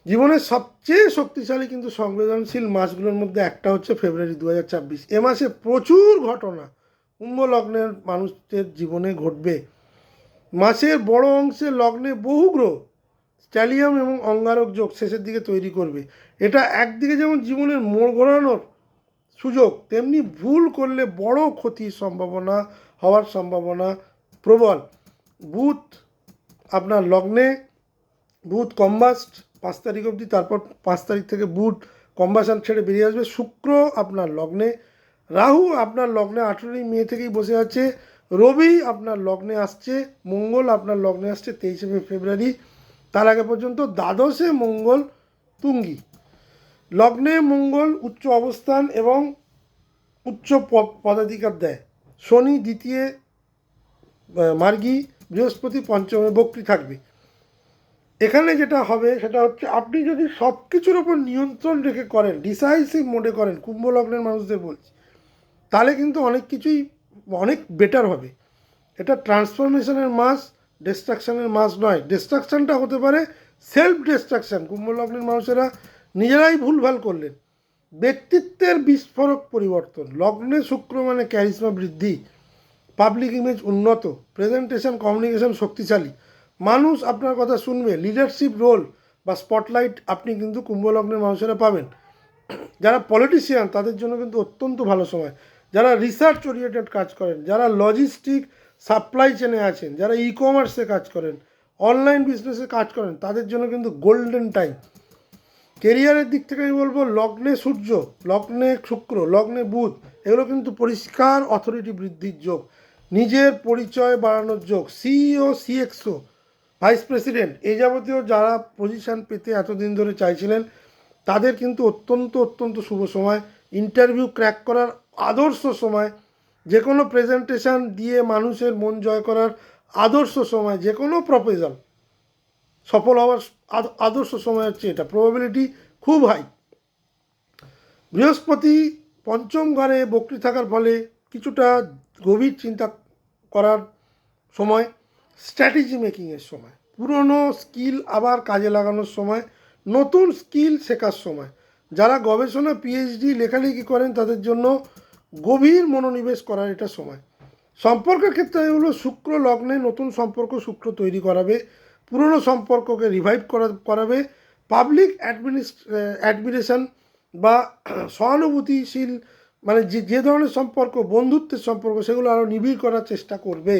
জীবনের সবচেয়ে শক্তিশালী কিন্তু সংবেদনশীল মাসগুলোর মধ্যে একটা হচ্ছে ফেব্রুয়ারি 2024। এ মাসে প্রচুর ঘটনা কুম্ভ লগ্নের মানুষদের জীবনে ঘটবে। মাসের বড় অংশে লগ্নে বহু গ্রহ স্ট্যালিয়াম এবং অঙ্গারক যোগ শেষের দিকে তৈরি করবে। এটা একদিকে যেমন জীবনের মোড় ঘোরানোর সুযোগ, তেমনি ভুল করলে বড় ক্ষতির সম্ভাবনা হওয়ার সম্ভাবনা প্রবল। বুধ আপনার লগ্নে, বুধ কম্বাস্ট 5 তারিখ অবধি, তারপর 5 তারিখ থেকে বুধ কম্বাসন ছেড়ে বেরিয়ে আসবে। শুক্র আপনার লগ্নে, রাহু আপনার লগ্নে 18ই মে থেকেই বসে আছে, রবি আপনার লগ্নে আসছে, মঙ্গল আপনার লগ্নে আসছে 23শে ফেব্রুয়ারি। তার আগে পর্যন্ত দ্বাদশে মঙ্গল তুঙ্গি। লগ্নে মঙ্গল উচ্চ অবস্থান এবং উচ্চ পদাধিকার দেয়। শনি দ্বিতীয় মার্গী, বৃহস্পতি পঞ্চমে বক্রী থাকবে। এখানে যেটা হবে সেটা হচ্ছে, আপনি যদি সব কিছুর ওপর নিয়ন্ত্রণ রেখে করেন, ডিসাইসিভ মোডে করেন, কুম্ভ লগ্নের মানুষদের বলছি, তাহলে কিন্তু অনেক কিছুই অনেক বেটার হবে। এটা ট্রান্সফরমেশনের মাস, ডিস্ট্রাকশানের মাস নয়। ডিস্ট্রাকশানটা হতে পারে সেলফ ডিস্ট্রাকশান, কুম্ভ লগ্নের মানুষেরা নিজেরাই ভুলভাল করলেন। ব্যক্তিত্বের বিস্ফোরক পরিবর্তন, লগ্নে শুক্র মানে ক্যারিজমা বৃদ্ধি, পাবলিক ইমেজ উন্নত, প্রেজেন্টেশন কমিউনিকেশন শক্তিশালী, মানুষ আপনার কথা শুনবে, লিডারশিপ রোল বা স্পটলাইট আপনি কিন্তু কুম্ভ লগ্নের মানুষেরা পাবেন। যারা পলিটিশিয়ান তাদের জন্য কিন্তু অত্যন্ত ভালো সময়। যারা রিসার্চ ওরিয়েন্টেড কাজ করেন, যারা লজিস্টিক সাপ্লাই চেনে আছেন, যারা ই কমার্সে কাজ করেন, অনলাইন বিজনেসে কাজ করেন, তাদের জন্য কিন্তু গোল্ডেন টাইম। কেরিয়ারের দিক থেকে আমি বলবো, লগ্নে সূর্য, লগ্নে শুক্র, লগ্নে বুধ, এগুলো কিন্তু পরিষ্কার অথরিটি বৃদ্ধির যোগ, নিজের পরিচয় বাড়ানোর যোগ, সিইও সিএক্সও ভাইস প্রেসিডেন্ট এই যাবতীয় যারা পজিশান পেতে এতদিন ধরে চাইছিলেন তাদের কিন্তু অত্যন্ত অত্যন্ত শুভ সময়। ইন্টারভিউ ক্র্যাক করার আদর্শ সময়, যে কোনো প্রেজেন্টেশন দিয়ে মানুষের মন জয় করার আদর্শ সময়, যে কোনো প্রপোজাল সফল হওয়ার আদর্শ সময় হচ্ছে এটা, প্রবাবিলিটি খুব হাই। বৃহস্পতি পঞ্চম ঘরে বক্রী থাকার ফলে কিছুটা গভীর চিন্তা করার সময়, স্ট্র্যাটেজি মেকিংয়ের সময়, পুরনো স্কিল আবার কাজে লাগানোর সময়, নতুন স্কিল শেখার সময়। যারা গবেষণা পিএইচডি লেখালেখি করেন তাদের জন্য গভীর মনোনিবেশ করার এটা সময়। সম্পর্কের ক্ষেত্রে হলো শুক্র লগ্নে নতুন সম্পর্ক শুক্র তৈরি করাবে, পুরনো সম্পর্ককে রিভাইভ করাবে। পাবলিক অ্যাডমিরেশন বা সহানুভূতিশীল মানে যে ধরনের সম্পর্ক, বন্ধুত্বের সম্পর্ক, সেগুলো আরও নিবিড় করার চেষ্টা করবে।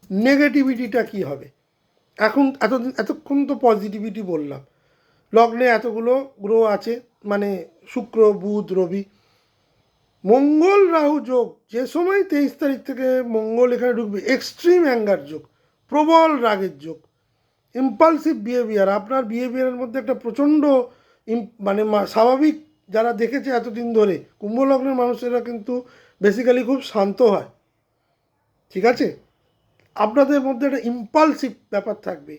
নেগেটিভিটিটা কী হবে? এতক্ষণ তো পজিটিভিটি বললাম। লগ্নে এতগুলো গ্রহ আছে, মানে শুক্র, বুধ, রবি, মঙ্গল রাহু যোগ। যে সময় 23 তারিখ থেকে মঙ্গল এখানে ঢুকবে, এক্সট্রিম অ্যাঙ্গার যোগ, প্রবল রাগের যোগ, ইম্পালসিভ বিহেভিয়ার। আপনার বিহেভিয়ারের মধ্যে একটা প্রচণ্ড মানে স্বাভাবিক যারা দেখেছে এতদিন ধরে, কুম্ভ লগ্নের মানুষেরা কিন্তু বেসিক্যালি খুব শান্ত হয়, ঠিক আছে? আপনাদের মধ্যে একটা ইম্পালসিভ ব্যাপার থাকবে,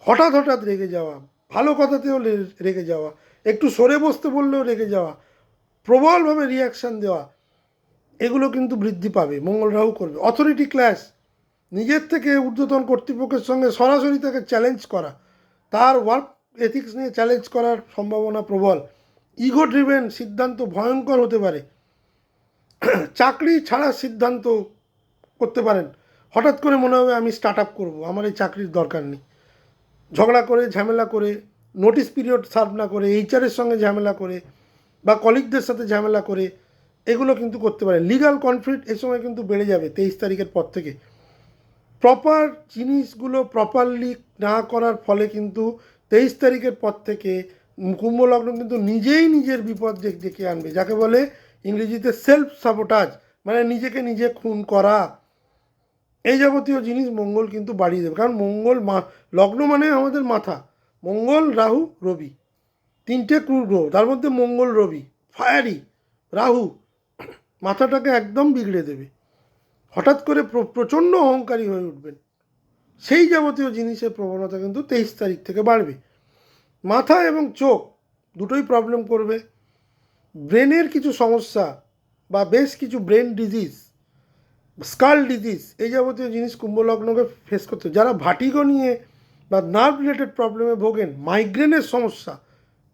হঠাৎ হঠাৎ রেগে যাওয়া, ভালো কথাতেও রেগে যাওয়া, একটু সরে বসতে বললেও রেগে যাওয়া, প্রবলভাবে রিয়াকশান দেওয়া, এগুলো কিন্তু বৃদ্ধি পাবে। মঙ্গল রাহু করবে অথরিটি ক্ল্যাশ, নিজের থেকে ঊর্ধ্বতন কর্তৃপক্ষের সঙ্গে সরাসরি তাকে চ্যালেঞ্জ করা, তার ওয়ার্ক এথিক্স নিয়ে চ্যালেঞ্জ করার সম্ভাবনা প্রবল। ইগো ড্রিভেন সিদ্ধান্ত ভয়ঙ্কর হতে পারে। চাকরি ছাড়ার সিদ্ধান্ত করতে পারেন, হঠাৎ করে মনে হবে আমি স্টার্ট আপ করবো, আমার এই চাকরির দরকার নেই। ঝগড়া করে, ঝামেলা করে, নোটিশ পিরিয়ড সার্ভ না করে, এইচআরের সঙ্গে ঝামেলা করে বা কলিগদের সাথে ঝামেলা করে এগুলো কিন্তু করতে পারে। লিগাল কনফ্লিক্ট এই সময় কিন্তু বেড়ে যাবে 23 তারিখের পর থেকে। প্রপার জিনিসগুলো প্রপারলি না করার ফলে কিন্তু 23 তারিখের পর থেকে কুম্ভ লগ্ন কিন্তু নিজেই নিজের বিপদ ডেকে আনবে, যাকে বলে ইংরেজিতে সেলফ সাবোটাজ, মানে নিজেকে নিজে খুন করা। এই যাবতীয় জিনিস মঙ্গল কিন্তু বাড়িয়ে দেবে, কারণ মঙ্গল লগ্ন মানে আমাদের মাথা। মঙ্গল, রাহু, রবি, তিনটে ক্রুর গ্রহ, তার মধ্যে মঙ্গল রবি ফায়ারি, রাহু মাথাটাকে একদম বিগড়ে দেবে। হঠাৎ করে প্রচণ্ড অহংকারী হয়ে উঠবেন। সেই যাবতীয় জিনিসের প্রবণতা কিন্তু 23 তারিখ থেকে বাড়বে। মাথা এবং চোখ দুটোই প্রবলেম করবে। ব্রেনের কিছু সমস্যা বা বেশ কিছু ব্রেন ডিজিজ, স্কাল ডিজিজ, এই যাবতীয় জিনিস কুম্ভলগ্নকে ফেস করতে। যারা ভাটিগো নিয়ে বা নার্ভ রিলেটেড প্রবলেমে ভোগেন, মাইগ্রেনের সমস্যা,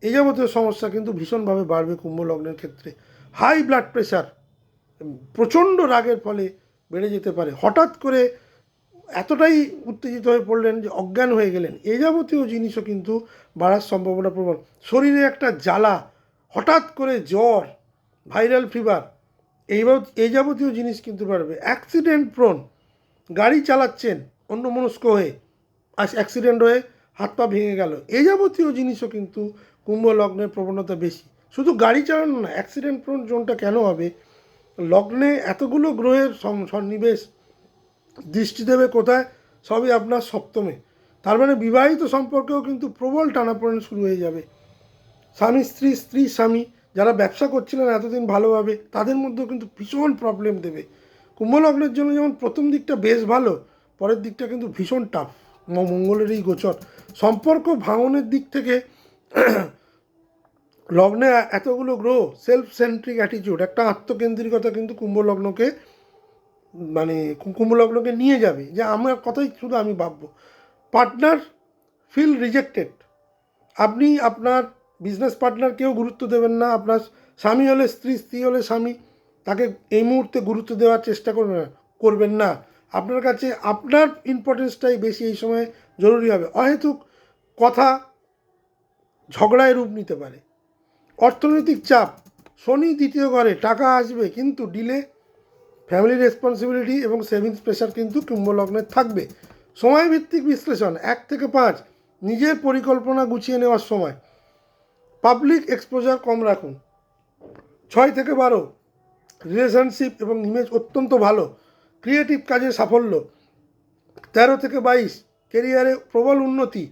এই যাবতীয় সমস্যা কিন্তু ভীষণভাবে বাড়বে কুম্ভলগ্নের ক্ষেত্রে। হাই ব্লাড প্রেশার, প্রচণ্ড রাগের ফলে বেড়ে যেতে পারে। হঠাৎ করে এতটাই উত্তেজিত হয়ে পড়লেন যে অজ্ঞান হয়ে গেলেন, এই যাবতীয় জিনিসও কিন্তু বাড়ার সম্ভাবনা প্রবল। শরীরে একটা জ্বালা, হঠাৎ করে জ্বর, ভাইরাল ফিভার, এই যাবতীয় জিনিস কিন্তু বাড়বে। অ্যাক্সিডেন্ট প্রোন, গাড়ি চালাচ্ছেন অন্যমনস্ক হয়ে, অ্যাক্সিডেন্ট হয়ে হাত পা ভেঙে গেল, এই যাবতীয় জিনিসও কিন্তু কুম্ভ লগ্নের প্রবণতা বেশি। শুধু গাড়ি চালানো না, অ্যাক্সিডেন্ট প্রোন জোনটা কেন হবে, লগ্নে এতগুলো গ্রহের সন্নিবেশ দৃষ্টি দেবে কোথায়, সবই আপনার সপ্তমে। তার মানে বিবাহিত সম্পর্কেও কিন্তু প্রবল টানাপোড়েন শুরু হয়ে যাবে। স্বামী স্ত্রী, স্ত্রী স্বামী, যারা ব্যবসা করছিলেন এতদিন ভালোভাবে, তাদের মধ্যেও কিন্তু ভীষণ প্রবলেম দেবে। কুম্ভলগ্নের জন্য যেমন প্রথম দিকটা বেশ ভালো, পরের দিকটা কিন্তু ভীষণ টাফ। মঙ্গলের এই গোচর সম্পর্ক ভাঙনের দিক থেকে লগ্নে এতগুলো গ্রহ, সেলফ সেন্ট্রিক অ্যাটিটিউড, একটা আত্মকেন্দ্রিকতা কিন্তু কুম্ভলগ্নকে মানে কুম্ভলগ্নকে নিয়ে যাবে, যে আমার কথাই শুধু আমি ভাববো। পার্টনার ফিল রিজেক্টেড, আপনি আপনার বিজনেস পার্টনারকেও গুরুত্ব দেবেন না। আপনার স্বামী হলে স্ত্রী, স্ত্রী হলে স্বামী, তাকে এই মুহূর্তে গুরুত্ব দেওয়ার চেষ্টা করবেন না। আপনার কাছে আপনার ইম্পর্টেন্সটাই বেশি এই সময় জরুরি হবে। অহেতুক কথা ঝগড়ায় রূপ নিতে পারে। অর্থনৈতিক চাপ, শনি দ্বিতীয় ঘরে, টাকা আসবে কিন্তু ডিলে। ফ্যামিলি রেসপন্সিবিলিটি এবং সেভিংস প্রেশার কিন্তু কুম্ভলগ্নের থাকবে। সময়ভিত্তিক বিশ্লেষণ 1 থেকে 5, নিজের পরিকল্পনা গুছিয়ে নেওয়ার সময়। পাবলিক এক্সপোজার কম রাখুন। 6 থেকে 12, রিলেশনশিপ এবং ইমেজ অত্যন্ত ভালো, ক্রিয়েটিভ কাজে সাফল্য। 13 থেকে 22, কেরিয়ারে প্রবল উন্নতি,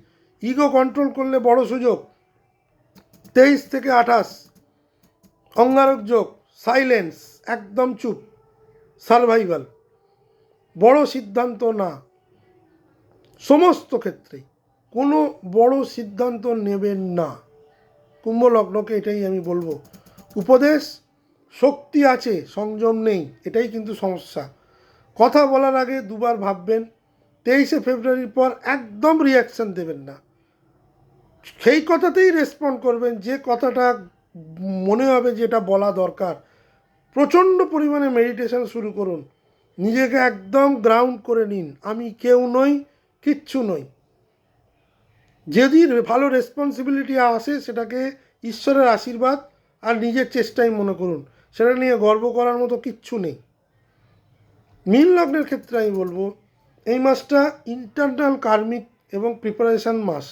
ইগো কন্ট্রোল করলে বড় সুযোগ। 23 থেকে 28, অঙ্গারক যোগ, সাইলেন্স, একদম চুপ, সারভাইভাল, বড় সিদ্ধান্ত না। সমস্ত ক্ষেত্রেই কোনো বড় সিদ্ধান্ত নেবেন না, কুম্ভ লগ্নকে এটাই আমি বলবো। উপদেশ, শক্তি আছে, সংযম নেই, এটাই কিন্তু সমস্যা। কথা বলার আগে দুবার ভাববেন। 23শে ফেব্রুয়ারির পর একদম রিয়াকশান দেবেন না, সেই কথাতেই রেসপন্ড করবেন যে কথাটা মনে হবে যেটা বলা দরকার। প্রচণ্ড পরিমাণে মেডিটেশন শুরু করুন, নিজেকে একদম গ্রাউন্ড করে নিন, আমি কেউ নই, কিচ্ছু নই। যদি ভালো রেসপন্সিবিলিটি আসে সেটাকে ঈশ্বরের আশীর্বাদ আর নিজের চেষ্টাই মনে করুন, সেটা নিয়ে গর্ব করার মতো কিচ্ছু নেই। মীন লগ্নের ক্ষেত্রে আমি বলবো এই মাসটা ইন্টারনাল কার্মিক এবং প্রিপারেশান মাস।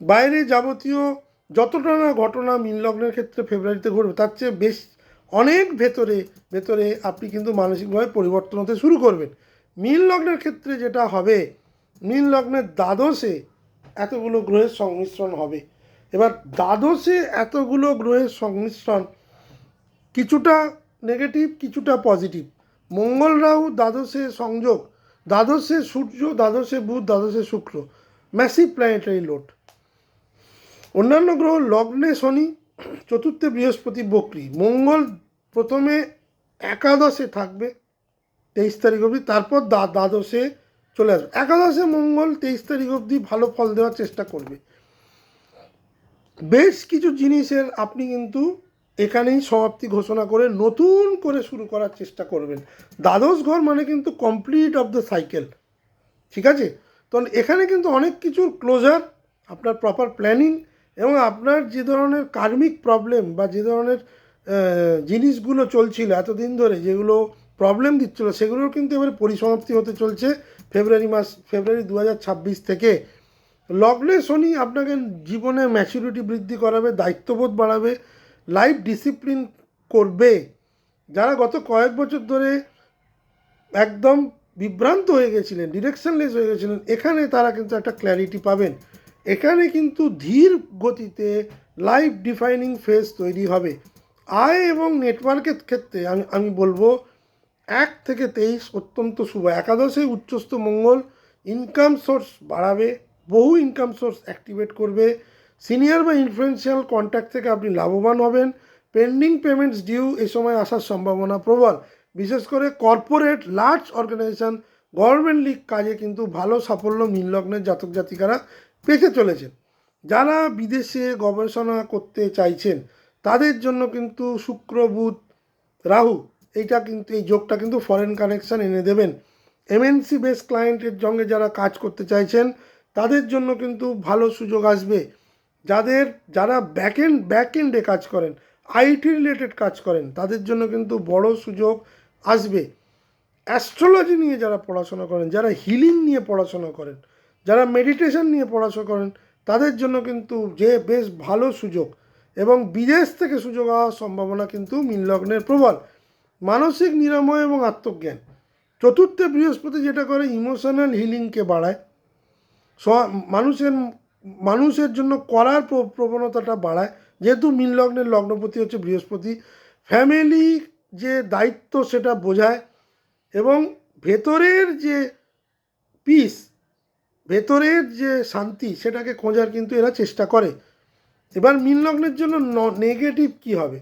বাইরে যাবতীয় যতটা না ঘটনা মীন লগ্নের ক্ষেত্রে ফেব্রুয়ারিতে ঘটবে, তার চেয়ে বেশ অনেক ভেতরে আপনি কিন্তু মানসিকভাবে পরিবর্তন হতে শুরু করবেন। মীন লগ্নের ক্ষেত্রে যেটা হবে, মীন লগ্নের দ্বাদশে এতগুলো গ্রহের সংমিশ্রণ হবে। এবার দ্বাদশে এতগুলো গ্রহের সংমিশ্রণ কিছুটা নেগেটিভ, কিছুটা পজিটিভ। মঙ্গল রাহু দ্বাদশে সংযোগ দ্বাদশে সূর্য, দ্বাদশে বুধ, দ্বাদশে শুক্র, ম্যাসিভ প্ল্যানেটারি লোড। অন্যান্য গ্রহ লগ্নে শনি, চতুর্থে বৃহস্পতি বক্রী, মঙ্গল প্রথমে একাদশে থাকবে 23 তারিখ অবধি, তারপর দ্বাদশে চলে আসবে। একাদশে মঙ্গল 23 তারিখ অবধি ভালো ফল দেওয়ার চেষ্টা করবে। বেশ কিছু জিনিসের আপনি কিন্তু এখানেই সমাপ্তি ঘোষণা করে নতুন করে শুরু করার চেষ্টা করবেন। দ্বাদশ ঘর মানে কিন্তু কমপ্লিট অফ দ্য সাইকেল, ঠিক আছে? তো এখানে কিন্তু অনেক কিছুর ক্লোজার, আপনার প্রপার প্ল্যানিং এবং আপনার যে ধরনের কার্মিক প্রবলেম বা যে ধরনের জিনিসগুলো চলছিল এতদিন ধরে, যেগুলো প্রবলেম দিচ্ছিল, সেগুলোর কিন্তু এবারে পরিসমাপ্তি হতে চলছে ফেব্রুয়ারি 2026 থেকে। লগ্নে শনি আপনাকে জীবনে ম্যাচুরিটি বৃদ্ধি করাবে, দায়িত্ববোধ বাড়াবে, লাইফ ডিসিপ্লিন করবে। যারা গত কয়েক বছর ধরে একদম বিভ্রান্ত হয়ে গেছিলেন, ডিরেকশনলেস হয়ে গেছিলেন, এখানে তারা কিন্তু একটা ক্ল্যারিটি পাবেন। এখানে কিন্তু ধীর গতিতে লাইফ ডিফাইনিং ফেজ তৈরি হবে। আয় এবং নেটওয়ার্কের ক্ষেত্রে আমি বলবো 1 থেকে 23 অত্যন্ত শুভ। একাদশে উচ্চস্থ মঙ্গল ইনকাম সোর্স বাড়াবে, বহু ইনকাম সোর্স অ্যাক্টিভেট করবে। সিনিয়র বা ইনফ্লুয়েন্সিয়াল কন্ট্যাক্ট থেকে আপনি লাভবান হবেন। পেন্ডিং পেমেন্টস ডিউ এ সময় আসার সম্ভাবনা প্রবল। বিশেষ করে কর্পোরেট লার্জ অর্গানাইজেশন, গভর্নমেন্ট লিগ কাজে কিন্তু ভালো সাফল্য মীন লগ্নের জাতক জাতিকারা পেতে চলেছেন। যারা বিদেশে গবেষণা করতে চাইছেন তাদের জন্য কিন্তু শুক্র, বুধ, রাহু এইটা কিন্তু, এই যোগটা কিন্তু ফরেন কানেকশান এনে দেবেন। এমএনসি বেস ক্লায়েন্টের সঙ্গে যারা কাজ করতে চাইছেন তাদের জন্য কিন্তু ভালো সুযোগ আসবে। যারা ব্যাকএন্ডে কাজ করেন, আইটি রিলেটেড কাজ করেন, তাদের জন্য কিন্তু বড় সুযোগ আসবে। অ্যাস্ট্রোলজি নিয়ে যারা পড়াশোনা করেন, যারা হিলিং নিয়ে পড়াশোনা করেন, যারা মেডিটেশন নিয়ে পড়াশোনা করেন, তাদের জন্য কিন্তু যে বেশ ভালো সুযোগ এবং বিদেশ থেকে সুযোগ হওয়ার সম্ভাবনা কিন্তু মীন লগ্নের প্রবল। মানসিক নিরাময় এবং আত্মজ্ঞান। চতুর্থে বৃহস্পতি যেটা করে ইমোশনাল হিলিংকে বাড়ায়, মানুষের জন্য করার প্রবণতাটা বাড়ায়। যেহেতু মীন লগ্নের লগ্নপতি হচ্ছে বৃহস্পতি, ফ্যামিলি যে দায়িত্ব সেটা বোঝায় এবং ভেতরের যে পিস, ভেতরের যে শান্তি সেটাকে খোঁজার কিন্তু এরা চেষ্টা করে। এবার মীন লগ্নের জন্য নেগেটিভ কি হবে?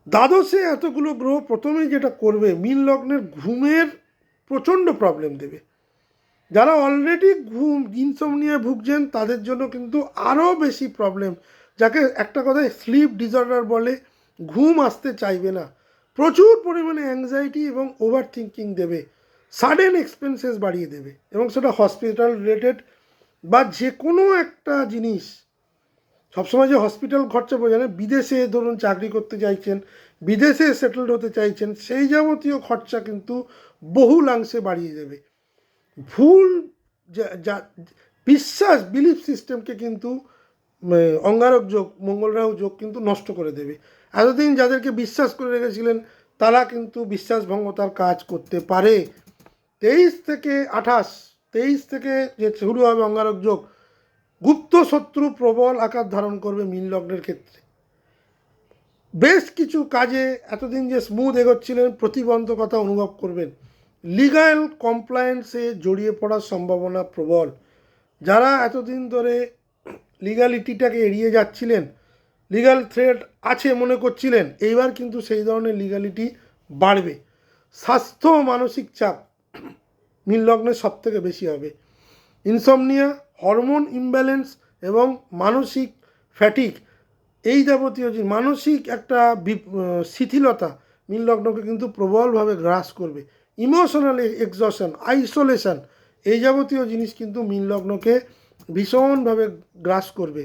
দ্বাদশে এতগুলো গ্রহ প্রথমেই যেটা করবে, মীন লগ্নের ঘুমের প্রচণ্ড প্রবলেম দেবে। যারা অলরেডি ইনসমনিয়ায় ভুগছেন তাদের জন্য কিন্তু আরও বেশি প্রবলেম, যাকে একটা কথায় স্লিপ ডিসঅর্ডার বলে। ঘুম আসতে চাইবে না, প্রচুর পরিমাণে অ্যাংজাইটি এবং ওভার থিঙ্কিং দেবে, সাডেন এক্সপেন্সেস বাড়িয়ে দেবে এবং সেটা হসপিটাল রিলেটেড বা যে কোনো একটা জিনিস। সবসময় যে হসপিটাল খরচা বোঝা না, বিদেশে ধরুন চাকরি করতে চাইছেন, বিদেশে সেটেলড হতে চাইছেন, সেই যাবতীয় খরচা কিন্তু বহুলাংশে বাড়িয়ে দেবে। ভুল যা বিশ্বাস, বিলিফ সিস্টেমকে কিন্তু অঙ্গারক যোগ, মঙ্গল রাহু যোগ কিন্তু নষ্ট করে দেবে। এতদিন যাদেরকে বিশ্বাস করে রেখেছিলেন তারা কিন্তু বিশ্বাসভঙ্গতার কাজ করতে পারে। 23 থেকে 23 থেকে যে শুরু হবে অঙ্গারক যোগ, গুপ্ত শত্রু প্রবল আকার ধারণ করবে মীন লগ্নের ক্ষেত্রে। বেশ কিছু কাজে এতদিন যে স্মুথ এগোচ্ছিলেন প্রতিবন্ধকতা অনুভব করবেন। লিগাল কমপ্লায়েন্সে জড়িয়ে পড়ার সম্ভাবনা প্রবল। যারা এতদিন ধরে লিগালিটিটাকে এড়িয়ে যাচ্ছিলেন, লিগাল থ্রেট আছে মনে করছিলেন, এইবার কিন্তু সেই ধরনের লিগালিটি বাড়বে। স্বাস্থ্য ও মানসিক চাপ মীন লগ্নের সবথেকে বেশি হবে। ইনসমনিয়া, হরমোন ইমব্যালেন্স এবং মানসিক ফ্যাটিক, এই যাবতীয় যে মানসিক একটা শিথিলতা মীন লগ্নকে কিন্তু প্রবলভাবে গ্রাস করবে। ইমোশনাল এক্সজশন, আইসোলেশন, এই যাবতীয় জিনিস কিন্তু মীন লগ্নকে ভীষণভাবে গ্রাস করবে।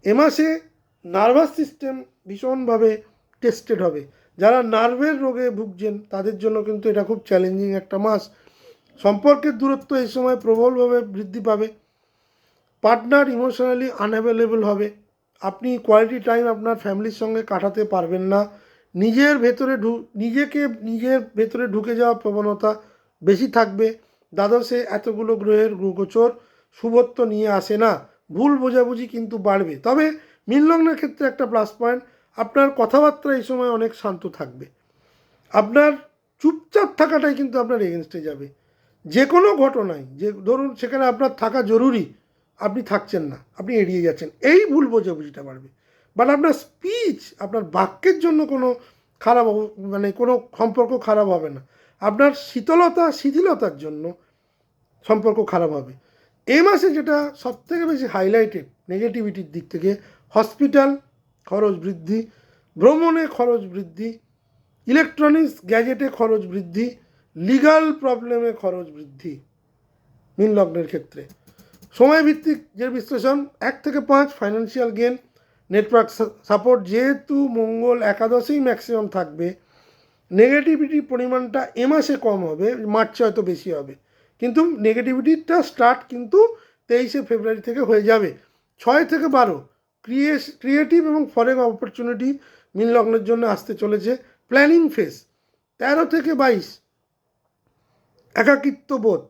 এ মাসে নার্ভাস সিস্টেম ভীষণভাবে টেস্টেড হবে। যারা নার্ভের রোগে ভুগছেন তাদের জন্য কিন্তু এটা খুব চ্যালেঞ্জিং একটা মাস। সম্পর্কের দূরত্ব এই সময় প্রবলভাবে বৃদ্ধি পাবে। পার্টনার ইমোশনালি আনঅ্যাভেলেবল হবে। আপনি কোয়ালিটি টাইম আপনার ফ্যামিলির সঙ্গে কাটাতে পারবেন না। নিজের ভেতরে ঢুকে যাওয়ার প্রবণতা বেশি থাকবে। দ্বাদশে এতগুলো গ্রহের গোচর শুভত্ব নিয়ে আসে না, ভুল বোঝাবুঝি কিন্তু বাড়বে। তবে মীন লগ্নের ক্ষেত্রে একটা প্লাস পয়েন্ট, আপনার কথাবার্তা এই সময় অনেক শান্ত থাকবে। আপনার চুপচাপ থাকাটাই কিন্তু আপনার এগেনস্টে যাবে। যে কোনো ঘটনায়, যে ধরুন সেখানে আপনার থাকা জরুরি, আপনি থাকছেন না, আপনি এড়িয়ে যাচ্ছেন, এই ভুল বোঝাবুঝিটা বাড়বে। বাট আপনার স্পিচ, আপনার বাক্যের জন্য কোনো খারাপ মানে কোনো সম্পর্ক খারাপ হবে না, আপনার শীতলতা শিথিলতার জন্য সম্পর্ক খারাপ হবে। এই মাসে যেটা সবথেকে বেশি হাইলাইটেড নেগেটিভিটির দিক থেকে, হসপিটাল খরচ বৃদ্ধি, ভ্রমণে খরচ বৃদ্ধি, ইলেকট্রনিক্স গ্যাজেটে খরচ বৃদ্ধি, লিগাল প্রবলেমে খরচ বৃদ্ধি মীন লগ্নের ক্ষেত্রে। সময়ভিত্তিক যে বিশ্লেষণ 1 থেকে 5 ফাইন্যান্সিয়াল গেন, নেটওয়ার্ক সাপোর্ট, যেহেতু মঙ্গল একাদশেই ম্যাক্সিমাম থাকবে, নেগেটিভিটির পরিমাণটা এ মাসে কম হবে, মার্চে হয়তো বেশি হবে, কিন্তু নেগেটিভিটিটা স্টার্ট কিন্তু 23শে ফেব্রুয়ারি থেকে হয়ে যাবে। 6 থেকে 12 ক্রিয়েটিভ এবং ফরেন অপরচুনিটি মীন লগ্নের জন্য আসতে চলেছে। প্ল্যানিং ফেজ 13 থেকে 22 একাকিত্ববোধ,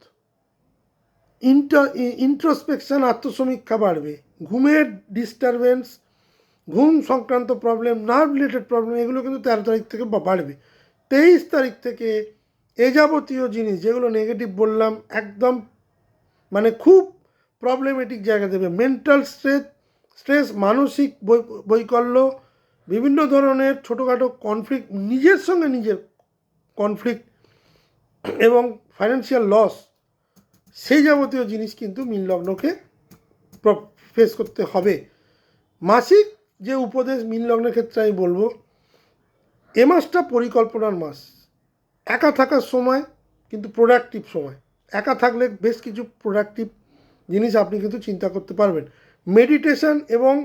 ইন্ট্রোস্পেকশন, আত্মসমীক্ষা বাড়বে, ঘুমের ডিস্টারবেন্স, ঘুম সংক্রান্ত প্রবলেম, নার্ভ রিলেটেড প্রবলেম, এগুলো কিন্তু 13 তারিখ থেকে বাড়বে। 23 তারিখ থেকে এ যাবতীয় জিনিস যেগুলো নেগেটিভ বললাম, একদম মানে খুব প্রবলেমেটিক জায়গা দেবে। মেন্টাল স্ট্রেস, মানসিক বৈকল্য, বিভিন্ন ধরনের ছোটোখাটো কনফ্লিক্ট, নিজের সঙ্গে নিজের কনফ্লিক্ট এবং ফাইন্যান্সিয়াল লস, সেই যাবতীয় জিনিস কিন্তু মীন লগ্নকে ফেস করতে হবে। মাসিক যে উপদেশ মীন লগ্নের ক্ষেত্রে আমি বলবো, এ মাসটা পরিকল্পনার মাস। একা থাকার সময় কিন্তু প্রোডাক্টিভ সময়, একা থাকলে বেশ কিছু প্রোডাক্টিভ জিনিস আপনি কিন্তু চিন্তা করতে পারবেন। মেডিটেশন এবং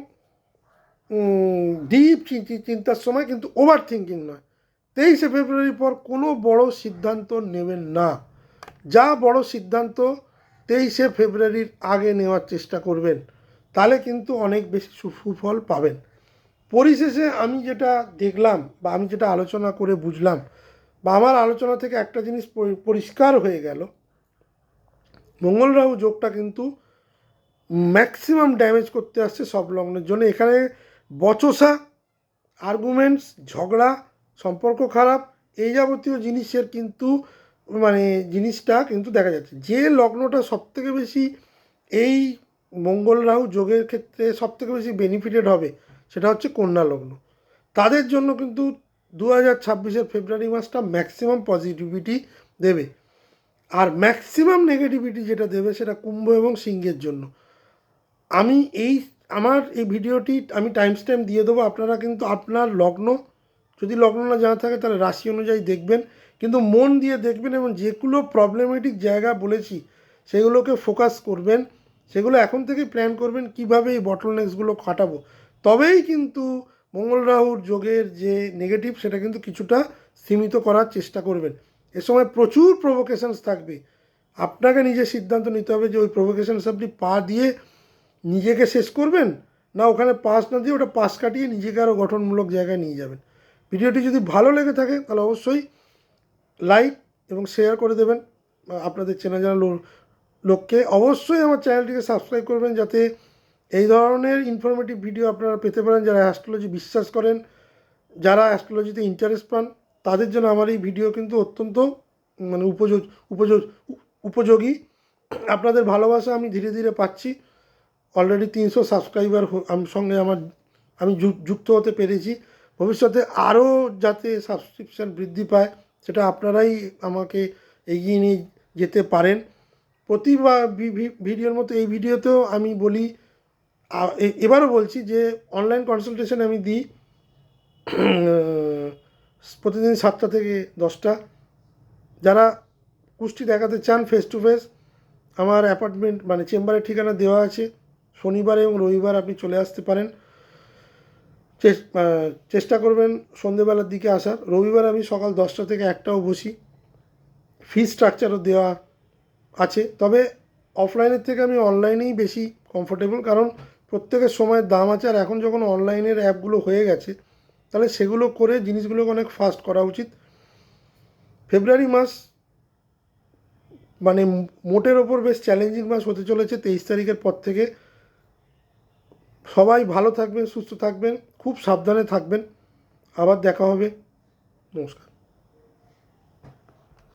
ডিপ চিন্তার সময়, কিন্তু ওভার থিঙ্কিং নয়। 23শে ফেব্রুয়ারির পর কোনো বড় সিদ্ধান্ত নেবেন না। যা বড় সিদ্ধান্ত 23শে ফেব্রুয়ারির আগে নেওয়ার চেষ্টা করবেন, তাহলে কিন্তু অনেক বেশি সুফল পাবেন। পরিশেষে আমি যেটা দেখলাম বা আমি যেটা আলোচনা করে বুঝলাম, বা আমার আলোচনা থেকে একটা জিনিস পরিষ্কার হয়ে গেল, মঙ্গল রাহু যোগটা কিন্তু ম্যাক্সিমাম ড্যামেজ করতে আসছে সব লগ্নের জন্য। এখানে বচসা, আর্গুমেন্টস, ঝগড়া, সম্পর্ক খারাপ, এই যাবতীয় জিনিসের কিন্তু মানে জিনিসটা কিন্তু দেখা যাচ্ছে। যে লগ্নটা সবথেকে বেশি এই মঙ্গল রাহু যোগের ক্ষেত্রে সবথেকে বেশি বেনিফিটেড হবে, সেটা হচ্ছে কন্যা লগ্ন। তাদের জন্য কিন্তু 2026-এর ফেব্রুয়ারি মাসটা ম্যাক্সিমাম পজিটিভিটি দেবে। আর ম্যাক্সিমাম নেগেটিভিটি যেটা দেবে সেটা কুম্ভ এবং সিংহের জন্য। আমি আমার এই ভিডিওটি আমি টাইম স্ট্যাম্প দিয়ে দেবো, আপনারা কিন্তু আপনার লগ্ন, যদি লগ্ন না জানা থাকে তাহলে রাশি অনুযায়ী দেখবেন, কিন্তু মন দিয়ে দেখবেন এবং যেগুলো প্রবলেমেটিক জায়গা বলেছি সেগুলোকে ফোকাস করবেন, সেগুলো এখন থেকে প্ল্যান করবেন কীভাবে এই বটলনেক্সগুলো কাটাবো। তবেই কিন্তু মঙ্গল রাহুর যোগের যে নেগেটিভ সেটা কিন্তু কিছুটা সীমিত করার চেষ্টা করবেন। এ সময় প্রচুর প্রভোকেশনস থাকবে, আপনাকে নিজে সিদ্ধান্ত নিতে হবে যে ওই প্রভোকেশনস আপনি পা দিয়ে নিজেকে শেষ করবেন, না ওখানে পাস না দিয়ে ওটা পাস কাটিয়ে নিজেকে আরও গঠনমূলক জায়গায় নিয়ে যাবেন। ভিডিওটি যদি ভালো লেগে থাকে তাহলে অবশ্যই লাইক এবং শেয়ার করে দেবেন আপনাদের চেনা জানা লোককে। অবশ্যই আমার চ্যানেলটিকে সাবস্ক্রাইব করবেন, যাতে এই ধরনের ইনফরমেটিভ ভিডিও আপনারা পেতে পারেন। যারা অ্যাস্ট্রোলজি বিশ্বাস করেন, যারা অ্যাস্ট্রোলজিতে ইন্টারেস্ট পান, তাদের জন্য আমার এই ভিডিও কিন্তু অত্যন্ত মানে উপযোগী। আপনাদের ভালোবাসা আমি ধীরে ধীরে পাচ্ছি। অলরেডি 300 সাবস্ক্রাইবার সঙ্গে আমি যুক্ত হতে পেরেছি। ভবিষ্যতে আরও যাতে সাবস্ক্রিপশান বৃদ্ধি পায়, সেটা আপনারাই আমাকে এগিয়ে নিয়ে যেতে পারেন। প্রতিবার ভিডিওর মতো এই ভিডিওতেও আমি বলি, এবারও বলছি যে অনলাইন কনসালটেশন আমি দিই প্রতিদিন 7টা থেকে 10টা। যারা কুষ্টি দেখাতে চান ফেস টু ফেস, আমার অ্যাপার্টমেন্ট মানে চেম্বারের ঠিকানা দেওয়া আছে। শনিবার এবং রবিবার আপনি চলে আসতে পারেন, চেষ্টা করবেন সন্ধেবেলার দিকে আসার। রবিবার আমি সকাল 10টা থেকে 1টাও বসি। ফি স্ট্রাকচারও দেওয়া আছে, তবে অফলাইনের থেকে আমি অনলাইনেই বেশি কমফোর্টেবল, কারণ প্রত্যেকের সময়ের দাম আছে। আর এখন যখন অনলাইনের অ্যাপগুলো হয়ে গেছে, তাহলে সেগুলো করে জিনিসগুলোকে অনেক ফাস্ট করা উচিত। ফেব্রুয়ারি মাস মানে মোটের ওপর বেশ চ্যালেঞ্জিং মাস হতে চলেছে 23 তারিখের পর থেকে। সবাই ভালো থাকবেন, সুস্থ থাকবেন, খুব সাবধানে থাকবেন। আবার দেখা হবে। নমস্কার।